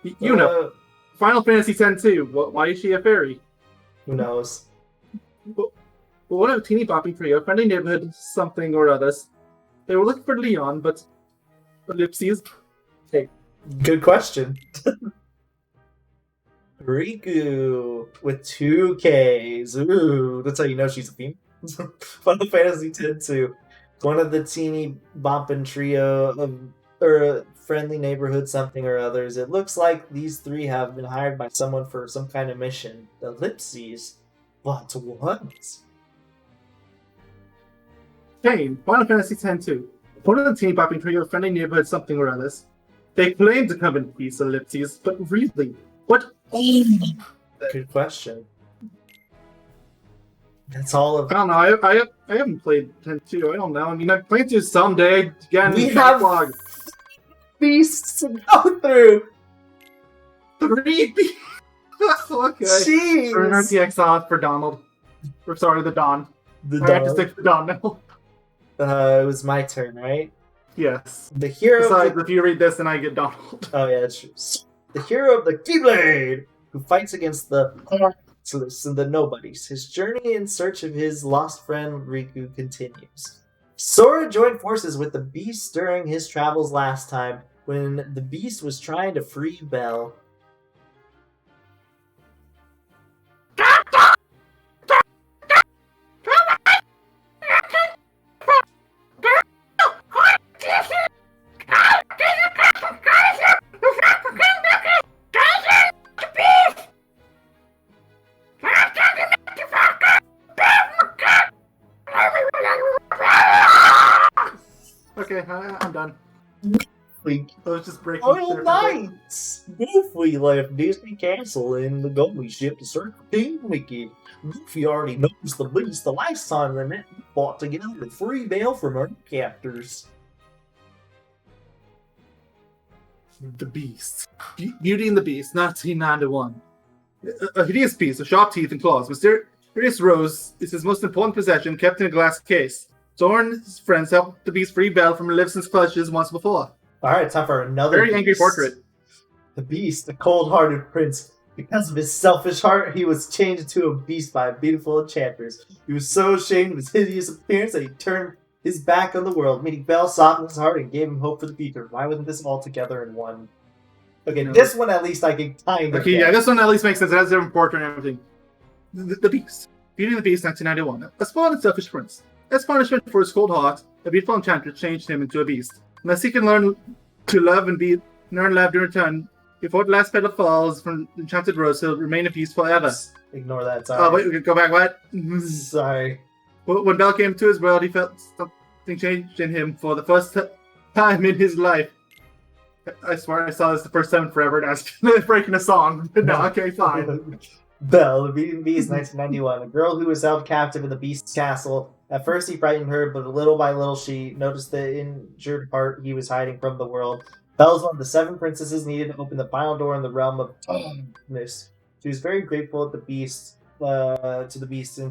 [SPEAKER 2] You know, Final Fantasy X too. Why is she a fairy?
[SPEAKER 3] Who knows?
[SPEAKER 2] Well, one of a teeny bopping trio, friendly neighborhood something or others. They were looking for Leon, but ellipses. Hey,
[SPEAKER 3] Good question. Riku with 2 Ks. Ooh, that's how you know she's a theme. Final Fantasy X too. One of the teeny bopping trio or friendly neighborhood something or others. It looks like these three have been hired by someone for some kind of mission. Ellipses. But what?
[SPEAKER 2] Kane, Final Fantasy X too. One of the teeny bopping trio, friendly neighborhood something or others. They claim to come in peace, ellipses, but really, what?
[SPEAKER 3] Good question. That's all of
[SPEAKER 2] I don't know. I haven't played 10-2. I don't know. I mean, I plan to someday. Again,
[SPEAKER 3] We have-
[SPEAKER 2] backlog.
[SPEAKER 3] beasts to go through.
[SPEAKER 2] 3 Okay.
[SPEAKER 3] Jeez.
[SPEAKER 2] Turn RTX off for Donald. Or sorry, the Don.
[SPEAKER 3] The
[SPEAKER 2] I have to
[SPEAKER 3] dog.
[SPEAKER 2] stick to Don now.
[SPEAKER 3] It was my turn, right?
[SPEAKER 2] Yes.
[SPEAKER 3] The hero.
[SPEAKER 2] Besides,
[SPEAKER 3] Of the...
[SPEAKER 2] if you read this, then I get Donald.
[SPEAKER 3] Oh yeah, that's true. The hero of the Keyblade, who fights against the Heartless and the Nobodies. His journey in search of his lost friend Riku continues. Sora joined forces with the Beast during his travels last time, when the Beast was trying to free Belle.
[SPEAKER 2] Okay, I'm done.
[SPEAKER 3] We
[SPEAKER 2] I was just breaking
[SPEAKER 3] Royal
[SPEAKER 2] shit.
[SPEAKER 3] Knights! Goofy left Disney Castle in the Goldie ship to search for King Wicked. Goofy already knows the beast the last time they met and fought together to free Belle from her captors.
[SPEAKER 2] The Beast. Beauty and the Beast, 1991. A hideous beast with sharp teeth and claws. Mysterious Rose is his most important possession, kept in a glass case. Zora and his friends helped the beast free Belle from Maleficent's clutches once before.
[SPEAKER 3] Alright, time for another
[SPEAKER 2] Very angry
[SPEAKER 3] beast.
[SPEAKER 2] portrait.
[SPEAKER 3] The beast, the cold-hearted prince. Because of his selfish heart, he was changed into a beast by a beautiful enchantress. He was so ashamed of his hideous appearance that he turned his back on the world, meeting Belle softened his heart and gave him hope for the future. Why wasn't this all together in one? Okay,
[SPEAKER 2] No.
[SPEAKER 3] this one at least I can kind of
[SPEAKER 2] Okay,
[SPEAKER 3] get.
[SPEAKER 2] yeah, this one at least makes sense. It has a different portrait and everything. The Beast. Beauty and the Beast, 1991. A spoiled and selfish prince. As punishment for his cold heart, a beautiful enchantress changed him into a beast. Unless he can learn to love and learn love in return, before the last petal falls from the enchanted rose, he'll remain a beast forever.
[SPEAKER 3] Ignore that,
[SPEAKER 2] Oh,
[SPEAKER 3] sorry.
[SPEAKER 2] wait, we can go back, what?
[SPEAKER 3] Sorry.
[SPEAKER 2] When Belle came to his world, he felt something changed in him for the first time in his life. I swear I saw this the first time in forever, and I was breaking a song. No, okay, fine.
[SPEAKER 3] Belle, the Beauty and the Beast, 1991. A girl who was held captive in the Beast's castle. At first he frightened her, but little by little she noticed the injured heart he was hiding from the world. Belle was one of the 7 princesses needed to open the final door in the realm of darkness. She was very grateful to the Beast and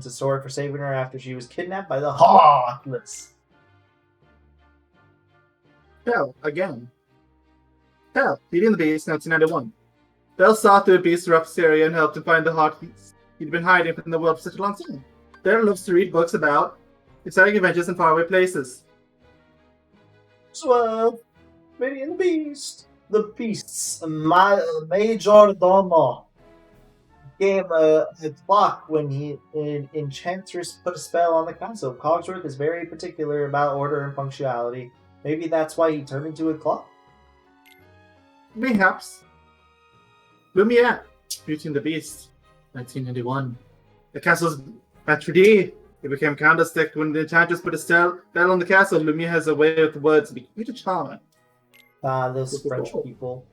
[SPEAKER 3] to Sora for saving her after she was kidnapped by the Heartless.
[SPEAKER 2] Belle, again. Belle, Beauty and the Beast, 1991. Belle saw through the Beast's rough area and helped him find the heart he'd been hiding from the world for such a long time. Belle loves to read books about exciting adventures in faraway places.
[SPEAKER 3] 12. Beauty and the Beast. The Beast's Major Domo became a clock when an enchantress put a spell on the castle. Cogsworth is very particular about order and punctuality. Maybe that's why he turned into a clock?
[SPEAKER 2] Mayhaps. Lumiere, Beauty and the Beast, 1991. The castle's Matridi. It became candlestick when the enchantress put a spell on the castle. Lumiere has a way with the words to be quite a charmer.
[SPEAKER 3] Those French people.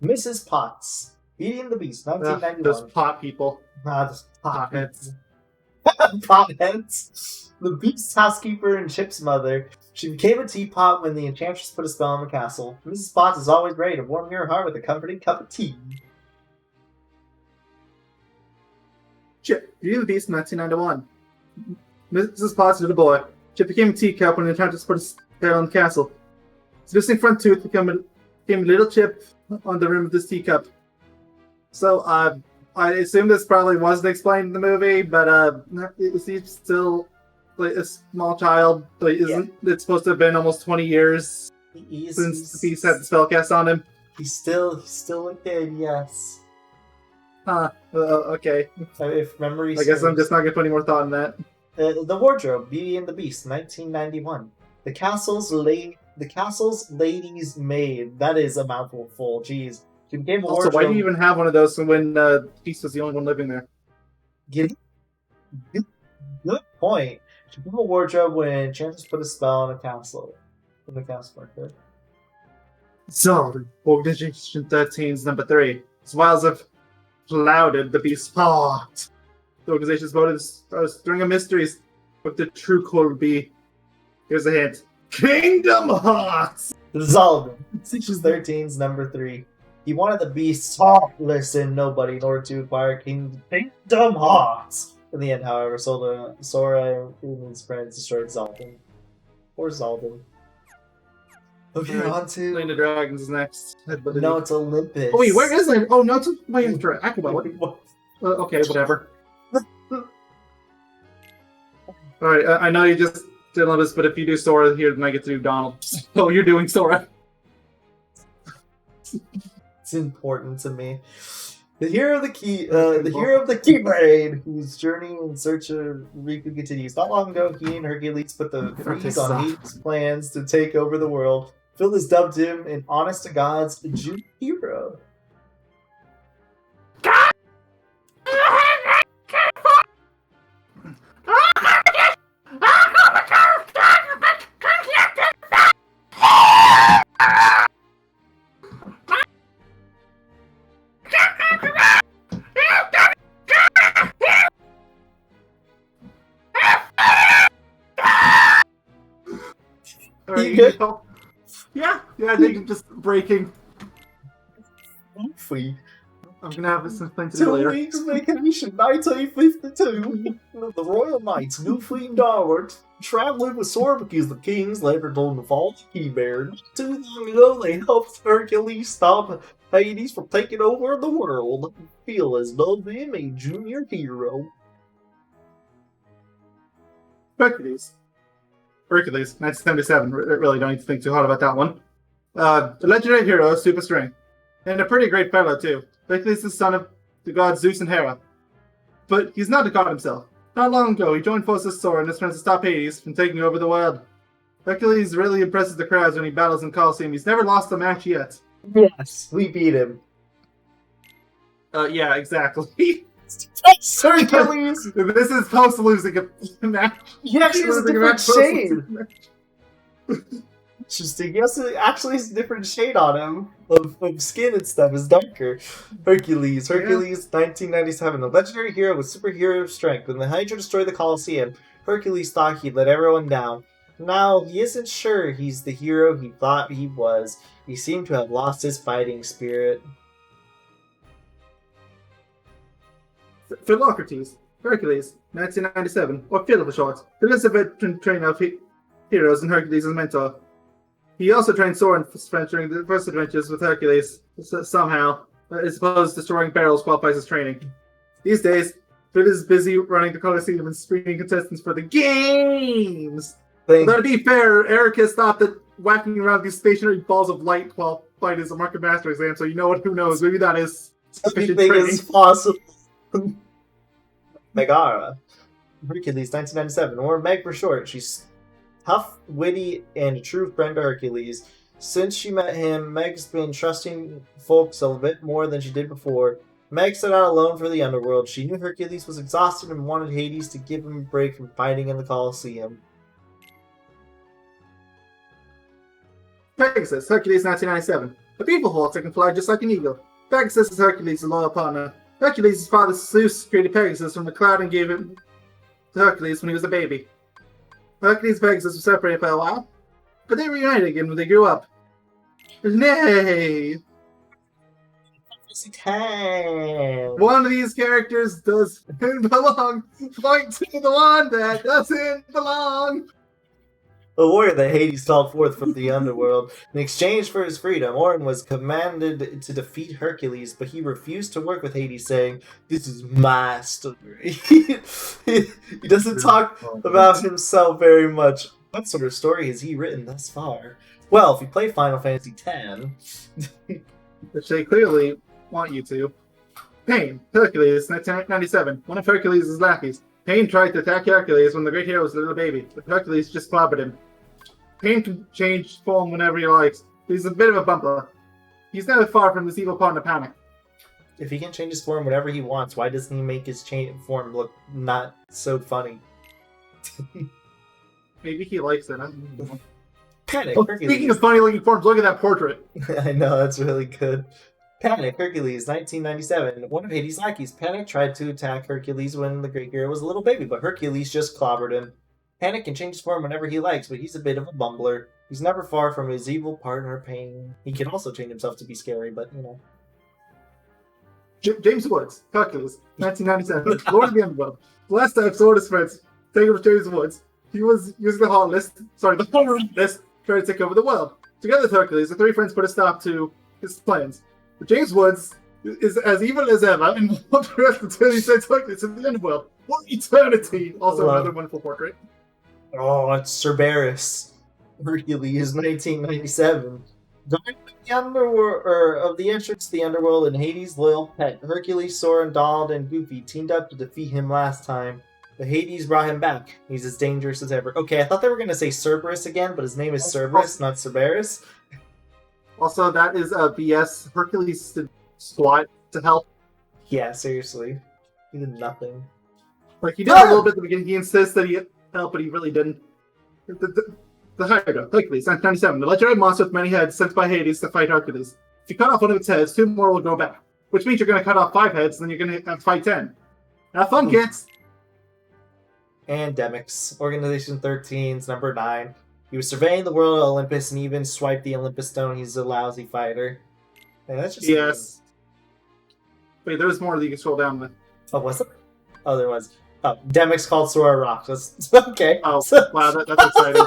[SPEAKER 3] Mrs. Potts. Beauty and the Beast,
[SPEAKER 2] Those
[SPEAKER 3] 1991.
[SPEAKER 2] pot people.
[SPEAKER 3] Those
[SPEAKER 2] Potheads.
[SPEAKER 3] Potheads. The Beast's housekeeper and Chip's mother. She became a teapot when the enchantress put a spell on the castle. Mrs. Potts is always ready to warm your heart with a comforting cup of tea.
[SPEAKER 2] Chip, Beauty and the Beast, 1991. Mrs. Potts to the boy. Chip became a teacup when the enchantress put a spell on the castle. His missing front tooth became a little chip on the rim of this teacup. So, I assume this probably wasn't explained in the movie, but is he still like a small child? Like, isn't it supposed to have been almost 20 years since the Beast had the spell cast on him?
[SPEAKER 3] He's still a kid, yes.
[SPEAKER 2] Okay.
[SPEAKER 3] If memory
[SPEAKER 2] I guess I'm
[SPEAKER 3] serves.
[SPEAKER 2] just not gonna put any more thought in that.
[SPEAKER 3] The Wardrobe, Beauty and the Beast, 1991. The castle's lady's maid. That is a mouthful full. Jeez. She became a
[SPEAKER 2] Also,
[SPEAKER 3] wardrobe.
[SPEAKER 2] why do you even have one of those when Beast was the only one living there?
[SPEAKER 3] Good point. She became a wardrobe when Enchantress put a spell on a castle. In the castle marker.
[SPEAKER 2] So, Organization 13's number 3. Its wiles have clouded the Beast's heart. The organization's motive is a string of mysteries. What the true core would be. Here's a hint. Kingdom Hearts!
[SPEAKER 3] Zaldin. Section 13's number 3. He wanted the Beast's heartless and nobody in order to acquire Kingdom Hearts. In the end, however, Sora and his friends destroyed Zaldin. Poor Zaldin. Okay,
[SPEAKER 2] Alright,
[SPEAKER 3] on to...
[SPEAKER 2] Land of Dragons is next.
[SPEAKER 3] No, it's Olympus.
[SPEAKER 2] Oh wait, where is it? Oh no, it's wait, after Aqua. What? Okay, whatever. Alright, I know you just did Olympus, but if you do Sora here, then I get to do Donald. Oh, you're doing Sora.
[SPEAKER 3] It's important to me. The hero of the Keyblade, whose journey in search of Riku continues. Not long ago, he and Hercules put the freeze on Hades' plans to take over the world. Phyllis dubbed him an honest-to-God's Jew hero. breaking it?
[SPEAKER 2] Yeah, I think I'm just breaking.
[SPEAKER 3] Goofy.
[SPEAKER 2] I'm gonna have something to do
[SPEAKER 3] 2
[SPEAKER 2] later.
[SPEAKER 3] weeks vacation, 1952. The Royal Knights, Goofy and Donald, traveling with Sorbacus the Kings, later told to fall to Keybear. Too long ago, they helped Hercules stop Hades from taking over the world. Feel as though him a junior hero.
[SPEAKER 2] Hercules, 1977. Really don't need to think too hard about that one. The legendary hero, super strength. And a pretty great fellow, too. Hercules is the son of the gods Zeus and Hera. But he's not a god himself. Not long ago, he joined forces with Thor and is trying to stop Hades from taking over the world. Hercules really impresses the crowds when he battles in Colosseum. He's never lost a match yet.
[SPEAKER 3] Yes, we beat him.
[SPEAKER 2] Yeah, exactly.
[SPEAKER 3] Hercules!
[SPEAKER 2] This is post losing a match.
[SPEAKER 3] He actually has a
[SPEAKER 2] Losing
[SPEAKER 3] different
[SPEAKER 2] match, post
[SPEAKER 3] shade.
[SPEAKER 2] losing a match.
[SPEAKER 3] Interesting. He actually has a different shade on him of skin and stuff. Is darker. Hercules, 1997. A legendary hero with superhero strength. When the Hydra destroyed the Colosseum, Hercules thought he'd let everyone down. Now he isn't sure he's the hero he thought he was. He seemed to have lost his fighting spirit.
[SPEAKER 2] Philocrates, Hercules, 1997, or Phil for short. Phil is a veteran trainer of heroes and Hercules' mentor. He also trained Soren during the first adventures with Hercules. Somehow, I suppose destroying barrels qualifies as training. These days, Phil is busy running the Colosseum and screening contestants for the games. Although to be fair, Eric has thought that whacking around these stationary balls of light while fight is a market master exam, so you know what? Who knows? Maybe that is sufficient
[SPEAKER 3] Anything
[SPEAKER 2] training.
[SPEAKER 3] is possible. Megara, Hercules, 1997, or Meg for short. She's tough, witty, and a true friend to Hercules. Since she met him, Meg's been trusting folks a bit more than she did before. Meg set out alone for the underworld. She knew Hercules was exhausted and wanted Hades to give him a break from fighting in the Colosseum.
[SPEAKER 2] Pegasus, Hercules 1997. A beautiful horse that can fly just like an eagle. Pegasus is Hercules' loyal partner. Hercules' father Zeus created Pegasus from the cloud and gave it to Hercules when he was a baby. Hercules and Pegasus were separated for a while, but they reunited again when they grew up. Nay! One of these characters doesn't belong. Point to the one that doesn't belong.
[SPEAKER 3] A warrior that Hades called forth from the underworld. In exchange for his freedom, Orin was commanded to defeat Hercules, but he refused to work with Hades, saying, "This is my story." He doesn't talk about himself very much. What sort of story has he written thus far? Well, if you play Final Fantasy X...
[SPEAKER 2] Which they clearly want you to. Pain, Hercules, 1997. One of Hercules' lackeys. Pain tried to attack Hercules when the great hero was a little baby, but Hercules just clobbered him. Pain can change form whenever he likes. He's a bit of a bumper. He's never far from his evil partner, Panic.
[SPEAKER 3] If he can change his form whenever he wants, why doesn't he make his form look not so funny?
[SPEAKER 2] Maybe he likes it. I don't know.
[SPEAKER 3] Panic,
[SPEAKER 2] Oh,
[SPEAKER 3] Hercules.
[SPEAKER 2] speaking of funny looking forms, look at that portrait.
[SPEAKER 3] I know, that's really good. Panic, Hercules, 1997. One of Hades' lackeys, Panic, tried to attack Hercules when the great hero was a little baby, but Hercules just clobbered him. Panic can change his form whenever he likes, but he's a bit of a bumbler. He's never far from his evil partner, Pain. He can also change himself to be scary, but, you know.
[SPEAKER 2] James Woods, Hercules, 1997. Lord of the Underworld. The last time Sword his friends taken with James Woods, he was using the Hall list, trying to take over the world. Together with Hercules, the three friends put a stop to his plans. But James Woods is as evil as ever and won't rest until he sends Hercules to the underworld. What eternity! Also another wonderful portrait.
[SPEAKER 3] Oh, it's Cerberus. Hercules, 1997. Guard the underworld, of the entrance to the underworld and Hades' loyal pet, Hercules, Soren, Donald, and Goofy teamed up to defeat him last time. But Hades brought him back. He's as dangerous as ever. Okay, I thought they were going to say Cerberus again, but his name is Cerberus, not Cerberus.
[SPEAKER 2] Also, that is a BS. Hercules did squat to help.
[SPEAKER 3] Yeah, seriously. He did nothing.
[SPEAKER 2] Like, he did a little bit at the beginning. He insists that he helped, but he really didn't. The Hydra, Hercules, 1997. The legendary monster with many heads sent by Hades to fight Hercules. If you cut off one of its heads, 2 more will go back. Which means you're going to cut off 5 heads, and then you're going to have to fight 10. Have fun, kids!
[SPEAKER 3] Andemics. Organization 13's number 9. He was surveying the world of Olympus and even swiped the Olympus stone. He's a lousy fighter. And that's just
[SPEAKER 2] Yes. Wait, there's more that you can scroll down with.
[SPEAKER 3] Oh, was it? Oh, there was. Oh, Demix called Sora Rock. That's okay.
[SPEAKER 2] Oh, wow, that's exciting.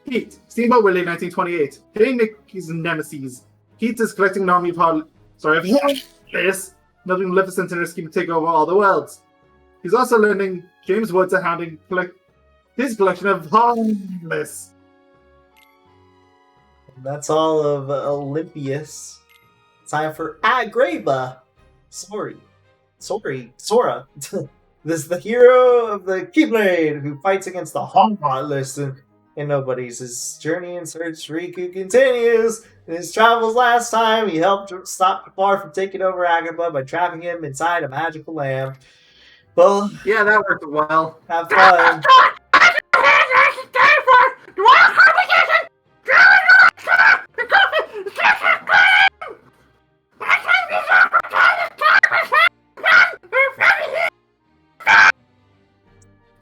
[SPEAKER 2] Heat, Steamboat Willie, 1928. Hitting Mickey's nemesis. Heat is collecting non-mutable... Sorry, this. Nothing Maleficent in her scheme to take over all the worlds. He's also lending James Woods a hand in his collection of harmless.
[SPEAKER 3] That's all of Olympius. Time for Agreba. Sora. This is the hero of the Keyblade who fights against the Heartless and nobodies. His journey in search for Riku continues. In his travels last time, he helped stop Jafar from taking over Agreba by trapping him inside a magical lamp. Well,
[SPEAKER 2] yeah, that worked well.
[SPEAKER 3] Have fun.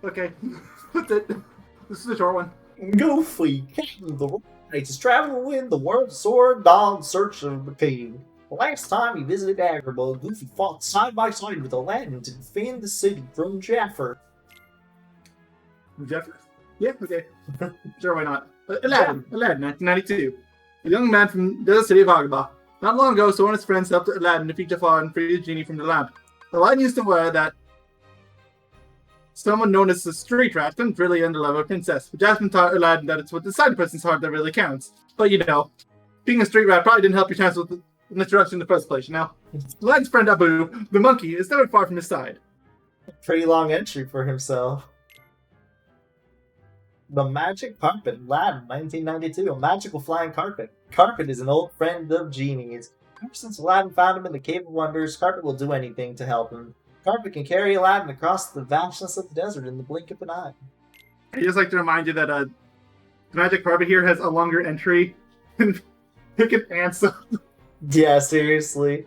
[SPEAKER 2] Okay, that's it. This is a short one.
[SPEAKER 3] Goofy, Captain the Right is traveling the world sword doll in search of the king. The last time he visited Agrabah, Goofy fought side by side with Aladdin to defend the city from Jafar.
[SPEAKER 2] Jafar? Yeah, okay. Sure, why not? Aladdin, 1992. A young man from the city of Agrabah. Not long ago, so one of his friends helped Aladdin defeat Jafar and free the genie from the lamp. Aladdin used to wear that someone known as the street rat couldn't really end the love of a princess. But Jasmine taught Aladdin that it's what inside a person's heart that really counts. But you know, being a street rat probably didn't help your chances with an introduction in the first place, you know? Aladdin's friend Abu, the monkey, is never far from his side.
[SPEAKER 3] Pretty long entry for himself. The Magic Carpet, Aladdin, 1992. A magical flying carpet. Carpet is an old friend of Genie's. Ever since Aladdin found him in the Cave of Wonders, Carpet will do anything to help him. Carpet can carry Aladdin across the vastness of the desert in the blink of an eye.
[SPEAKER 2] I'd just like to remind you that the Magic Carpet here has a longer entry than Pick an Answer.
[SPEAKER 3] Yeah, seriously.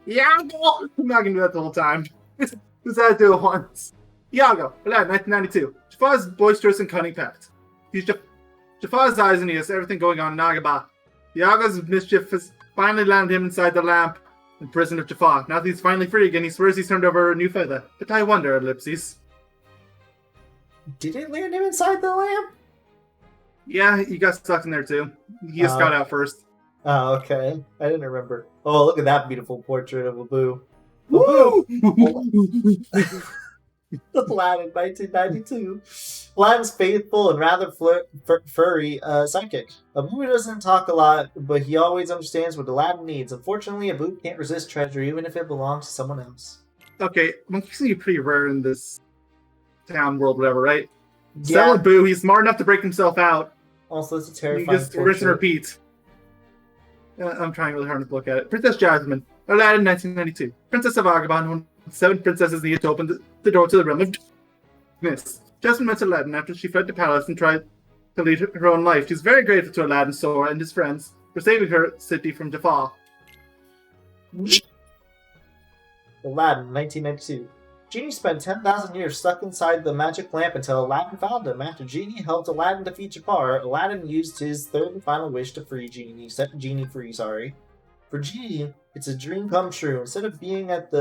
[SPEAKER 2] Iago! I'm not gonna do that the whole time. Just had to do it once. Iago, Aladdin, 1992. Jafar's boisterous and cunning pact. He's Jafar's eyes and ears, everything going on in Agrabah. Iago's mischief has finally landed him inside the lamp in prison of Jafar. Now that he's finally free again, he swears he's turned over a new feather. But I wonder, Ellipses.
[SPEAKER 3] Did it land him inside the lamp?
[SPEAKER 2] Yeah, he got stuck in there too. He just got out first.
[SPEAKER 3] Oh, okay. I didn't remember. Oh, look at that beautiful portrait of Abu.
[SPEAKER 2] Woo!
[SPEAKER 3] Aladdin, 1992. Aladdin's faithful and rather furry sidekick. Abu doesn't talk a lot, but he always understands what Aladdin needs. Unfortunately, Abu can't resist treasure, even if it belongs to someone else.
[SPEAKER 2] Okay, monkeys are pretty rare in this town world, whatever, right?
[SPEAKER 3] Yeah.
[SPEAKER 2] So Abu, he's smart enough to break himself out.
[SPEAKER 3] Also, it's a
[SPEAKER 2] You
[SPEAKER 3] terrifying
[SPEAKER 2] just rinse and repeat. I'm trying really hard to look at it. Princess Jasmine, Aladdin, 1992. Princess of Agrabah, one of 7 princesses needed to open the door to the realm of darkness. Jasmine met Aladdin after she fled the palace and tried to lead her own life. She's very grateful to Aladdin, Sora, and his friends for saving her city from Jafar.
[SPEAKER 3] Aladdin, 1992. Genie spent 10,000 years stuck inside the magic lamp until Aladdin found him. After Genie helped Aladdin defeat Jafar, Aladdin used his third and final wish to free Genie. Set Genie free, sorry. For Genie, it's a dream come true. Instead of being at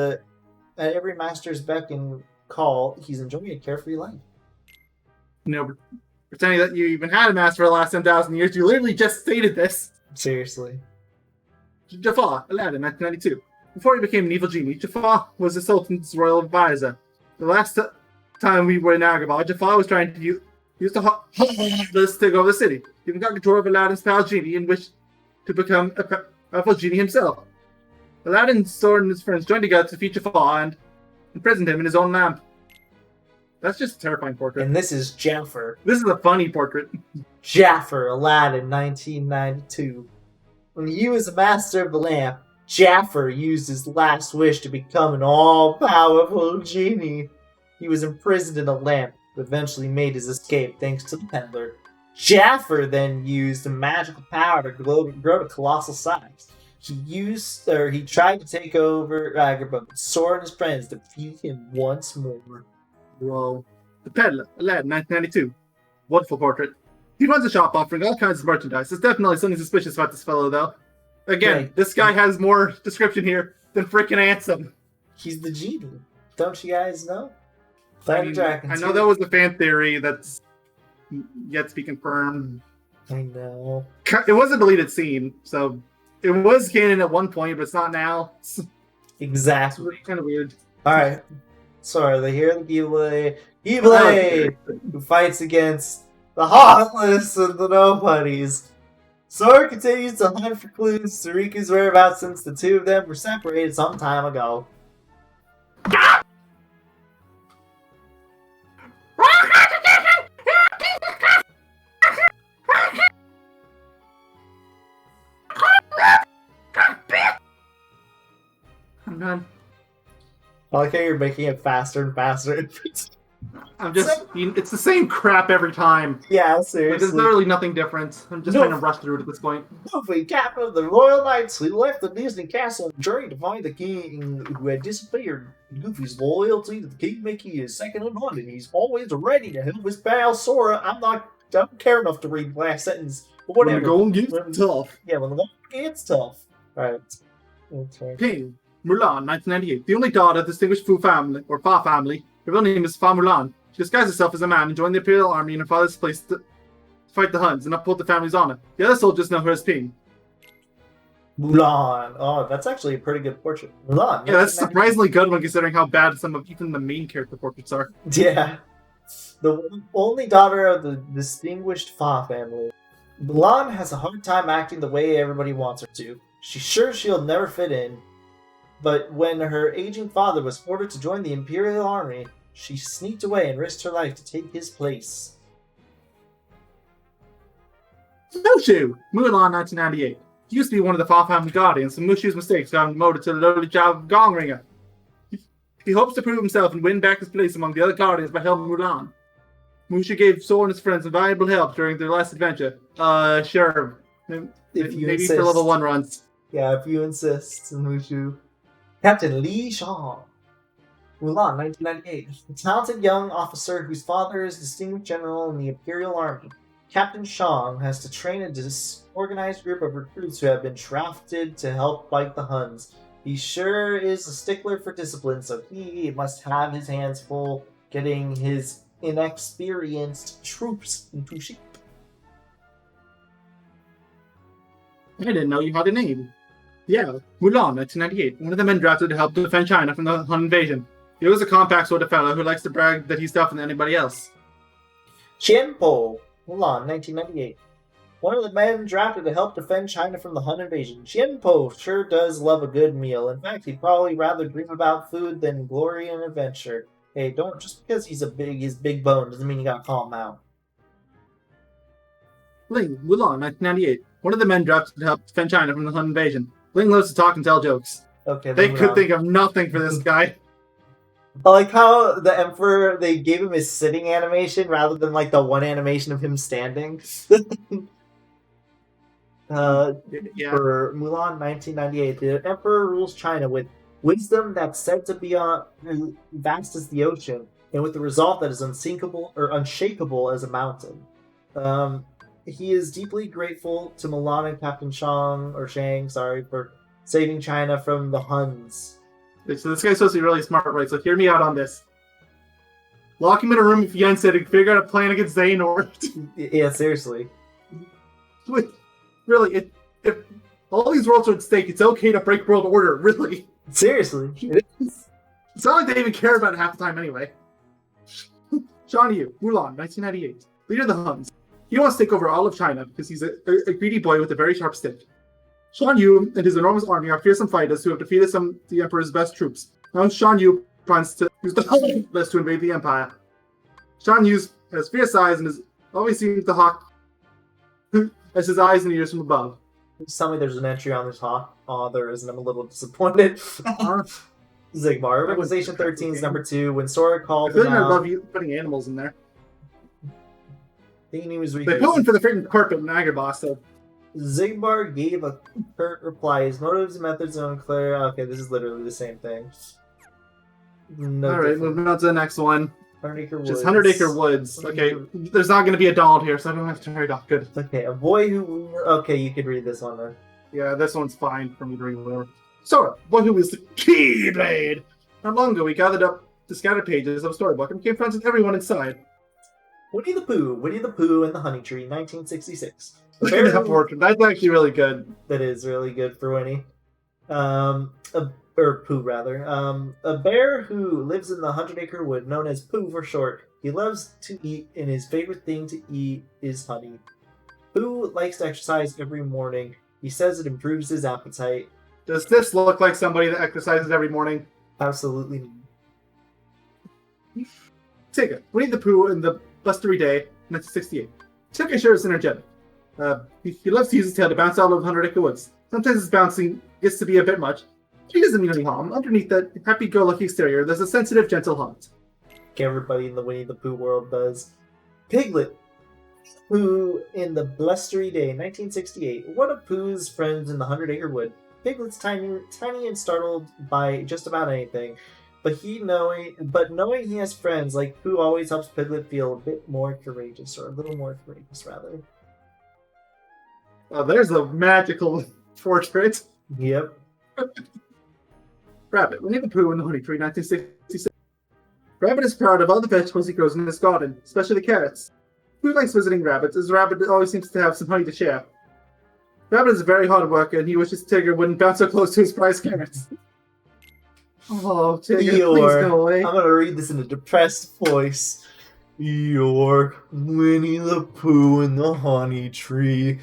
[SPEAKER 3] every master's beck and call, he's enjoying a carefree life.
[SPEAKER 2] You know, pretending that you even had a master for the last 10,000 years, you literally just stated this.
[SPEAKER 3] Seriously.
[SPEAKER 2] Jafar, Aladdin, 1992. Before he became an evil genie, Jafar was the Sultan's royal advisor. The last time we were in Agrabah, Jafar was trying to use the Heartless to take over the city. He even got control of Aladdin's pal genie and wished to become a powerful genie himself. Aladdin, Sora, and his friends joined together to defeat Jafar and imprisoned him in his own lamp. That's just a terrifying portrait.
[SPEAKER 3] And this is Jafar.
[SPEAKER 2] This is a funny portrait.
[SPEAKER 3] Jafar, Aladdin, 1992. When he was a master of the lamp, Jafar used his last wish to become an all-powerful genie. He was imprisoned in a lamp, but eventually made his escape thanks to the peddler. Jafar then used a magical power to grow to colossal size. He tried to take over Agrabah, but Sora and his friends defeated him once more.
[SPEAKER 2] Whoa. The Peddler, Aladdin, 1992. Wonderful portrait. He runs a shop offering all kinds of merchandise. There's definitely something suspicious about this fellow, though. Again,
[SPEAKER 3] Right.
[SPEAKER 2] this guy has more description here than frickin' Ansem.
[SPEAKER 3] He's the genie. Don't you guys know?
[SPEAKER 2] I
[SPEAKER 3] Fire
[SPEAKER 2] mean,
[SPEAKER 3] Dragon
[SPEAKER 2] I know
[SPEAKER 3] 2.
[SPEAKER 2] that was a fan theory that's yet to be confirmed.
[SPEAKER 3] I know.
[SPEAKER 2] It was a deleted scene, so it was canon at one point, but it's not now. It's
[SPEAKER 3] Exactly.
[SPEAKER 2] kind of weird.
[SPEAKER 3] Alright. So are they here? The Keyblade! Who fights against the Heartless and the Nobodies. Sora continues to hunt for clues to Riku's whereabouts since the two of them were separated some time ago.
[SPEAKER 2] I'm done.
[SPEAKER 3] I like how you're making it faster and faster.
[SPEAKER 2] I'm just, it's the same crap every time.
[SPEAKER 3] Yeah,
[SPEAKER 2] Like,
[SPEAKER 3] seriously.
[SPEAKER 2] there's literally nothing different. I'm just
[SPEAKER 3] No.
[SPEAKER 2] trying to rush through it at this point.
[SPEAKER 3] Goofy, captain of the Royal Knights, who left the Disney castle on a journey to find the king who had disappeared. Goofy's loyalty to the king making is second to none, and he's always ready to help his pal Sora. I don't care enough to read the last sentence, but
[SPEAKER 2] When
[SPEAKER 3] whatever.
[SPEAKER 2] the going gets tough.
[SPEAKER 3] Yeah, when the going gets tough. Alright. Okay.
[SPEAKER 2] King, Mulan, 1998. The only daughter of the distinguished Fu family, or Fa family. Her real name is Fa Mulan. She disguised herself as a man and joined the Imperial Army in her father's place to fight the Huns and uphold the family's honor. The other soldiers know her as Ping.
[SPEAKER 3] Mulan. Oh, that's actually a pretty good portrait. Mulan.
[SPEAKER 2] Yeah, that's surprisingly good when considering how bad some of even the main character portraits are.
[SPEAKER 3] Yeah. The only daughter of the distinguished Fa family. Mulan has a hard time acting the way everybody wants her to. She's sure she'll never fit in. But when her aging father was ordered to join the Imperial Army, she sneaked away and risked her life to take his place.
[SPEAKER 2] Mushu, Mulan, 1998. He used to be one of the Fa family guardians, and Mushu's mistakes got him promoted to the lowly job of gong ringer. He hopes to prove himself and win back his place among the other guardians by helping Mulan. Mushu gave Sora and his friends invaluable help during their last adventure. Sure.
[SPEAKER 3] If you
[SPEAKER 2] Maybe
[SPEAKER 3] insist.
[SPEAKER 2] for level 1 runs.
[SPEAKER 3] Yeah, if you insist, Mushu. Captain Li Shang. Mulan, 1998. A talented young officer whose father is distinguished general in the Imperial Army. Captain Shang has to train a disorganized group of recruits who have been drafted to help fight the Huns. He sure is a stickler for discipline, so he must have his hands full getting his inexperienced troops into shape.
[SPEAKER 2] I didn't know you had a name. Yeah, Mulan, 1998. One of the men drafted to help defend China from the Hun invasion. He was a compact sort of fellow who likes to brag that he's tougher than anybody else.
[SPEAKER 3] Qianpo, Mulan, 1998. One of the men drafted to help defend China from the Hun invasion. Qianpo sure does love a good meal. In fact, he'd probably rather dream about food than glory and adventure. Hey, don't just because he's big bone doesn't mean you gotta call him out.
[SPEAKER 2] Ling, Mulan, 1998. One of the men drafted to help defend China from the Hun invasion. Ling loves to talk and tell jokes.
[SPEAKER 3] Okay,
[SPEAKER 2] They
[SPEAKER 3] then
[SPEAKER 2] could
[SPEAKER 3] Mulan.
[SPEAKER 2] think of nothing for this guy.
[SPEAKER 3] I like how the Emperor, they gave him his sitting animation rather than like the one animation of him standing.
[SPEAKER 2] Yeah.
[SPEAKER 3] For Mulan 1998, the Emperor rules China with wisdom that's said to be vast as the ocean, and with a resolve that is unsinkable or unshakable as a mountain. He is deeply grateful to Mulan and Captain Shang for saving China from the Huns.
[SPEAKER 2] So this guy's supposed to be really smart, right? So hear me out on this. Lock him in a room with Yen said and figure out a plan against Xehanort.
[SPEAKER 3] Yeah, seriously.
[SPEAKER 2] Really, if all these worlds are at stake, it's okay to break world order, really.
[SPEAKER 3] Seriously. It is.
[SPEAKER 2] It's not like they even care about it half the time anyway. Shan Yu, Mulan, 1998. Leader of the Huns. He wants to take over all of China because he's a greedy boy with a very sharp stick. Shan Yu and his enormous army are fearsome fighters who have defeated some of the Emperor's best troops. Now Shan Yu plans to use the list to invade the Empire. Shan Yu has fierce eyes and is always seems to hawk as his eyes and ears from above.
[SPEAKER 3] Just tell me there's an entry on this hawk. Oh, there isn't. I'm a little disappointed. Zigbar. Organization 13 is number 2. When Sora
[SPEAKER 2] I
[SPEAKER 3] called
[SPEAKER 2] feel
[SPEAKER 3] him
[SPEAKER 2] like I
[SPEAKER 3] out,
[SPEAKER 2] love you putting animals in there.
[SPEAKER 3] thinking he was
[SPEAKER 2] They
[SPEAKER 3] Riku's.
[SPEAKER 2] put one for the freaking carpet in Niagara Boss, so
[SPEAKER 3] Zigbar gave a curt reply. His motives and methods are unclear. Okay, this is literally the same thing. No
[SPEAKER 2] alright,
[SPEAKER 3] different.
[SPEAKER 2] moving on to the next one.
[SPEAKER 3] 100 Acre
[SPEAKER 2] Which
[SPEAKER 3] Woods.
[SPEAKER 2] is 100 Acre Woods. Okay, there's not going to be a Donald here, so I don't have to worry about good.
[SPEAKER 3] Okay, a boy who... Okay, you could read this one then.
[SPEAKER 2] Yeah, this one's fine for me to read whatever. Sora, boy who is the Keyblade. Not long ago, we gathered up the scattered pages of a storybook and became friends with everyone inside.
[SPEAKER 3] Winnie the Pooh and the Honey Tree, 1966.
[SPEAKER 2] Look at that portrait. That's actually really good.
[SPEAKER 3] That is really good for Winnie. Or Pooh, rather. A bear who lives in the 100 Acre Wood, known as Pooh for short. He loves to eat, and his favorite thing to eat is honey. Pooh likes to exercise every morning. He says it improves his appetite.
[SPEAKER 2] Does this look like somebody that exercises every morning?
[SPEAKER 3] Absolutely.
[SPEAKER 2] Tigger, Winnie the Pooh in the Blustery Day, 1968. Tigger sure is energetic. He loves to use his tail to bounce all over 100 Acre Woods. Sometimes his bouncing gets to be a bit much. He doesn't mean any harm. Underneath that happy-go-lucky exterior, there's a sensitive, gentle heart.
[SPEAKER 3] Everybody in the Winnie the Pooh world does. Piglet, Pooh in the Blustery Day, 1968. One of Pooh's friends in the 100 Acre Wood. Piglet's tiny and startled by just about anything, but knowing he has friends like Pooh always helps Piglet feel a bit more courageous, or a little more courageous, rather.
[SPEAKER 2] Oh, there's a magical portrait.
[SPEAKER 3] Yep.
[SPEAKER 2] Rabbit, Winnie the Pooh in the Honey Tree, 1966. Rabbit is proud of all the vegetables he grows in his garden, especially the carrots. Pooh likes visiting rabbits, as Rabbit always seems to have some honey to share. Rabbit is a very hard worker, and he wishes Tigger wouldn't bounce so close to his prized carrots. Oh, Tigger, please go away.
[SPEAKER 3] I'm gonna read this in a depressed voice. You're Winnie the Pooh in the Honey Tree,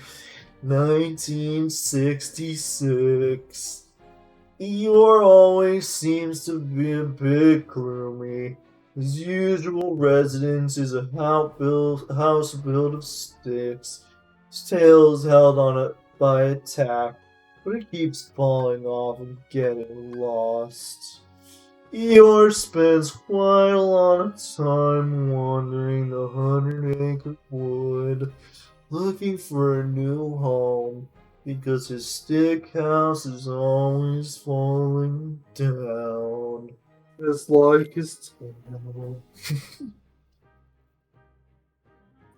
[SPEAKER 3] 1966. Eeyore always seems to be a bit gloomy. His usual residence is a house built of sticks. His tail is held on it by a tack, but it keeps falling off and getting lost. Eeyore spends quite a lot of time wandering the 100 Acre Wood, looking for a new home, because his stick house is always falling down.
[SPEAKER 2] It's like his tail.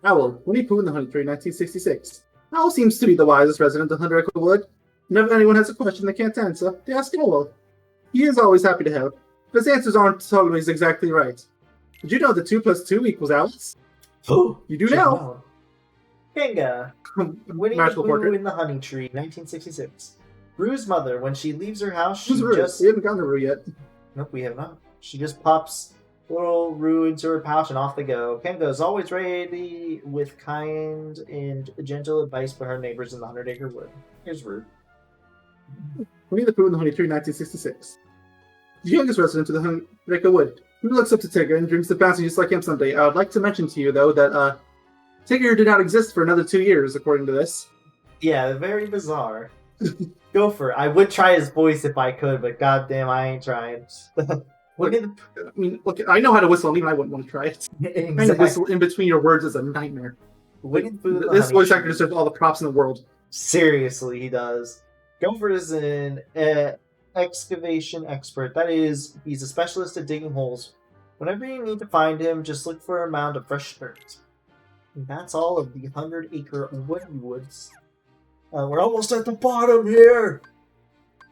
[SPEAKER 2] Owl, Winnie Pooh in the Honey Tree, 1966. Owl seems to be the wisest resident of 100 Acre Wood. Whenever anyone has a question they can't answer, they ask Owl. He is always happy to help, but his answers aren't always exactly right. Did you know that 2 plus 2 equals Owls?
[SPEAKER 3] Oh,
[SPEAKER 2] You do now.
[SPEAKER 3] Kanga, Winnie the
[SPEAKER 2] Magical
[SPEAKER 3] Pooh
[SPEAKER 2] portrait.
[SPEAKER 3] in the Honey Tree, 1966. Rue's mother, when she leaves her house, she
[SPEAKER 2] Who's Roo?
[SPEAKER 3] just...
[SPEAKER 2] We haven't gotten to Roo yet.
[SPEAKER 3] Nope, we have not. She just pops little Roo into her pouch and off they go. Kanga is always ready with kind and gentle advice for her neighbors in the 100 Acre Wood. Here's Roo.
[SPEAKER 2] Winnie the Pooh in the Honey Tree, 1966. The youngest resident of the 100 Acre Wood. Who looks up to Tigger and dreams of bouncing just like him someday. I would like to mention to you, though, that Tigger did not exist for another 2 years, according to this.
[SPEAKER 3] Yeah, very bizarre. Go for it. I would try his voice if I could, but goddamn, I ain't trying. Look at
[SPEAKER 2] I mean, look, I know how to whistle, and even I wouldn't want to try it. Trying to whistle in between your words is a nightmare. This voice actor deserves all the props in the world.
[SPEAKER 3] Seriously, he does. Gopher is an excavation expert. That is, he's a specialist at digging holes. Whenever you need to find him, just look for a mound of fresh dirt. And that's all of the 100 Acre Woods. We're almost at the bottom here!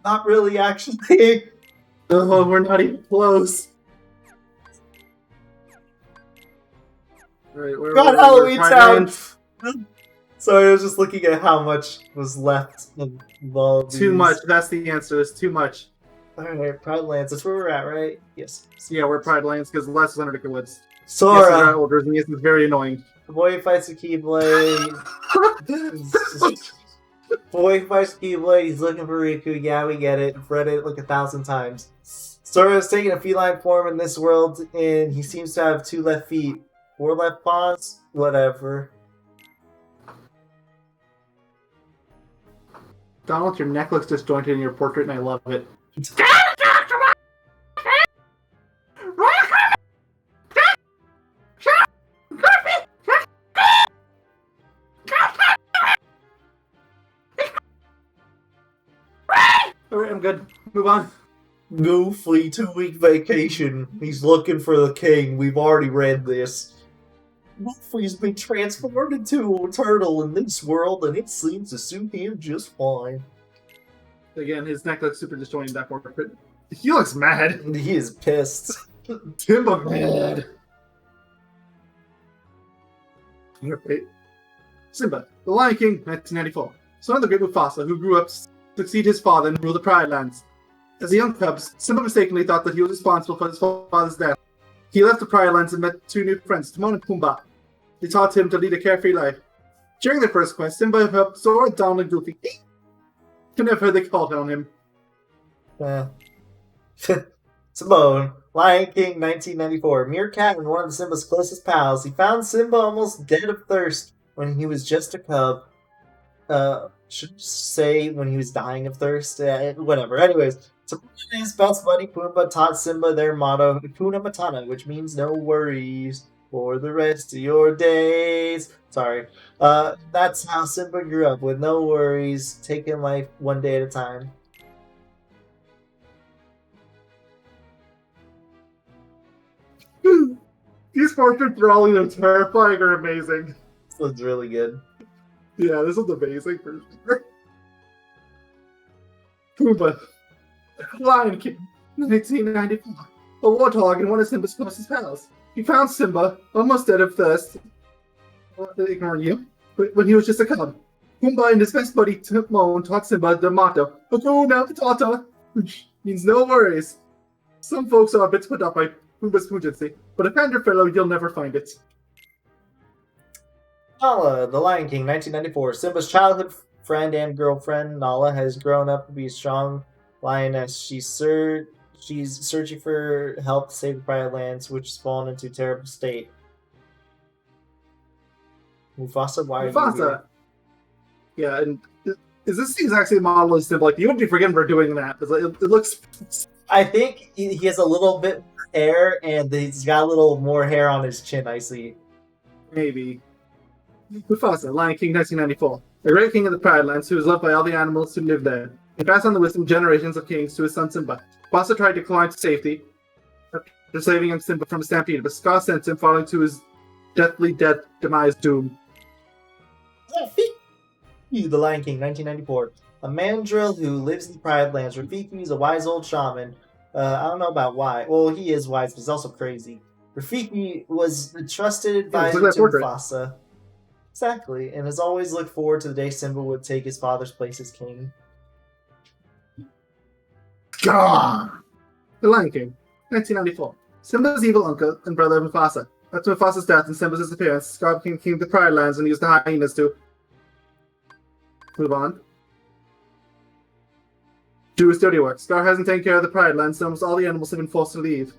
[SPEAKER 3] Not really, actually.
[SPEAKER 2] Oh, we're not even close. Right,
[SPEAKER 3] God, Halloween Town! Sorry, I was just looking at how much was left of all of these.
[SPEAKER 2] Too much. That's the answer. There's too much.
[SPEAKER 3] Alright, Pride Lands. That's where we're at, right? Yes.
[SPEAKER 2] Yeah, we're Pride Lands because the last is 100 Acre Woods.
[SPEAKER 3] Sora!
[SPEAKER 2] Yes, older, and yes, it's very annoying.
[SPEAKER 3] Boy fights a Keyblade. Boy fights a Keyblade. He's looking for Riku. Yeah, we get it. I've read it like 1,000 times. Sora's taking a feline form in this world, and he seems to have 2 left feet. 4 left paws? Whatever.
[SPEAKER 2] Donald, your neck looks disjointed in your portrait, and I love it. Alright, I'm good. Move on.
[SPEAKER 3] Goofy 2-week vacation. He's looking for the king. We've already read this. Goofy's been transformed into a turtle in this world, and it seems to suit him just fine.
[SPEAKER 2] Again, his neck looks super disjointed that portrait. He looks mad.
[SPEAKER 3] He is pissed.
[SPEAKER 2] Simba mad. Wait. Simba, the Lion King, 1994. Son of the great Mufasa, who grew up to succeed his father and rule the Pride Lands. As a young cub, Simba mistakenly thought that he was responsible for his father's death. He left the Pride Lands and met two new friends, Timon and Pumbaa. They taught him to lead a carefree life. During their first quest, Simba helped Sora, Donald, and Goofy. You never heard they called on him.
[SPEAKER 3] Simone, Lion King, 1994. Meerkat and one of Simba's closest pals. He found Simba almost dead of thirst when he was just a cub. Should say when he was dying of thirst. Whatever. Anyways, Timon and his best buddy Pumbaa taught Simba their motto, Hakuna Matata, which means no worries for the rest of your days. Sorry. That's how Simba grew up, with no worries, taking life one day at a time.
[SPEAKER 2] These portraits are all either terrifying or amazing.
[SPEAKER 3] This looks really good.
[SPEAKER 2] Yeah, this is amazing for sure. Pumbaa, Lion King, 1994. A warthog and one of Simba's closest pals. He found Simba, almost dead of thirst. Ignoring you. When he was just a cub. Pumbaa and his best buddy Timon taught Simba the motto, Hakuna Matata, which means no worries. Some folks are a bit put off by Pumbaa's pungency, but a kinder fellow, you'll never find it.
[SPEAKER 3] Nala, the Lion King, 1994. Simba's childhood friend and girlfriend, Nala, has grown up to be a strong lioness. She's searching for help to save the Pride Lands, which has fallen into a terrible state. Mufasa, why are you
[SPEAKER 2] Mufasa! Yeah, and is this the exact same model as Simba? Like, you wouldn't be forgiven for doing that. It looks...
[SPEAKER 3] I think he has a little bit more hair, and he's got a little more hair on his chin, I see.
[SPEAKER 2] Maybe. Mufasa, Lion King, 1994. A great king of the Pride Lands who is loved by all the animals who live there. He passed on the wisdom of generations of kings to his son Simba. Mufasa tried to climb to safety after saving him Simba from a stampede, but Scar sent him falling to his deathly demise doom.
[SPEAKER 3] Rafiki, the Lion King, 1994. A mandrill who lives in the Pride Lands. Rafiki is a wise old shaman. I don't know about why. Well, he is wise, but he's also crazy. Rafiki was a trusted advisor to Mufasa. Exactly, and has always looked forward to the day Simba would take his father's place as king.
[SPEAKER 2] Gah! The Lion King, 1994. Simba's evil uncle and brother Mufasa. After Mufasa's death and Simba's disappearance, Scar became king of the Pride Lands and used the hyenas to move on. Do his dirty work. Scar hasn't taken care of the Pride Lands, so almost all the animals have been forced to leave.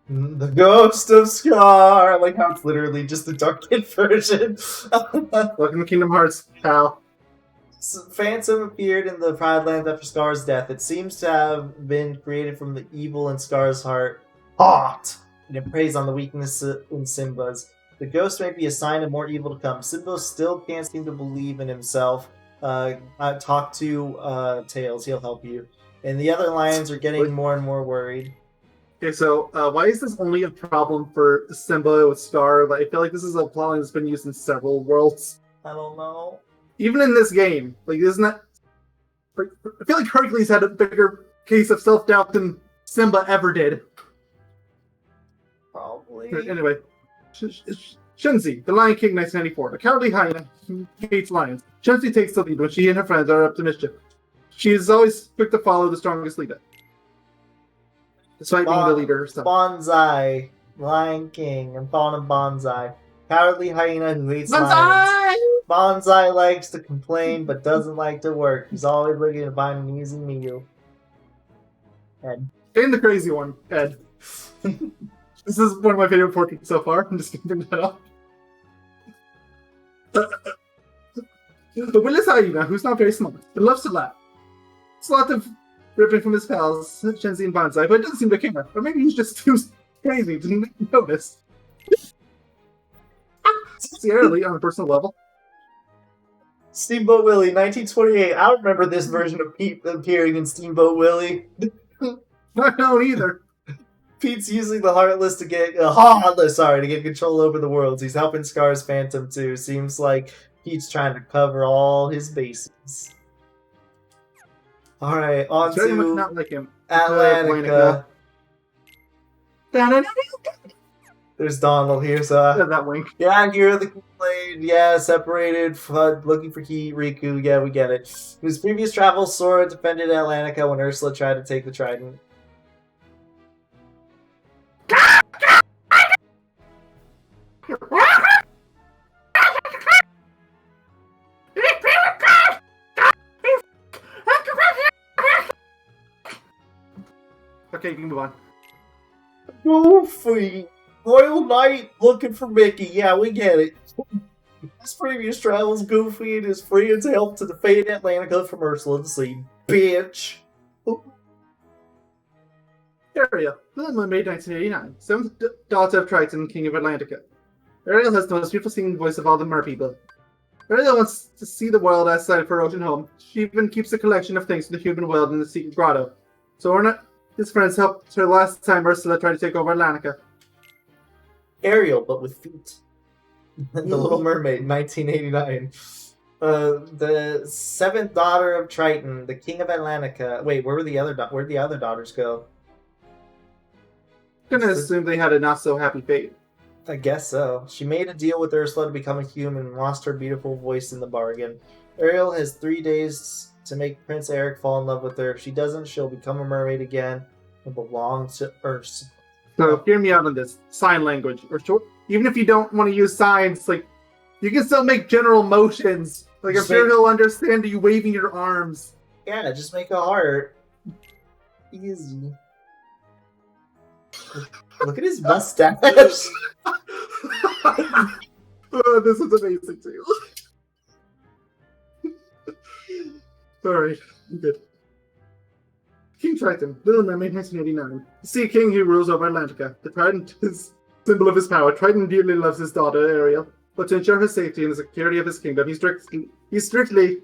[SPEAKER 3] The ghost of Scar! I like how it's literally just the darkened version.
[SPEAKER 2] Welcome to Kingdom Hearts, pal.
[SPEAKER 3] Phantom appeared in the Pride Lands after Scar's death. It seems to have been created from the evil in Scar's heart. Hot! And it preys on the weakness in Simba's. The ghost may be a sign of more evil to come. Simba still can't seem to believe in himself. Talk to Tails, he'll help you. And the other lions are getting more and more worried.
[SPEAKER 2] Okay, so why is this only a problem for Simba with Scar? Like, I feel like this is a plotline that's been used in several worlds.
[SPEAKER 3] I don't know.
[SPEAKER 2] Even in this game, like, isn't that? I feel like Hercules had a bigger case of self-doubt than Simba ever did.
[SPEAKER 3] Probably.
[SPEAKER 2] Anyway, Shenzi, the Lion King, 1994. A cowardly hyena who hates lions. Shenzi takes the lead when she and her friends are up to mischief. She is always quick to follow the strongest leader, despite being the leader herself.
[SPEAKER 3] Bonsai, Lion King. I'm calling him Bonsai. Cowardly hyena who hates lions. Bonsai likes to complain but doesn't like to work. He's always looking to find an easy meal. Ed.
[SPEAKER 2] And the crazy one, Ed. This is one of my favorite portraits so far. I'm just going to bring that up. The Willis hyena, who's not very smart, but loves to laugh. It's a lot of ripping from his pals, Shenzi and Bonsai, but it doesn't seem to care. Or maybe he's just too crazy to notice. See early on a personal level.
[SPEAKER 3] Steamboat Willie, 1928. I remember this version of Pete appearing in Steamboat Willie.
[SPEAKER 2] I don't either.
[SPEAKER 3] Pete's using the Heartless to get to get control over the worlds. He's helping Scar's Phantom too. Seems like Pete's trying to cover all his bases. All right, on
[SPEAKER 2] It's very much
[SPEAKER 3] to
[SPEAKER 2] not like him.
[SPEAKER 3] Atlantica. There's Donald here, so
[SPEAKER 2] That wink.
[SPEAKER 3] yeah, you're the Kool-Aid. Yeah, separated, looking for Riku. Yeah, we get it. His previous travels, Sora defended Atlantica when Ursula tried to take the Trident.
[SPEAKER 2] Okay, you can move on.
[SPEAKER 3] Goofy! Royal Knight looking for Mickey. Yeah, we get it. His previous travels, Goofy and his friends helped to defeat Atlantica from Ursula the Sea. Bitch!
[SPEAKER 2] Ariel, Little Mermaid 1989, seventh daughter of Triton, King of Atlantica. Ariel has the most beautiful singing voice of all the merpeople. Ariel wants to see the world outside of her ocean home. She even keeps a collection of things from the human world in the secret grotto. So his friends helped her last time Ursula tried to take over Atlantica.
[SPEAKER 3] Ariel, but with feet. The Little Mermaid, 1989. The seventh daughter of Triton, the King of Atlantica. Wait, where'd the other daughters go?
[SPEAKER 2] I'm gonna assume they had a not so happy fate.
[SPEAKER 3] I guess so. She made a deal with Ursula to become a human and lost her beautiful voice in the bargain. Ariel has 3 days to make Prince Eric fall in love with her. If she doesn't, she'll become a mermaid again and belong to Ursula.
[SPEAKER 2] So hear me out on this. Sign language. Or short, even if you don't want to use signs, like, you can still make general motions. Like, I'm sure he'll understand you waving your arms.
[SPEAKER 3] Yeah, just make a heart. Easy. Look at his mustache.
[SPEAKER 2] Oh, this is amazing too. Alright, I'm good. King Triton, Little Mermaid 1989. The Sea King who rules over Atlantica. The Trident is symbol of his power. Triton dearly loves his daughter, Ariel, but to ensure her safety and the security of his kingdom, he's strictly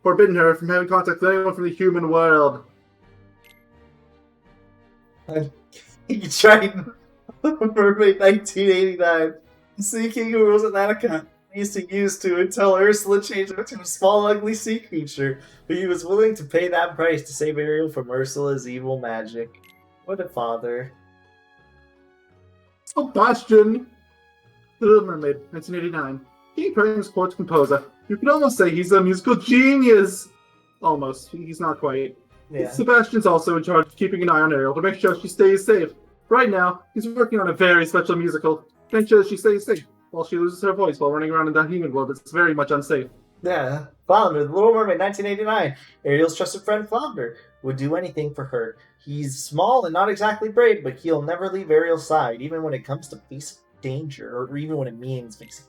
[SPEAKER 2] forbidden her from having contact with anyone from the human world.
[SPEAKER 3] Triton, Mermaid 1989. The Sea King who rules Atlantica used to use to until Ursula changed her to a small, ugly sea creature, but he was willing to pay that price to save Ariel from Ursula's evil magic. What a father.
[SPEAKER 2] Oh, Bastion! The Little Mermaid, 1989. King Triton's court composer. You can almost say he's a musical genius! Almost. He's not quite.
[SPEAKER 3] Yeah.
[SPEAKER 2] Sebastian's also in charge of keeping an eye on Ariel to make sure she stays safe. Right now, he's working on a very special musical to make sure she stays safe while she loses her voice while running around in that human world. It's very much unsafe.
[SPEAKER 3] Yeah. Flounder, The Little Mermaid, 1989. Ariel's trusted friend Flounder would do anything for her. He's small and not exactly brave, but he'll never leave Ariel's side, even when it comes to facing danger, or even when it means facing.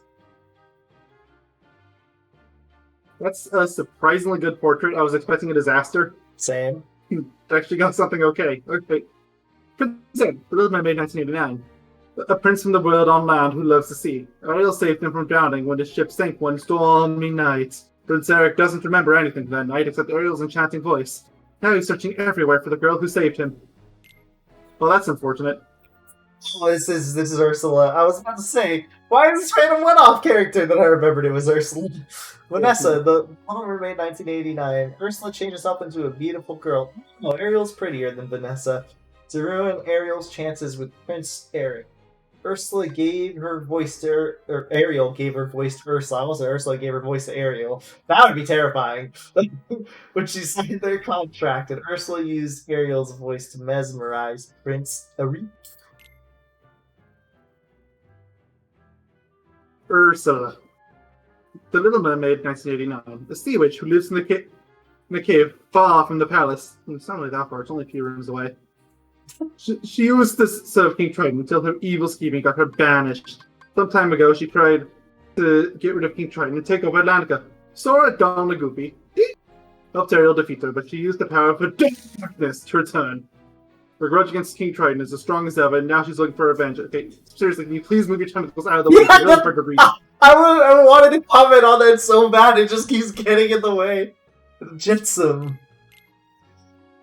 [SPEAKER 2] That's a surprisingly good portrait. I was expecting a disaster.
[SPEAKER 3] Same.
[SPEAKER 2] Actually got something okay. Okay. Prince Ed, The Little Mermaid 1989. A prince from the world on land who loves the sea. Ariel saved him from drowning when his ship sank one stormy night. Prince Eric doesn't remember anything from that night except Ariel's enchanting voice. Now he's searching everywhere for the girl who saved him. Well, that's unfortunate.
[SPEAKER 3] Oh, this is Ursula. I was about to say, why is this random one-off character that I remembered it was Ursula? Vanessa, The Little Mermaid 1989. Ursula changes up into a beautiful girl. Oh, Ariel's prettier than Vanessa. To ruin Ariel's chances with Prince Eric, Ursula gave her voice to Ariel gave her voice to Ursula. I almost said Ursula gave her voice to Ariel. That would be terrifying. When she signed their contract, and Ursula used Ariel's voice to mesmerize Prince Eric.
[SPEAKER 2] Ursula. The Little Mermaid 1989. A sea witch who lives in a cave far from the palace. It's not really that far, it's only a few rooms away. She used this sort of King Triton until her evil scheming got her banished. Some time ago, she tried to get rid of King Triton and take over Atlantica. Sora, Donald, and Goofy helped Ariel defeat her, but she used the power of her darkness to return. Her grudge against King Triton is as strong as ever, and now she's looking for revenge. Okay, seriously, can you please move your tentacles out of the way?
[SPEAKER 3] Yeah,
[SPEAKER 2] Really hard to breathe.
[SPEAKER 3] I wanted to comment on that so bad, it just keeps getting in the way. Jetsam.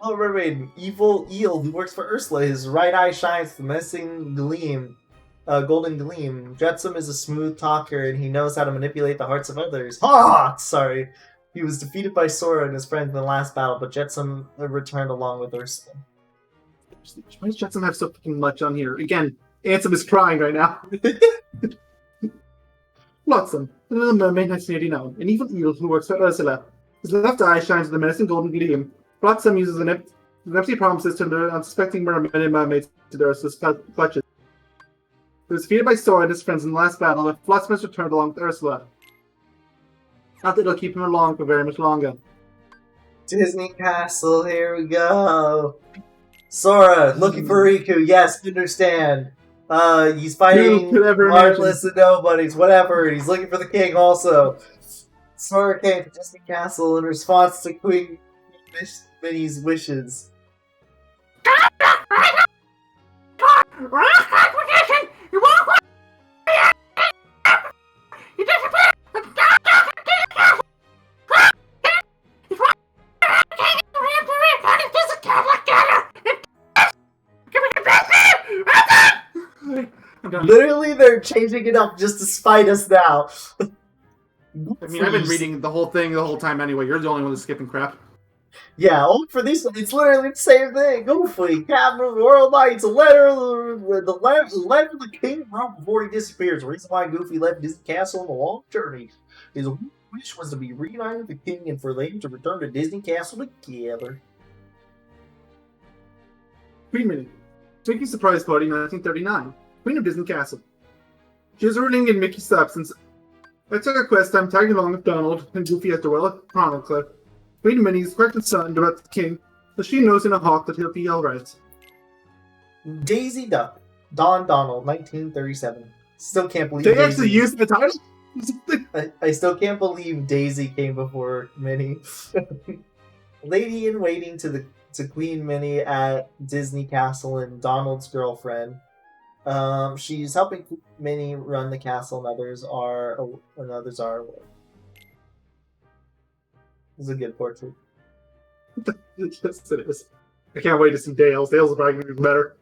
[SPEAKER 3] fellow mermaid, evil eel who works for Ursula. His right eye shines with a menacing gleam, golden gleam. Jetsam is a smooth talker, and he knows how to manipulate the hearts of others. Ha! Sorry. He was defeated by Sora and his friends in the last battle, but Jetsam returned along with Ursula.
[SPEAKER 2] Why does Jetsam have so fucking much on here? Again, Ansem is crying right now. Flotsam, the little mermaid 1989, an evil eel who works for Ursula. His left eye shines with a menacing golden gleam. Flotsam uses an empty promises to lure unsuspecting mermaids to Ursula's clutches. He was defeated by Sora and his friends in the last battle, but Flotsam has returned along with Ursula. Not that it'll keep him along for very much longer.
[SPEAKER 3] Disney Castle, here we go. Sora, looking for Riku, yes, understand. He's fighting Marvelous and nobodies, whatever. He's looking for the king also. Sora came to Disney Castle in response to Queen Minnie's wishes. Literally, they're changing it up just to spite us now.
[SPEAKER 2] I mean, I've been reading the whole thing the whole time anyway. You're the only one that's skipping crap.
[SPEAKER 3] Yeah, only for this one, it's literally the same thing. Goofy, Captain of the World Knights, a letter of the king wrote before he disappears. The reason why Goofy left Disney Castle on a long journey. His wish was to be reunited with the king and for them to return to Disney Castle together.
[SPEAKER 2] Queen Minnie. Mickey's surprise party 1939. Queen of Disney Castle. She was ruling in Mickey's absence. I took a quest time tagging along with Donald and Goofy at the Well Chronicler. Queen Minnie's quite concerned about the king, but she knows in her heart that he'll be alright.
[SPEAKER 3] Daisy Duck. Don Donald, 1937. Still can't believe
[SPEAKER 2] They actually used the title?
[SPEAKER 3] I still can't believe Daisy came before Minnie. Lady in waiting to Queen Minnie at Disney Castle and Donald's girlfriend. She's helping Minnie run the castle, and others are away. This is a good portrait.
[SPEAKER 2] Yes, it is. I can't wait to see Dale's. Dale's is probably even better.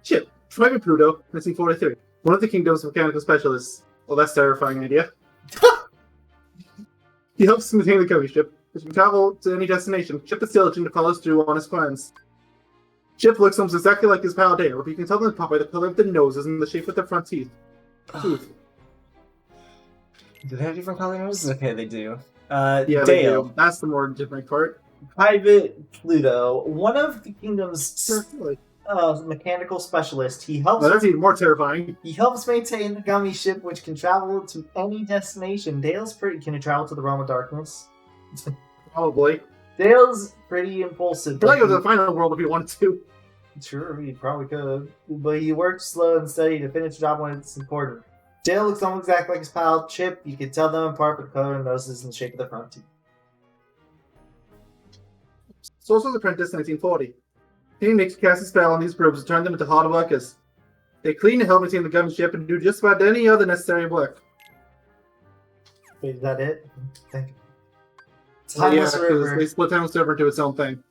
[SPEAKER 2] Chip, Private Pluto, 1943. One of the kingdom's mechanical specialists. Well, that's a terrifying idea. He helps maintain the Yogi ship, which can travel to any destination. Chip is diligent to follow through on his plans. Chip looks almost exactly like his pal Dale, but you can tell them apart by the color of the noses and the shape of their front teeth. Tooth.
[SPEAKER 1] Do they have different color noses? Okay, they do.
[SPEAKER 2] Yeah,
[SPEAKER 1] Dale.
[SPEAKER 2] they do. That's the more different part.
[SPEAKER 3] Private Pluto, one of the kingdom's
[SPEAKER 2] Certainly.
[SPEAKER 3] mechanical specialists. He helps.
[SPEAKER 2] That's even more terrifying.
[SPEAKER 3] He helps maintain the gummy ship, which can travel to any destination. Dale's pretty. Can it travel to the realm of darkness?
[SPEAKER 2] Probably.
[SPEAKER 3] Dale's pretty impulsive.
[SPEAKER 2] Probably go to the final world if he wanted to.
[SPEAKER 3] Sure, he probably could. But he works slow and steady to finish the job when it's important. Dale looks almost exactly like his pal Chip. You can tell them apart by the color of noses and the shape of the front teeth.
[SPEAKER 2] Sorcerer's Apprentice 1940. King makes cast a spell on these probes to turn them into hard workers. They clean and help maintain the gun ship and do just about any other necessary work.
[SPEAKER 3] Wait, is that it? Thank you.
[SPEAKER 2] Yeah,
[SPEAKER 3] Timeless
[SPEAKER 2] because
[SPEAKER 3] River.
[SPEAKER 2] they split Timeless River into its own thing.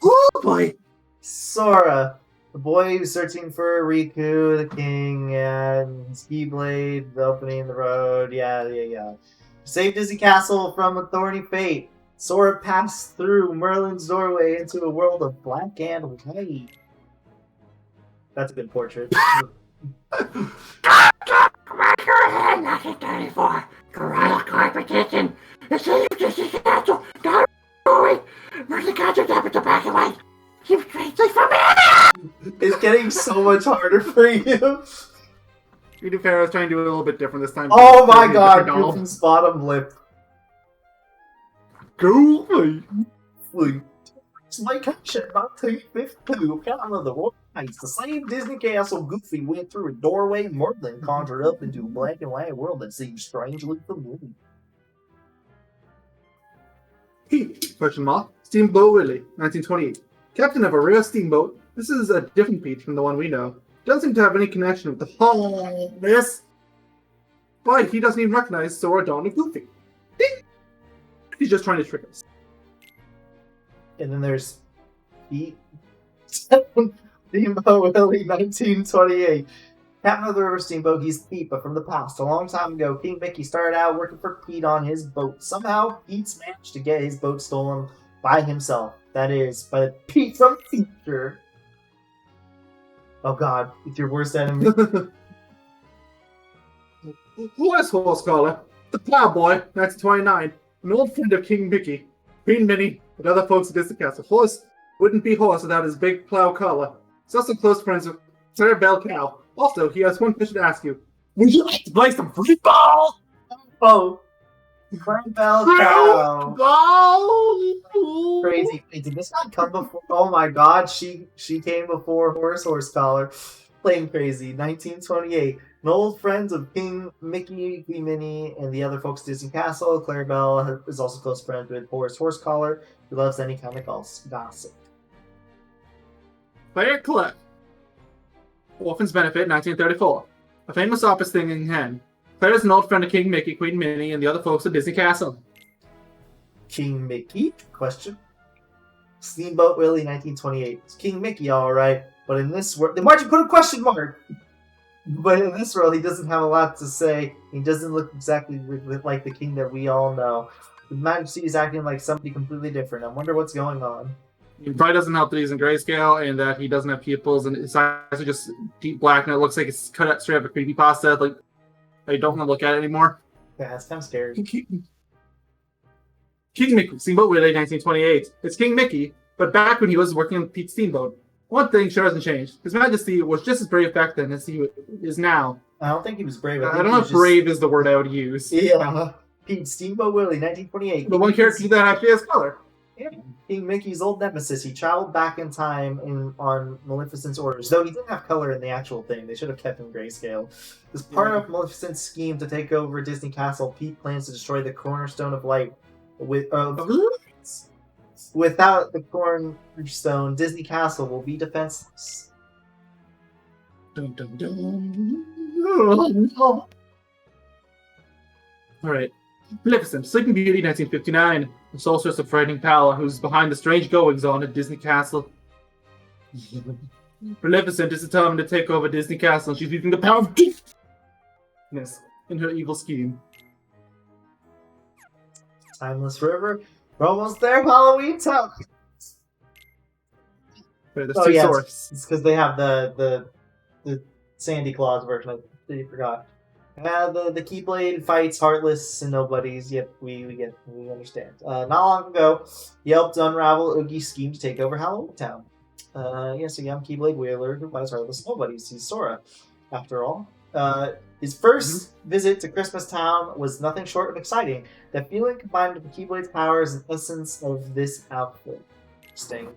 [SPEAKER 2] Oh boy!
[SPEAKER 3] Sora, the boy who's searching for Riku, the king, and Skiblade, opening the road. Yeah. Save Disney Castle from a thorny fate. Sora passed through Merlin's doorway into a world of black and white. That's a good portrait.
[SPEAKER 4] Gorilla competition. The city of Disney Castle got away. Mercy concept happened to back away. Keep strangely from me.
[SPEAKER 3] It's getting so much harder for you.
[SPEAKER 2] To be fair, I was trying to do it a little bit different this time.
[SPEAKER 3] Oh my god, Goofy's bottom lip.
[SPEAKER 2] Goofy!
[SPEAKER 3] It's like action 1952. Count of the Royal Knights. The same Disney Castle Goofy went through a doorway Merlin conjured up into a black and white world that seems strangely familiar.
[SPEAKER 2] Peach, question mark. Steamboat Willie, 1928. Captain of a rare steamboat. This is a different Peach from the one we know. Doesn't seem to have any connection with the whole this. But he doesn't even recognize Sora, Dawn, and Goofy. Ding! He's just trying to trick us.
[SPEAKER 3] And then there's Pete. Steamboat Willie, 1928. Captain of the River Steamboat, he's Pete, but from the past. A long time ago, King Mickey started out working for Pete on his boat. Somehow, Pete's managed to get his boat stolen by himself. That is, by Pete from the future. Oh god, it's your worst enemy.
[SPEAKER 2] Who is Horse Caller? The Plowboy, 1929. An old friend of King Mickey, Queen Minnie, and other folks at Disney Castle. Horse wouldn't be Horse without his big plow collar. He's also close friends with Sarah Bell Cow. Also, he has one question to ask you. Would you like to play some free ball?
[SPEAKER 3] Oh. Frank Bell Cow.
[SPEAKER 2] Ball!
[SPEAKER 3] Crazy. Wait, did this not come before? Oh my god, she came before Horse Collar. Plain crazy. 1928. An old friend of King Mickey, Queen Minnie, and the other folks at Disney Castle. Clarabelle is also close friends with Horse Collar, who loves any kind of gossip.
[SPEAKER 2] Player Cliff. Orphan's Benefit, 1934. A famous office thing in hand. Claire is an old friend of King Mickey, Queen Minnie, and the other folks at Disney Castle.
[SPEAKER 3] King Mickey? Question. Steamboat Willie, 1928. It's King Mickey, alright, but in this world... Then why'd you put a question mark? But in this world, he doesn't have a lot to say. He doesn't look exactly like the king that we all know. His Majesty is acting like somebody completely different. I wonder what's going on.
[SPEAKER 2] It probably doesn't help that he's in grayscale and that he doesn't have pupils and his eyes are just deep black and it looks like it's cut out straight out of a creepypasta. Like, I don't want to look at it anymore.
[SPEAKER 3] Yeah, it's kind of scary.
[SPEAKER 2] King Mickey, Steamboat Willie, 1928. It's King Mickey, but back when he was working on Pete Steamboat. One thing sure hasn't changed. His Majesty was just as brave back then as he is now.
[SPEAKER 3] I don't think he was brave.
[SPEAKER 2] I don't know if brave is the word I would use.
[SPEAKER 3] Yeah. Pete Steamboat Willie, 1928.
[SPEAKER 2] The one character that actually has color.
[SPEAKER 3] Yeah. King Mickey's old nemesis. He traveled back in time on Maleficent's orders. Though he didn't have color in the actual thing. They should have kept him grayscale. As part of Maleficent's scheme to take over Disney Castle, Pete plans to destroy the cornerstone of light. Without the cornerstone, Disney Castle will be defenseless.
[SPEAKER 2] Dun, dun, dun. Alright. Maleficent, Sleeping Beauty, 1959. A sorceress of frightening power who's behind the strange goings-on at Disney Castle. Maleficent is determined to take over Disney Castle and she's using the power of darkness in her evil scheme.
[SPEAKER 3] Timeless River. We're almost there, Halloween Town.
[SPEAKER 2] There's two swords.
[SPEAKER 3] It's because they have the Sandy Claus version. I really forgot. The Keyblade fights Heartless and Nobodies. Yep, we understand. Not long ago, he helped unravel Oogie's scheme to take over Halloween Town. Yes, again, Keyblade Wheeler who fights Heartless Nobodies. He's Sora, after all. His first visit to Christmas Town was nothing short of exciting. That feeling combined with the Keyblade's powers and essence of this outfit. Interesting.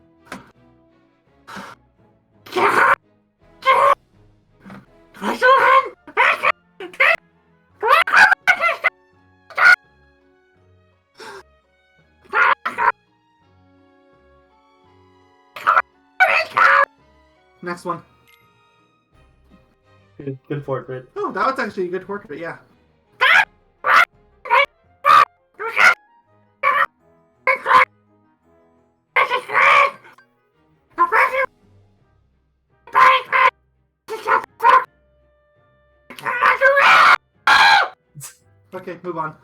[SPEAKER 2] Next one.
[SPEAKER 3] Good portrait.
[SPEAKER 2] Oh, that was actually a good portrait, yeah. Okay, move on.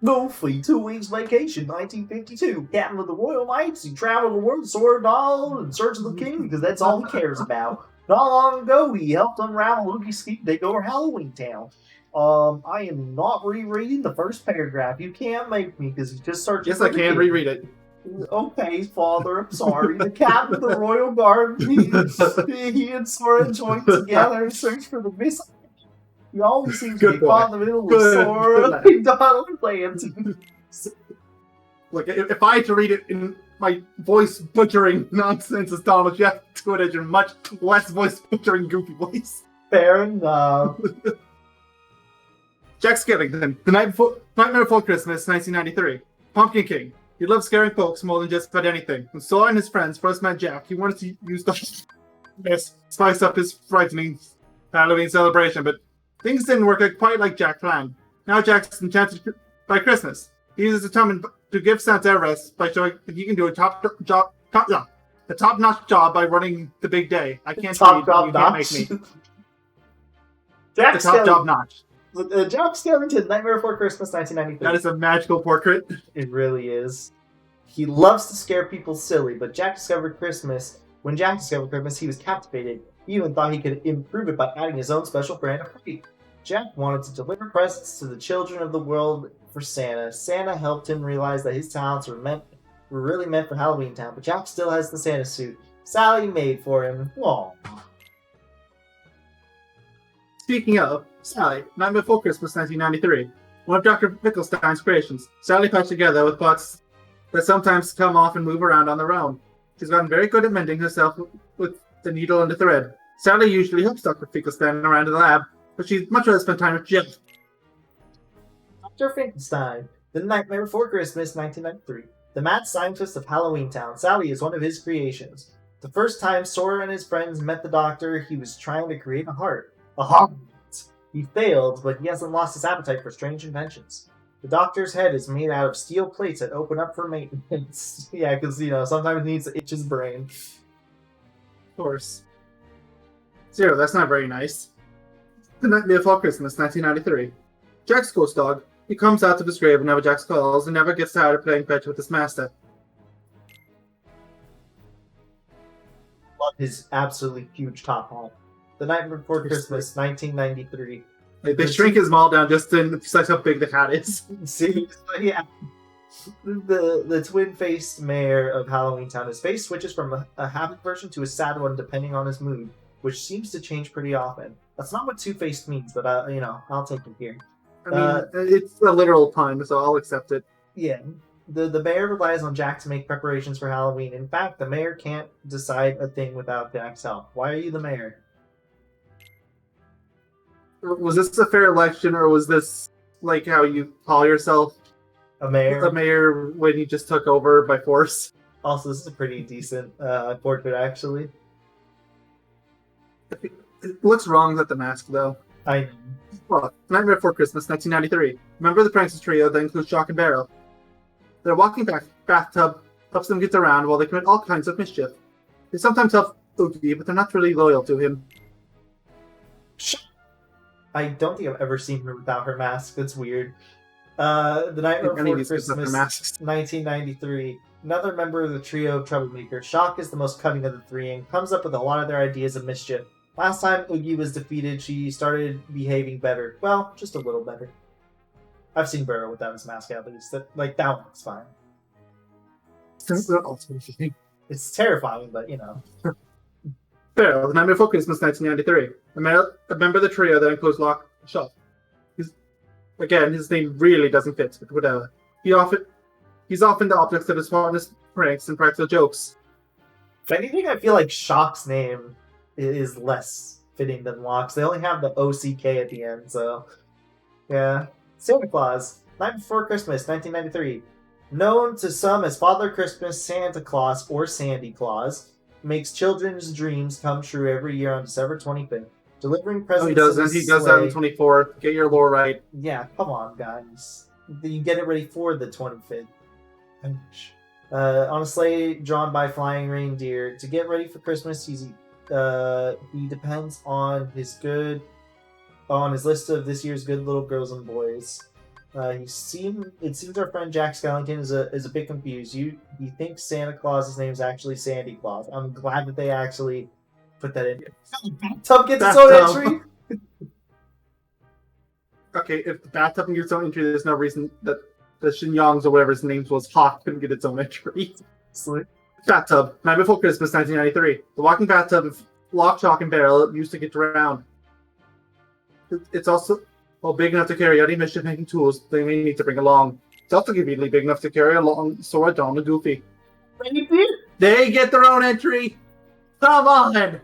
[SPEAKER 3] Goofy, 2 weeks vacation, 1952. Captain of the Royal Knights, he traveled the world, sword all in search of the king, because that's all he cares about. Not long ago, he helped unravel Oogie's scheme to take over Halloween Town. I am not rereading the first paragraph. You can't make me, because he just searching.
[SPEAKER 2] Yes, I can reread it.
[SPEAKER 3] Okay, Father, I'm sorry. The captain of the Royal Guard, he and Sora joined together in search for the missing. He always seems to be caught in the middle of Sora and Donald plans.
[SPEAKER 2] Look, if I had to read it in my voice butchering nonsense as Donald, you have to do it as your much less voice butchering goofy voice.
[SPEAKER 3] Fair enough.
[SPEAKER 2] Jack Skellington, The Nightmare Before Christmas, 1993. Pumpkin King. He loves scaring folks more than just about anything. When Sora and his friends first met Jack, he wanted to use the spice up his frightening Halloween celebration, but things didn't work out quite like Jack planned. Now Jack's enchanted by Christmas. He is determined to give Santa a rest by showing that he can do a top job a top-notch job by running the big day. I can't
[SPEAKER 3] Top
[SPEAKER 2] tell you, you can't
[SPEAKER 3] notch.
[SPEAKER 2] make me.
[SPEAKER 3] Jack
[SPEAKER 2] The top job notch.
[SPEAKER 3] Jack Skellington, Nightmare Before Christmas, 1993.
[SPEAKER 2] That is a magical portrait.
[SPEAKER 3] It really is. He loves to scare people silly, but Jack discovered Christmas. When Jack discovered Christmas, he was captivated. He even thought he could improve it by adding his own special brand of treat. Jack wanted to deliver presents to the children of the world for Santa. Santa helped him realize that his talents were really meant for Halloween Town, but Jack still has the Santa suit Sally made for him. Aww.
[SPEAKER 2] Speaking of, Sally, Night Before Christmas 1993. One of Dr. Finkelstein's creations. Sally patched together with bots that sometimes come off and move around on their own. She's gotten very good at mending herself with the needle and the thread. Sally usually helps Dr. Finkelstein around in the lab, but she'd much rather spend time with Jim.
[SPEAKER 3] Dr. Finkelstein, The Nightmare Before Christmas, 1993. The mad scientist of Halloween Town, Sally is one of his creations. The first time Sora and his friends met the doctor, he was trying to create a heart. A heart! He failed, but he hasn't lost his appetite for strange inventions. The doctor's head is made out of steel plates that open up for maintenance. Yeah, because, sometimes he needs to itch his brain.
[SPEAKER 2] Of course. Zero, that's not very nice. The Night Before Christmas 1993. Jack's ghost dog. He comes out of his grave whenever Jack calls and never gets tired of playing fetch with his master.
[SPEAKER 3] Love his absolutely huge top hat. The Night Before Christmas, 1993.
[SPEAKER 2] They shrink his mall down just to emphasize how big the hat is.
[SPEAKER 3] See, yeah. The twin-faced mayor of Halloween Town, his face switches from a happy version to a sad one depending on his mood, which seems to change pretty often. That's not what two-faced means, but I'll take it here.
[SPEAKER 2] I mean, it's a literal pun, so I'll accept it.
[SPEAKER 3] Yeah. The mayor relies on Jack to make preparations for Halloween. In fact, the mayor can't decide a thing without Jack's help. Why are you the mayor?
[SPEAKER 2] Was this a fair election, or was this like how you call yourself
[SPEAKER 3] A mayor?
[SPEAKER 2] a mayor when you just took over by force?
[SPEAKER 3] Also, this is a pretty decent portrait, actually.
[SPEAKER 2] It looks wrong with the mask, though.
[SPEAKER 3] I know.
[SPEAKER 2] Well, Nightmare Before Christmas, 1993. Remember the Pranksters trio that includes Shock and Barrel? Their walking bathtub helps them get around while they commit all kinds of mischief. They sometimes help Yogi, but they're not really loyal to him.
[SPEAKER 3] I don't think I've ever seen her without her mask. That's weird. The Nightmare Before Christmas, 1993. Another member of the trio of troublemakers. Shock is the most cunning of the three and comes up with a lot of their ideas of mischief. Last time Oogie was defeated, she started behaving better. Well, just a little better. I've seen Burrow without his mask at least. That one looks fine. It's terrifying, but
[SPEAKER 2] Barrel, The Nightmare Before Christmas, 1993. A member of the trio that includes Lock and Shock. Again, his name really doesn't fit, but whatever. He's often the object of his partner's pranks and practical jokes.
[SPEAKER 3] If anything, I feel like Shock's name is less fitting than Locke's. They only have the OCK at the end, so yeah. Santa Claus, Night Before Christmas, 1993. Known to some as Father Christmas, Santa Claus, or Sandy Claus, makes children's dreams come true every year on December 25th. Delivering presents.
[SPEAKER 2] No, he doesn't. He does that on the 24th. Get your lore right.
[SPEAKER 3] Yeah, come on, guys. You get it ready for the 25th. On a sleigh drawn by flying reindeer. To get ready for Christmas, he depends on his list of this year's good little girls and boys. It seems our friend Jack Skellington is a bit confused. He thinks Santa Claus's name is actually Sandy Claus. I'm glad that they actually put that in. Bathtub gets its own entry.
[SPEAKER 2] Okay, if the bathtub gets its own entry, there's no reason that the Shinyongs or whatever his name was, Hawk, couldn't get its own entry. Bathtub, Night Before Christmas, 1993. The walking bathtub of Lock, Shock, and Barrel used to get around. It's also big enough to carry any mischief-making tools they may need to bring along. It's also conveniently big enough to carry along Sora, Dawn, and Goofy. They get their own entry! Come on!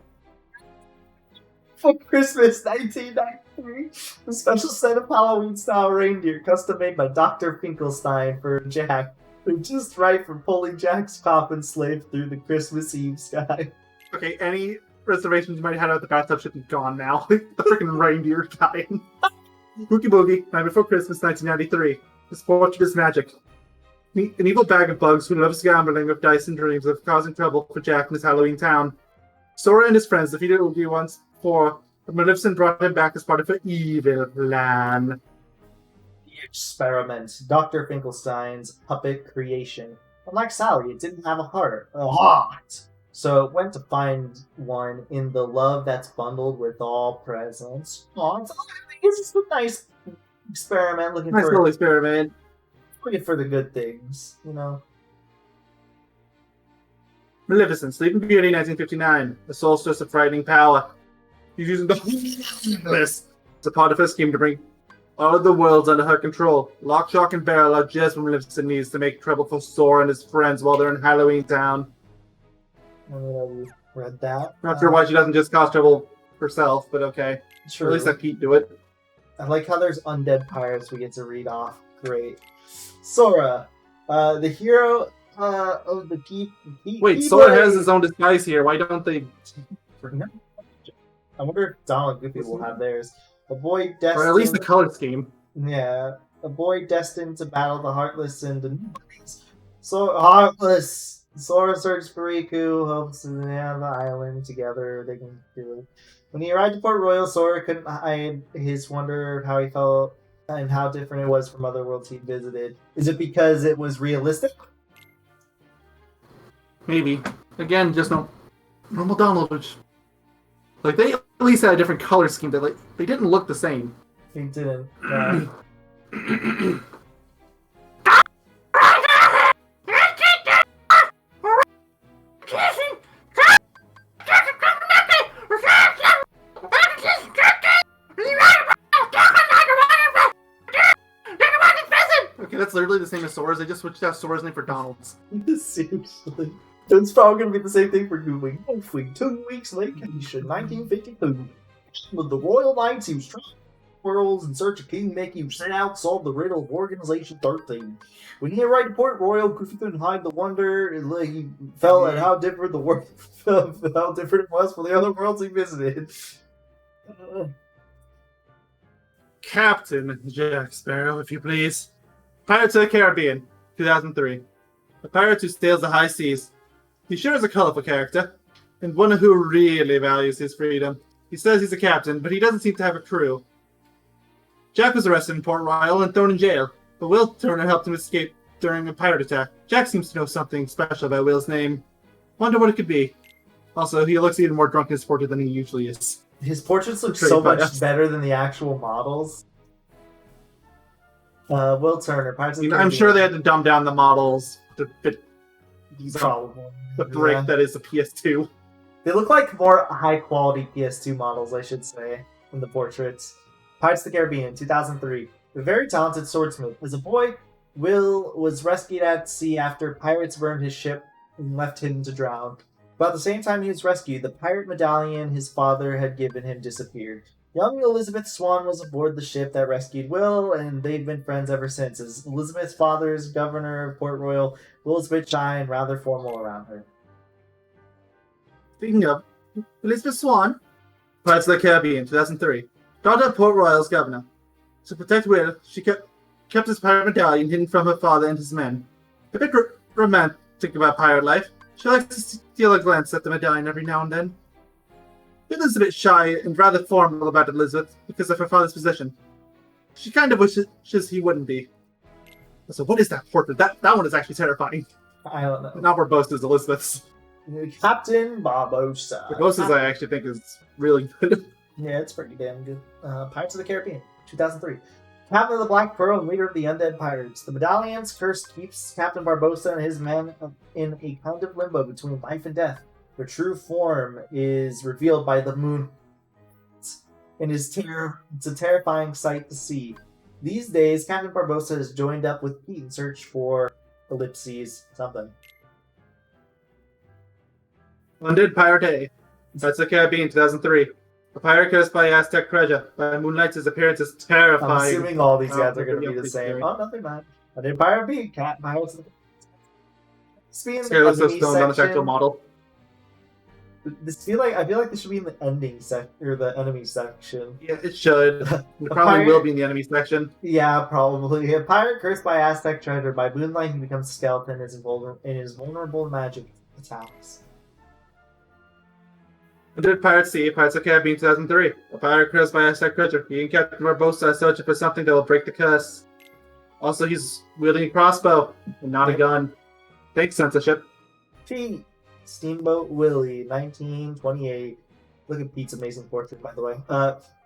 [SPEAKER 3] For Christmas 1993, a special set of Halloween-style reindeer custom-made by Dr. Finkelstein for Jack. They're just right for pulling Jack's coffin slave through the Christmas Eve sky.
[SPEAKER 2] Okay, any reservations you might have had about the bathtub should be gone now. The freaking reindeer dying. Boogie Boogie, Night Before Christmas, 1993. This portrait is magic. An evil bag of bugs who loves gambling with dice and dreams of causing trouble for Jack in his Halloween town. Sora and his friends defeated Yogi once before, but Maleficent brought him back as part of her evil plan.
[SPEAKER 3] The experiment, Dr. Finkelstein's puppet creation. Unlike Sally, it didn't have a heart. So it went to find one in the love that's bundled with all presents. It's a nice experiment looking
[SPEAKER 2] Nice little experiment.
[SPEAKER 3] looking for the good things, you know.
[SPEAKER 2] Maleficent, Sleeping Beauty, 1959. The solstice of frightening power. He's using the list. It's a part of her scheme to bring all of the worlds under her control. Lock, Shock, and Barrel are just what Maleficent needs to make trouble for Sora and his friends while they're in Halloween Town.
[SPEAKER 3] I mean, I read that.
[SPEAKER 2] Not sure why she doesn't just cause trouble herself, but okay.
[SPEAKER 3] True.
[SPEAKER 2] At least let Pete do it.
[SPEAKER 3] I like how there's undead pirates we get to read off. Great. Sora, the hero of the
[SPEAKER 2] Wait, Sora has his own disguise here. Why don't they?
[SPEAKER 3] I wonder if Donald and Goofy will have theirs. A boy destined...
[SPEAKER 2] Or at least the color scheme.
[SPEAKER 3] Yeah. A boy destined to battle the Heartless and the nobodies. So, Heartless! Sora searches for Riku, hopes to land the island together. They can do it. When he arrived at Port Royal, Sora couldn't hide his wonder of how he felt and how different it was from other worlds he'd visited. Is it because it was realistic?
[SPEAKER 2] Maybe. Again, just no normal downloaders. Like, they at least had a different color scheme, but like they didn't look the same.
[SPEAKER 3] He didn't.
[SPEAKER 2] Okay, that's literally the same as Sora's. They just switched out Sora's name for Donald's.
[SPEAKER 3] Seriously. It's probably going to be the same thing for Goofy. Goofy, 2 weeks vacation, 1952. With the Royal Knights, he was traveling worlds in search of King Mickey, who set out to solve the riddle of Organization 13. When he arrived at Port Royal, Goofy couldn't hide the wonder. He felt at how different the world, how different it was from the other worlds he visited.
[SPEAKER 2] Captain Jack Sparrow, if you please. Pirates of the Caribbean, 2003. A pirate who sails the high seas. He sure is a colorful character, and one who really values his freedom. He says he's a captain, but he doesn't seem to have a crew. Jack was arrested in Port Royal and thrown in jail, but Will Turner helped him escape during a pirate attack. Jack seems to know something special about Will's name. Wonder what it could be. Also, he looks even more drunk in his portrait than he usually is.
[SPEAKER 3] His portraits look
[SPEAKER 2] Portrayed
[SPEAKER 3] so
[SPEAKER 2] by
[SPEAKER 3] much
[SPEAKER 2] us.
[SPEAKER 3] better than the actual models. Will Turner, Pirates of the
[SPEAKER 2] I'm
[SPEAKER 3] Caribbean.
[SPEAKER 2] sure they had to dumb down the models to fit
[SPEAKER 3] Probably.
[SPEAKER 2] the brick
[SPEAKER 3] Yeah.
[SPEAKER 2] that is a PS2.
[SPEAKER 3] They look like more high-quality PS2 models, I should say, in the portraits. Pirates of the Caribbean, 2003. A very talented swordsman. As a boy, Will was rescued at sea after pirates burned his ship and left him to drown. But at the same time he was rescued, the pirate medallion his father had given him disappeared. Young Elizabeth Swan was aboard the ship that rescued Will, and they've been friends ever since. As Elizabeth's father's governor of Port Royal, Will is a bit shy and rather formal around her.
[SPEAKER 2] Speaking of, Elizabeth Swan, Pirates of the Caribbean, 2003. Daughter of Port Royal's governor. To protect Will, she kept his pirate medallion hidden from her father and his men. A bit romantic about pirate life, she likes to steal a glance at the medallion every now and then. Will is a bit shy and rather formal about Elizabeth because of her father's position. She kind of wishes he wouldn't be. So what is that portrait? That one is actually terrifying.
[SPEAKER 3] I don't know.
[SPEAKER 2] Not Barbosa's, Elizabeth's.
[SPEAKER 3] Captain Barbosa.
[SPEAKER 2] Barbosa's I actually think is really good.
[SPEAKER 3] Yeah, it's pretty damn good. Pirates of the Caribbean, 2003. Captain of the Black Pearl and leader of the undead pirates. The medallion's curse keeps Captain Barbosa and his men in a kind of limbo between life and death. Their true form is revealed by the moon. It's a terrifying sight to see. These days, Captain Barbosa has joined up with Pete in search for ellipses something.
[SPEAKER 2] Undead Pirate A. Pirates of the Caribbean, 2003. A pirate cursed by Aztec treasure. By moonlight, his appearance is terrifying.
[SPEAKER 3] I'm assuming all these guys are going to
[SPEAKER 2] yeah,
[SPEAKER 3] be the
[SPEAKER 2] pretty
[SPEAKER 3] same.
[SPEAKER 2] scary.
[SPEAKER 3] Oh, nothing bad. Undead Pirate B, Cat Pirates of the
[SPEAKER 2] Scarlet Stones on the actual model.
[SPEAKER 3] I feel like this should be in the ending or the enemy section.
[SPEAKER 2] Yeah, it should. It probably will be in the enemy section.
[SPEAKER 3] Yeah, probably. A pirate cursed by Aztec treasure. By moonlight, he becomes a skeleton and is vulnerable to magic attacks.
[SPEAKER 2] Under Pirates Sea, Pirates of the Caribbean 2003. A pirate cursed by Aztec treasure. He and Captain Barbosa are searching for something that will break the curse. Also, he's wielding a crossbow and not a gun. Thanks, censorship.
[SPEAKER 3] Pete, Steamboat Willie, 1928. Look at Pete's amazing portrait, by the way.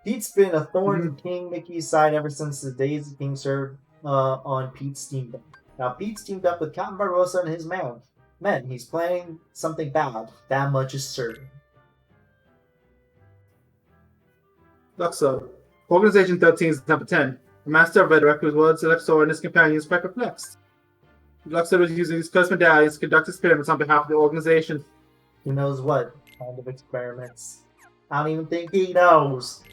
[SPEAKER 3] Pete's been a thorn in King Mickey's side ever since the days the King served on Pete's steamboat. Now, Pete's teamed up with Captain Barbosa and his men. He's planning something bad. That much is certain.
[SPEAKER 2] So, Organization 13 is number 10. The Master of Rhetoric, whose words left Sora and his companions quite perplexed. Luxor was using these cursed medallions to conduct experiments on behalf of the organization.
[SPEAKER 3] He knows what kind of experiments. I don't even think he knows.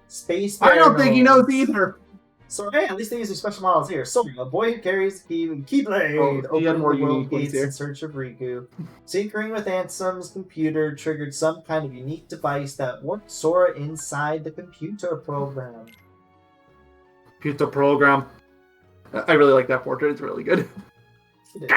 [SPEAKER 3] Space.
[SPEAKER 2] I don't think he knows either.
[SPEAKER 3] So hey, at least they use their special models here. So a boy who carries the Keyblade opened
[SPEAKER 2] more
[SPEAKER 3] the world
[SPEAKER 2] unique ones
[SPEAKER 3] gates
[SPEAKER 2] here.
[SPEAKER 3] in search of Riku. Tinkering with Ansem's computer triggered some kind of unique device that warped Sora inside the computer program.
[SPEAKER 2] Computer program. I really like that portrait. It's really good.
[SPEAKER 3] It is.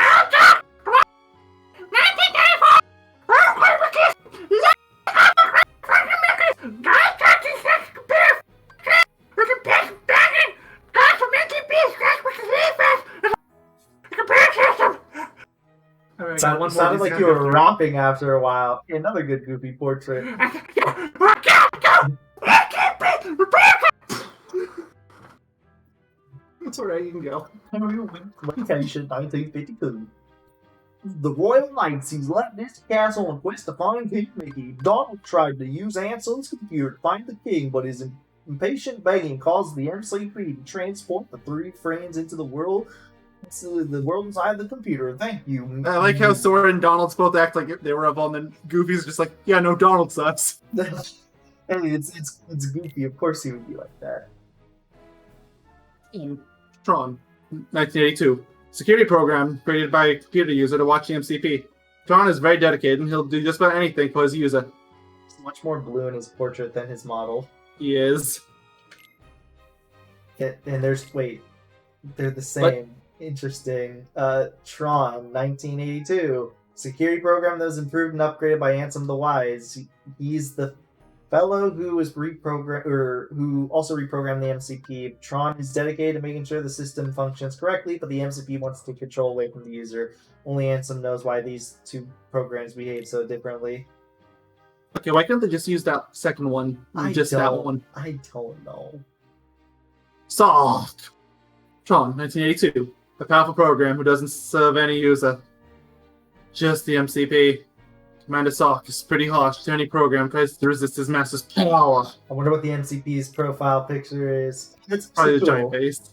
[SPEAKER 3] Sounded like you were rapping after a while. Another good Goofy portrait.
[SPEAKER 2] It's alright, you can go.
[SPEAKER 3] Vacation 1952. The Royal Knights he's left this castle on quest to find King Mickey. Donald tried to use Ansel's computer to find the king, but his impatient begging caused the MCP to transport the three friends into the world inside the computer. Thank you.
[SPEAKER 2] I like how Sora and Donald both act like they were up on the Goofy's just like, yeah, no, Donald sucks.
[SPEAKER 3] Hey, it's Goofy. Of course he would be like that.
[SPEAKER 2] Tron, 1982. Security program created by a computer user to watch the MCP. Tron is very dedicated and he'll do just about anything for his user.
[SPEAKER 3] He's much more blue in his portrait than his model.
[SPEAKER 2] He is.
[SPEAKER 3] And they're the same.
[SPEAKER 2] What?
[SPEAKER 3] Interesting. Tron, 1982. Security program that was improved and upgraded by Ansem the Wise. He's the fellow who was who also reprogrammed the MCP. Tron is dedicated to making sure the system functions correctly, but the MCP wants to take control away from the user. Only Ansem knows why these two programs behave so differently.
[SPEAKER 2] Okay, why can't they just use that second one? That one.
[SPEAKER 3] I don't know.
[SPEAKER 2] Solved! Tron, 1982. A powerful program who doesn't serve any user. Just the MCP. Commander Sock is pretty harsh to any program tries to resist his master's power.
[SPEAKER 3] I wonder what the MCP's profile picture is. It's
[SPEAKER 2] Probably
[SPEAKER 3] so
[SPEAKER 2] the giant
[SPEAKER 3] cool.
[SPEAKER 2] face.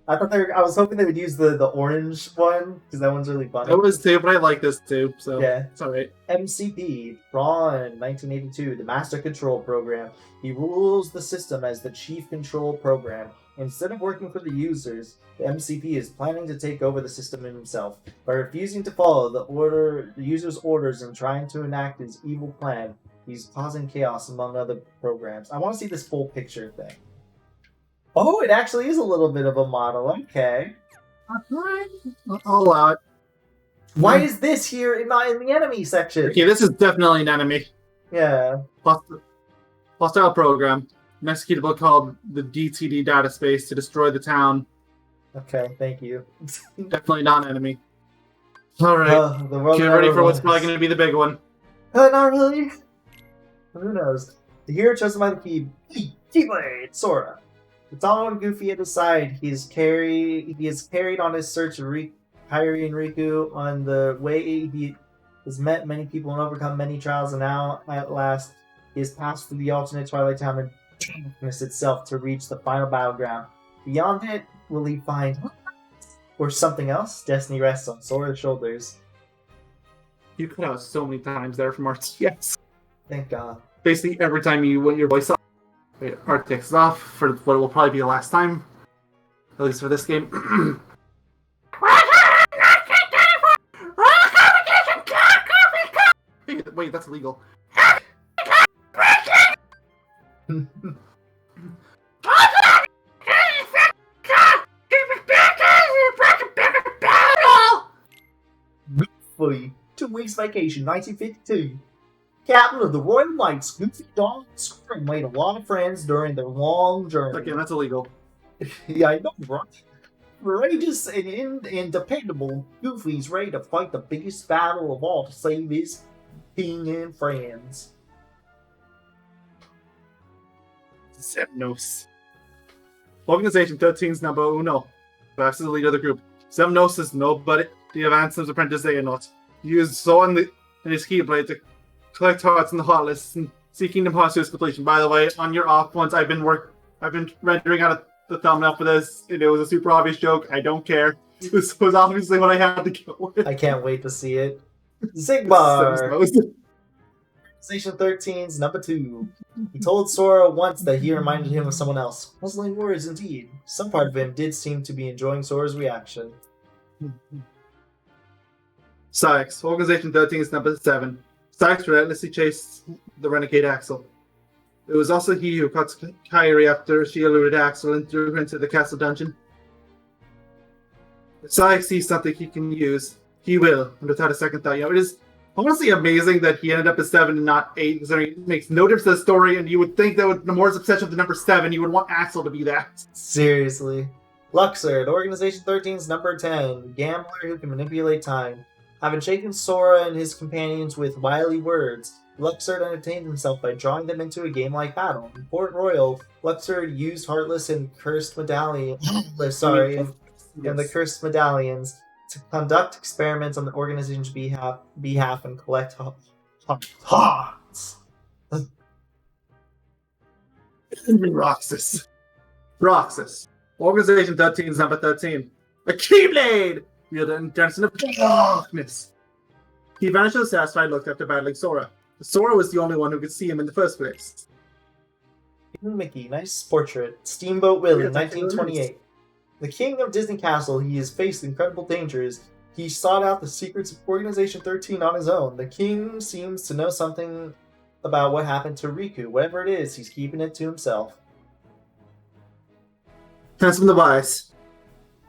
[SPEAKER 3] I was hoping they would use the orange one, because that one's really fun.
[SPEAKER 2] That was too, but I like this too, so
[SPEAKER 3] Yeah.
[SPEAKER 2] it's alright.
[SPEAKER 3] MCP, Tron, 1982, the Master Control Program. He rules the system as the Chief Control Program. Instead of working for the users, the MCP is planning to take over the system himself. By refusing to follow the user's orders and trying to enact his evil plan, he's causing chaos among other programs. I want to see this full picture thing. Oh, it actually is a little bit of a model. Okay.
[SPEAKER 2] I'll allow it.
[SPEAKER 3] Why is this here and not in the enemy section?
[SPEAKER 2] Okay, this is definitely an enemy.
[SPEAKER 3] Yeah.
[SPEAKER 2] Hostile program. An executable called the DTD data space to destroy the town.
[SPEAKER 3] Okay, thank you.
[SPEAKER 2] Definitely not an enemy. Alright.
[SPEAKER 3] The world
[SPEAKER 2] Get ready for what's
[SPEAKER 3] never
[SPEAKER 2] probably going to be the big one.
[SPEAKER 3] not really. Who knows? The hero chosen by the Keyblade, Sora. With Donald and Goofy at his side, he is carried on his search of Kairi and Riku. On the way, he has met many people and overcome many trials, and now, at last, he has passed through the alternate Twilight Town and darkness itself to reach the final battleground. Beyond it, will he find or something else? Destiny rests on Sora's shoulders.
[SPEAKER 2] You cut out so many times there from RTS.
[SPEAKER 3] Thank God.
[SPEAKER 2] Basically, every time you want your voice off, Art takes off for what will probably be the last time. At least for this game. Wait, that's illegal.
[SPEAKER 3] Goofy. 2 weeks vacation, 1952. Captain of the Royal Knights, Goofy, Donald, and Squirrel made a lot of friends during their long journey.
[SPEAKER 2] Again, that's illegal.
[SPEAKER 3] Yeah, I know, right? Courageous and dependable, Goofy's ready to fight the biggest battle of all to save his king and friends.
[SPEAKER 2] Semnos. Organization 13's number uno. Perhaps the leader of the group. Semnos is nobody. The Avanson's apprentice they are not. He used sword in his keyblade to collect hearts in the heartless and see Kingdom Hearts to its completion. By the way, on your off ones, I've been rendering out the thumbnail for this, and it was a super obvious joke. I don't care. This was obviously what I had to go with.
[SPEAKER 3] I can't wait to see it. Zigbar!
[SPEAKER 2] Semnos.
[SPEAKER 3] Station 13's number 2. He told Sora once that he reminded him of someone else. Puzzling words indeed. Some part of him did seem to be enjoying Sora's reaction.
[SPEAKER 2] Sykes. Organization 13's number 7. Sykes relentlessly chased the renegade Axel. It was also he who caught Kairi after she eluded Axel and threw her into the castle dungeon. If Sykes sees something he can use, he will, and without a second thought. It is honestly amazing that he ended up at 7 and not 8, considering it makes no difference to the story, and you would think that with Nomura's obsession with the number 7, you would want Axel to be that.
[SPEAKER 3] Seriously. Luxord, Organization 13's number 10. Gambler who can manipulate time. Having shaken Sora and his companions with wily words, Luxord entertained himself by drawing them into a game-like battle. In Port Royal, Luxord used Heartless and Cursed Medallion, and the Cursed Medallions to conduct experiments on the organization's behalf and collect hearts.
[SPEAKER 2] Roxas. Organization 13's number 13. A Keyblade! Wielded in Dancing of Darkness. He vanished with a satisfied look after battling Sora. Sora was the only one who could see him in the first place.
[SPEAKER 3] Mickey, nice portrait. Steamboat Willie,
[SPEAKER 2] Yeah,
[SPEAKER 3] 1928. The king of Disney Castle, he has faced incredible dangers. He sought out the secrets of Organization 13 on his own. The king seems to know something about what happened to Riku. Whatever it is, he's keeping it to himself.
[SPEAKER 2] Handsome the Wise.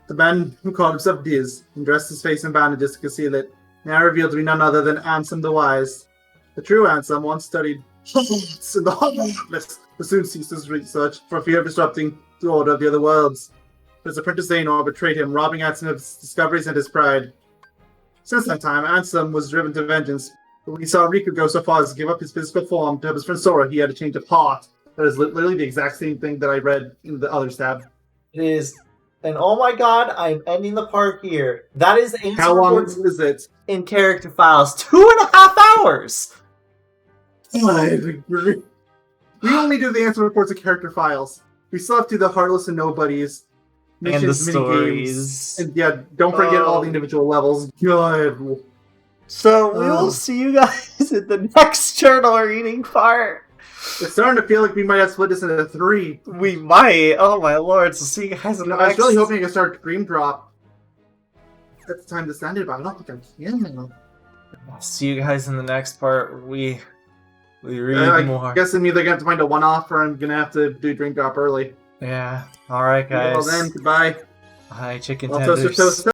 [SPEAKER 2] The man who called himself Diz and dressed his face in bandages to conceal it, now revealed to be none other than Ansem the Wise. The true Ansem once studied hearts in the heartless, but soon ceased his research for fear of disrupting the order of the other worlds. His apprentice Xehanort betrayed him, robbing Ansem of his discoveries and his pride. Since that time, Ansem was driven to vengeance, but when he saw Riku go so far as to give up his physical form to help his friend Sora, he had a change of heart. That is literally the exact same thing that I read in the others tab.
[SPEAKER 3] It is. And oh my god, I'm ending the part here. That is the answer
[SPEAKER 2] How long
[SPEAKER 3] reports
[SPEAKER 2] is it?
[SPEAKER 3] in character files. 2.5 hours!
[SPEAKER 2] I agree. We only do the answer reports of character files. We still have to do the Heartless and Nobodies.
[SPEAKER 3] And the
[SPEAKER 2] Missions,
[SPEAKER 3] stories.
[SPEAKER 2] minigames. And yeah, don't forget all the individual levels. God.
[SPEAKER 3] So we'll see you guys in the next journal reading part.
[SPEAKER 2] It's starting to feel like we might have split this into 3.
[SPEAKER 3] We might. Oh my lord. So see you guys in the
[SPEAKER 2] I was
[SPEAKER 3] next...
[SPEAKER 2] really hoping I could start Dream Drop. That's the time to stand it, but I don't think I can.
[SPEAKER 3] See you guys in the next part. We read more.
[SPEAKER 2] I guess I'm either going to have to find a one-off or I'm going to have to do Dream Drop early.
[SPEAKER 3] Yeah. Alright guys.
[SPEAKER 2] Well then, goodbye.
[SPEAKER 3] Hi chicken
[SPEAKER 2] Well,
[SPEAKER 3] tenders.
[SPEAKER 2] toast.